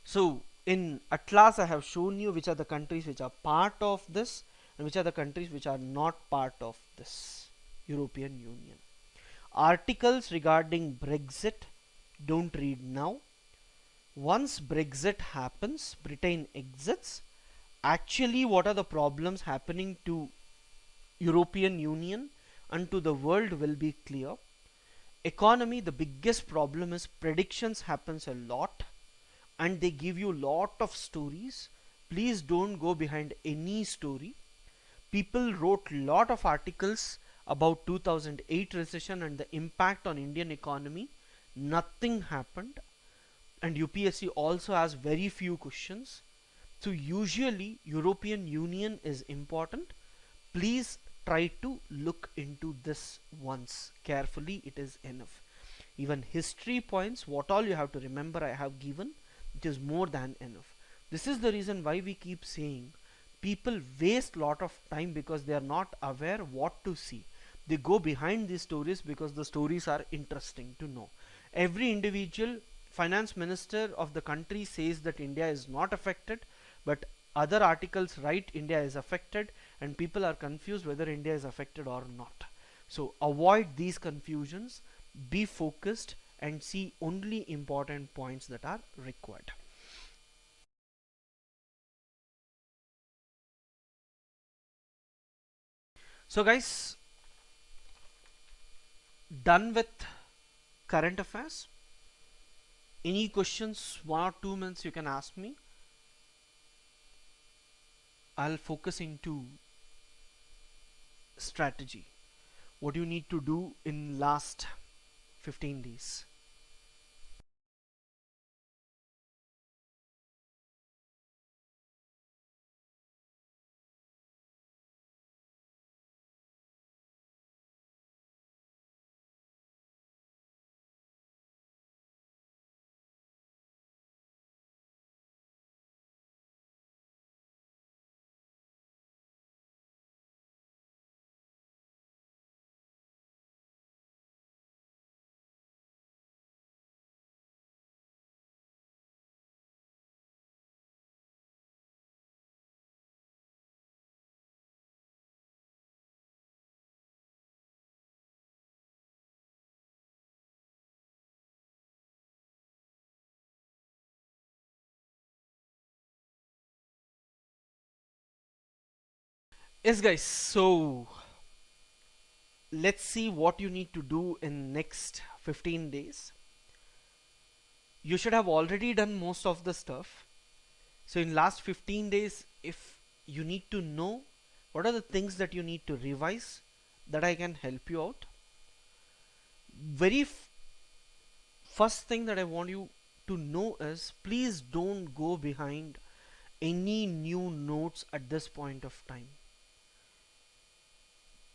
Speaker 1: So in Atlas I have shown you which are the countries which are part of this and which are the countries which are not part of this European Union. Articles regarding Brexit, don't read now. Once Brexit happens, Britain exits. Actually, what are the problems happening to European Union and to the world will be clear. Economy, the biggest problem is predictions happens a lot and they give you lot of stories. Please don't go behind any story. People wrote lot of articles about 2008 recession and the impact on Indian economy. Nothing happened, and UPSC also has very few questions. So usually European Union is important. Please try to look into this once carefully, it is enough. Even history points, what all you have to remember I have given, it is more than enough. This is the reason why we keep saying people waste lot of time because they are not aware what to see. They go behind these stories because the stories are interesting to know. Every individual finance minister of the country says that India is not affected, but other articles write India is affected, and people are confused whether India is affected or not. So avoid these confusions, be focused and see only important points that are required. So guys, done with current affairs. Any questions, 1 or 2 minutes you can ask me. I'll focus into strategy, what you need to do in last 15 days. Yes guys, so let's see what you need to do in next 15 days. You should have already done most of the stuff. So in last 15 days, if you need to know what are the things that you need to revise, that I can help you out. Very first thing that I want you to know is, please don't go behind any new notes at this point of time.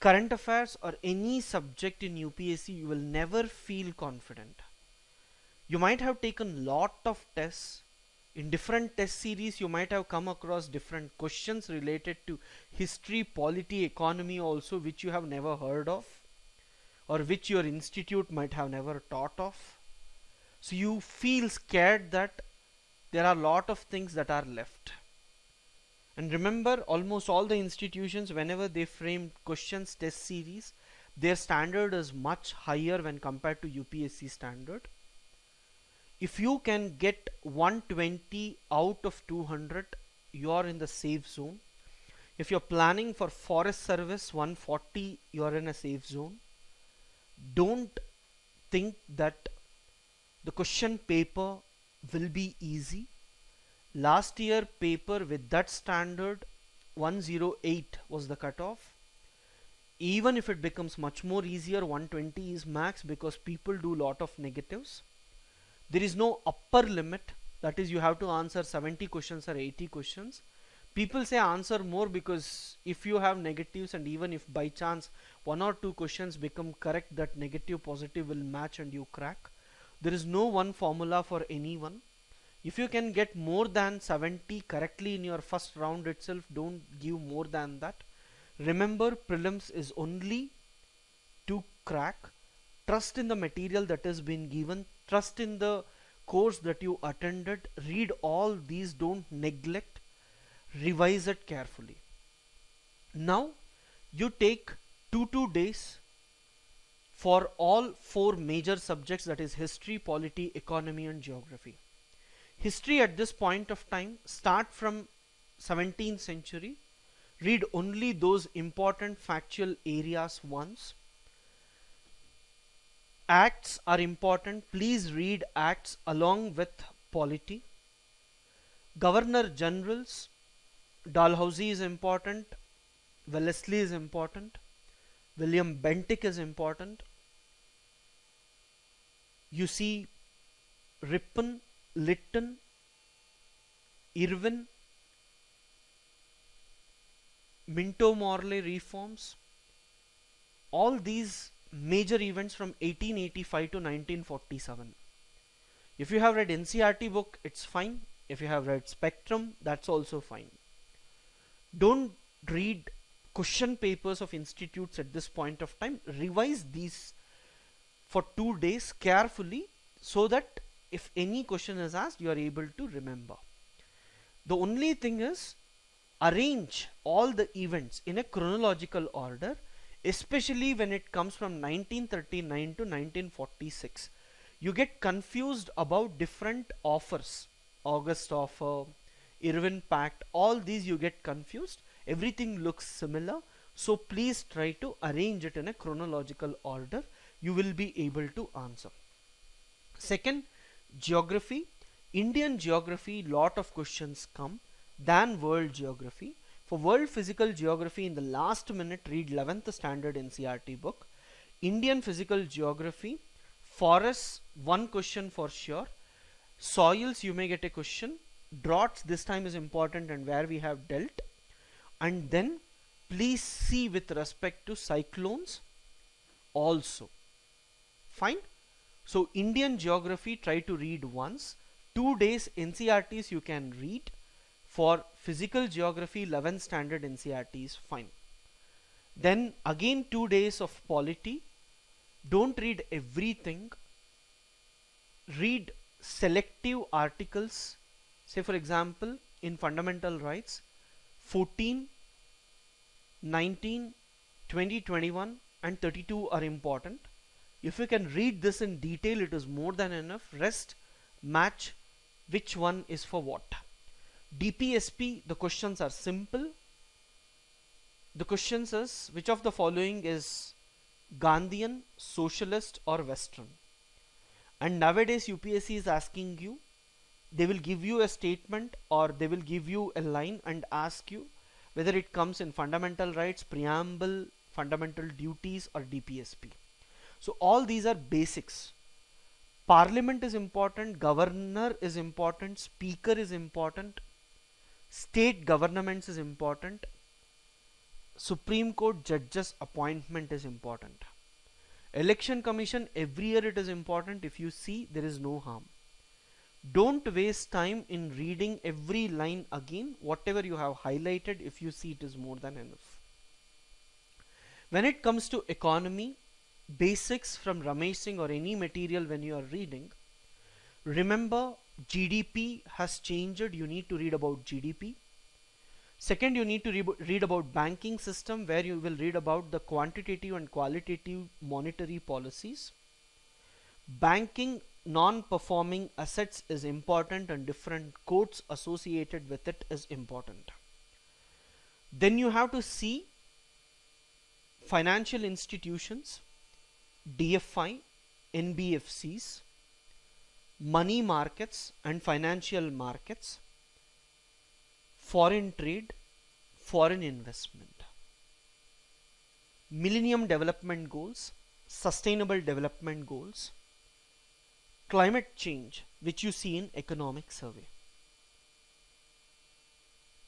Speaker 1: Current affairs or any subject in UPSC, you will never feel confident. You might have taken lot of tests. In different test series, you might have come across different questions related to history, polity, economy also, which you have never heard of, or which your institute might have never taught of. So you feel scared that there are a lot of things that are left. And remember, almost all the institutions, whenever they frame questions test series, their standard is much higher when compared to UPSC standard. If you can get 120 out of 200, you are in the safe zone. If you're planning for forest service 140, you are in a safe zone. Don't think that the question paper will be easy. Last year paper with that standard 108 was the cutoff. Even if it becomes much more easier, 120 is max, because people do lot of negatives. There is no upper limit, that is you have to answer 70 questions or 80 questions. People say answer more, because if you have negatives and even if by chance one or two questions become correct, that negative positive will match and you crack. There is no one formula for anyone. If you can get more than 70 correctly in your first round itself, don't give more than that. Remember, prelims is only to crack. Trust in the material that has been given, trust in the course that you attended, read all these, don't neglect, revise it carefully. Now you take 2 days for all 4 major subjects, that is history, polity, economy and geography. History at this point of time, start from 17th century, read only those important factual areas once. Acts are important, please read acts along with polity. Governor Generals, Dalhousie is important, Wellesley is important, William Bentinck is important. You see Ripon, Lytton, Irwin, Minto Morley reforms, all these major events from 1885 to 1947. If you have read NCERT book, it's fine. If you have read Spectrum, that's also fine. Don't read question papers of institutes at this point of time. Revise these for 2 days carefully, so that if any question is asked, you are able to remember. The only thing is, arrange all the events in a chronological order, especially when it comes from 1939 to 1946. You get confused about different offers, August offer, Irwin Pact, all these you get confused. Everything looks similar, so please try to arrange it in a chronological order. You will be able to answer. Second, geography. Indian geography, lot of questions come than world geography. For world physical geography, in the last minute read 11th standard NCERT book. Indian physical geography, forests, one question for sure. Soils, you may get a question. Droughts this time is important and where we have dealt. And then please see with respect to cyclones also. Fine. So Indian geography, try to read once. 2 days NCERTs you can read. For physical geography, 11th standard NCERT is fine. Then again 2 days of polity. Don't read everything. Read selective articles. Say for example, in fundamental rights, 14, 19, 20, 21 and 32 are important. If you can read this in detail, it is more than enough. Rest match which one is for what. DPSP, the questions are simple. The question says, which of the following is Gandhian, socialist or Western? And nowadays UPSC is asking you, they will give you a statement or they will give you a line and ask you whether it comes in fundamental rights, preamble, fundamental duties or DPSP. So all these are basics. Parliament is important, governor is important, speaker is important, state governments is important, Supreme Court judges appointment is important. Election Commission, every year it is important. If you see, there is no harm. Don't waste time in reading every line again. Whatever you have highlighted, if you see, it is more than enough. When it comes to economy, basics from Ramesh Singh or any material when you are reading, remember GDP has changed. You need to read about GDP. Second, you need to read about banking system, where you will read about the quantitative and qualitative monetary policies. Banking non-performing assets is important and different codes associated with it is important. Then you have to see financial institutions, DFI, NBFCs, money markets and financial markets, foreign trade, foreign investment, Millennium Development Goals, Sustainable Development Goals, climate change, which you see in economic survey,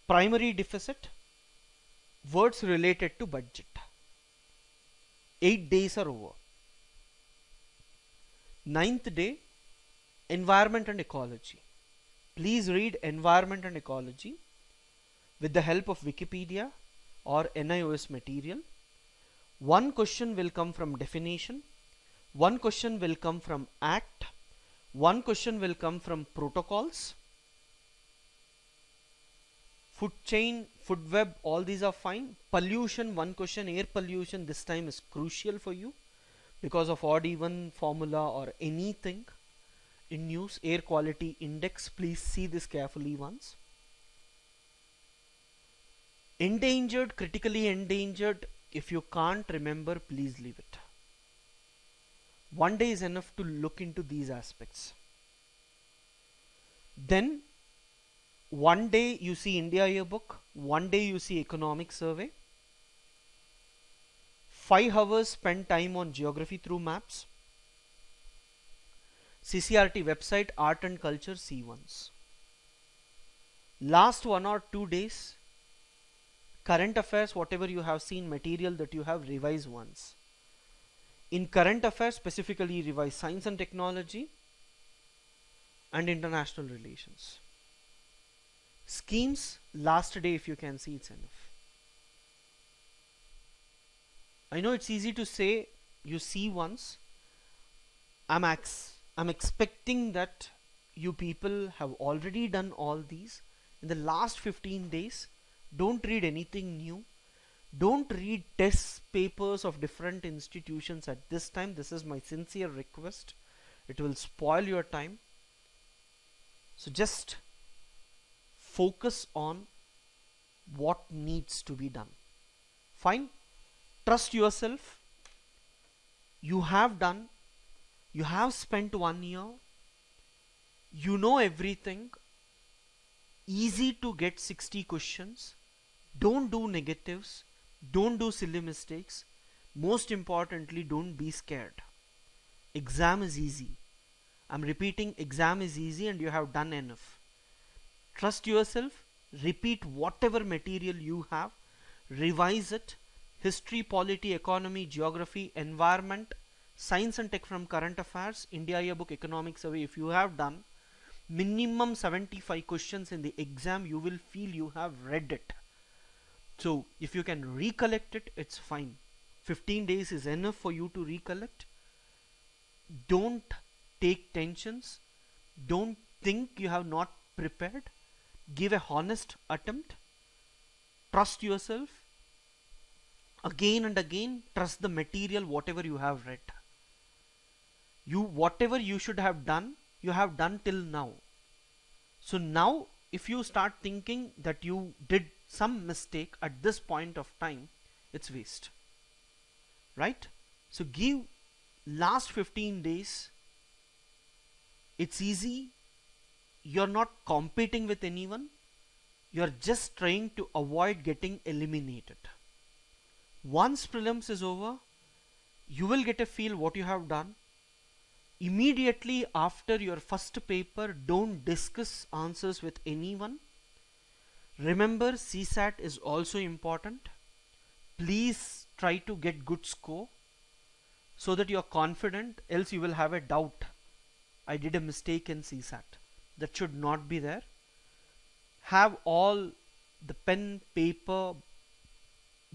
Speaker 1: primary deficit, words related to budget. 8 days are over. 9th day, environment and ecology. Please read environment and ecology with the help of Wikipedia or NIOS material. One question will come from definition, one question will come from act, one question will come from protocols, food chain, food web, all these are fine. Pollution, one question, air pollution this time is crucial for you because of odd even formula or anything in news. Air quality index, please see this carefully once. Endangered, critically endangered, if you can't remember, please leave it. One day is enough to look into these aspects. Then one day you see India Yearbook, one day you see economic survey. 5 hours spend time on geography through maps. CCRT website, art and culture, C1s. Last 1 or 2 days, current affairs, whatever you have seen material that you have, revised once. In current affairs, specifically revise science and technology and international relations. Schemes, last day, if you can see, it's enough. I know it's easy to say, you see once. I'm expecting that you people have already done all these in the last 15 days. Don't read anything new. Don't read test papers of different institutions at this time. This is my sincere request. It will spoil your time. So just focus on what needs to be done. Fine. Trust yourself. You have done. You have spent 1 year. You know everything. Easy to get 60 questions. Don't do negatives. Don't do silly mistakes. Most importantly, don't be scared. Exam is easy. I'm repeating, exam is easy and you have done enough. Trust yourself. Repeat whatever material you have. Revise it. History, polity, economy, geography, environment, science and tech from current affairs, India Yearbook, economic survey. If you have done minimum 75 questions in the exam, you will feel you have read it. So if you can recollect it, it's fine. 15 days is enough for you to recollect. Don't take tensions. Don't think you have not prepared. Give a honest attempt. Trust yourself. Again and again, trust the material, whatever you have read. Whatever you should have done, you have done till now. So now, if you start thinking that you did some mistake at this point of time, it's waste, right? So give last 15 days. It's easy. You're not competing with anyone. You're just trying to avoid getting eliminated. Once prelims is over, you will get a feel what you have done. Immediately after your first paper, don't discuss answers with anyone. Remember, CSAT is also important. Please try to get good score so that you're confident, else you will have a doubt. I did a mistake in CSAT. That should not be there. Have all the pen, paper,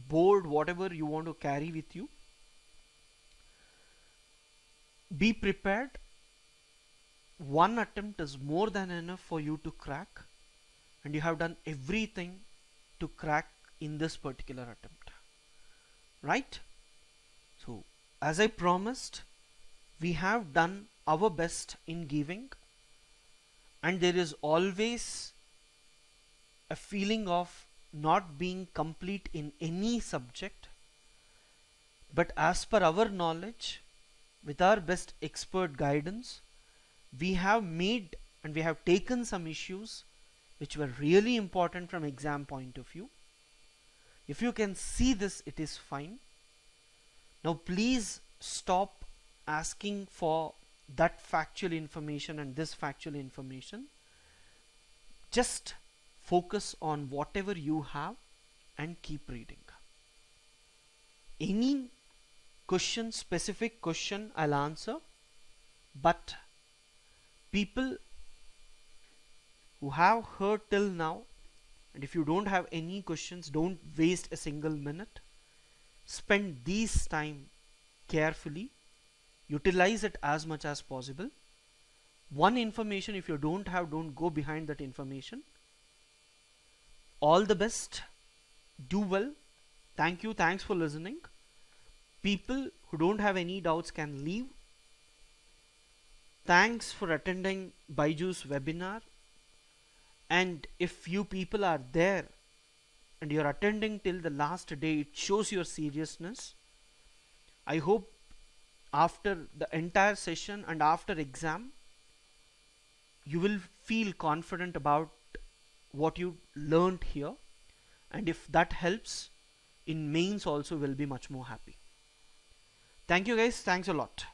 Speaker 1: board, whatever you want to carry with you. Be prepared. One attempt is more than enough for you to crack, and you have done everything to crack in this particular attempt, right? So as I promised, we have done our best in giving, and there is always a feeling of not being complete in any subject, but as per our knowledge, with our best expert guidance, we have made and we have taken some issues which were really important from exam point of view. If you can see this, it is fine. Now please stop asking for that factual information and this factual information. Just focus on whatever you have and keep reading. Any question, specific question, I'll answer, but people who have heard till now, and if you don't have any questions, don't waste a single minute. Spend this time carefully. Utilize it as much as possible. One information, if you don't have, don't go behind that information. All the best. Do well. Thank you. Thanks for listening. People who don't have any doubts can leave. Thanks for attending Byju's webinar. And if you people are there and you're attending till the last day, it shows your seriousness. I hope after the entire session and after exam, you will feel confident about what you learned here. And if that helps, in mains also will be much more happy. Thank you guys. Thanks a lot.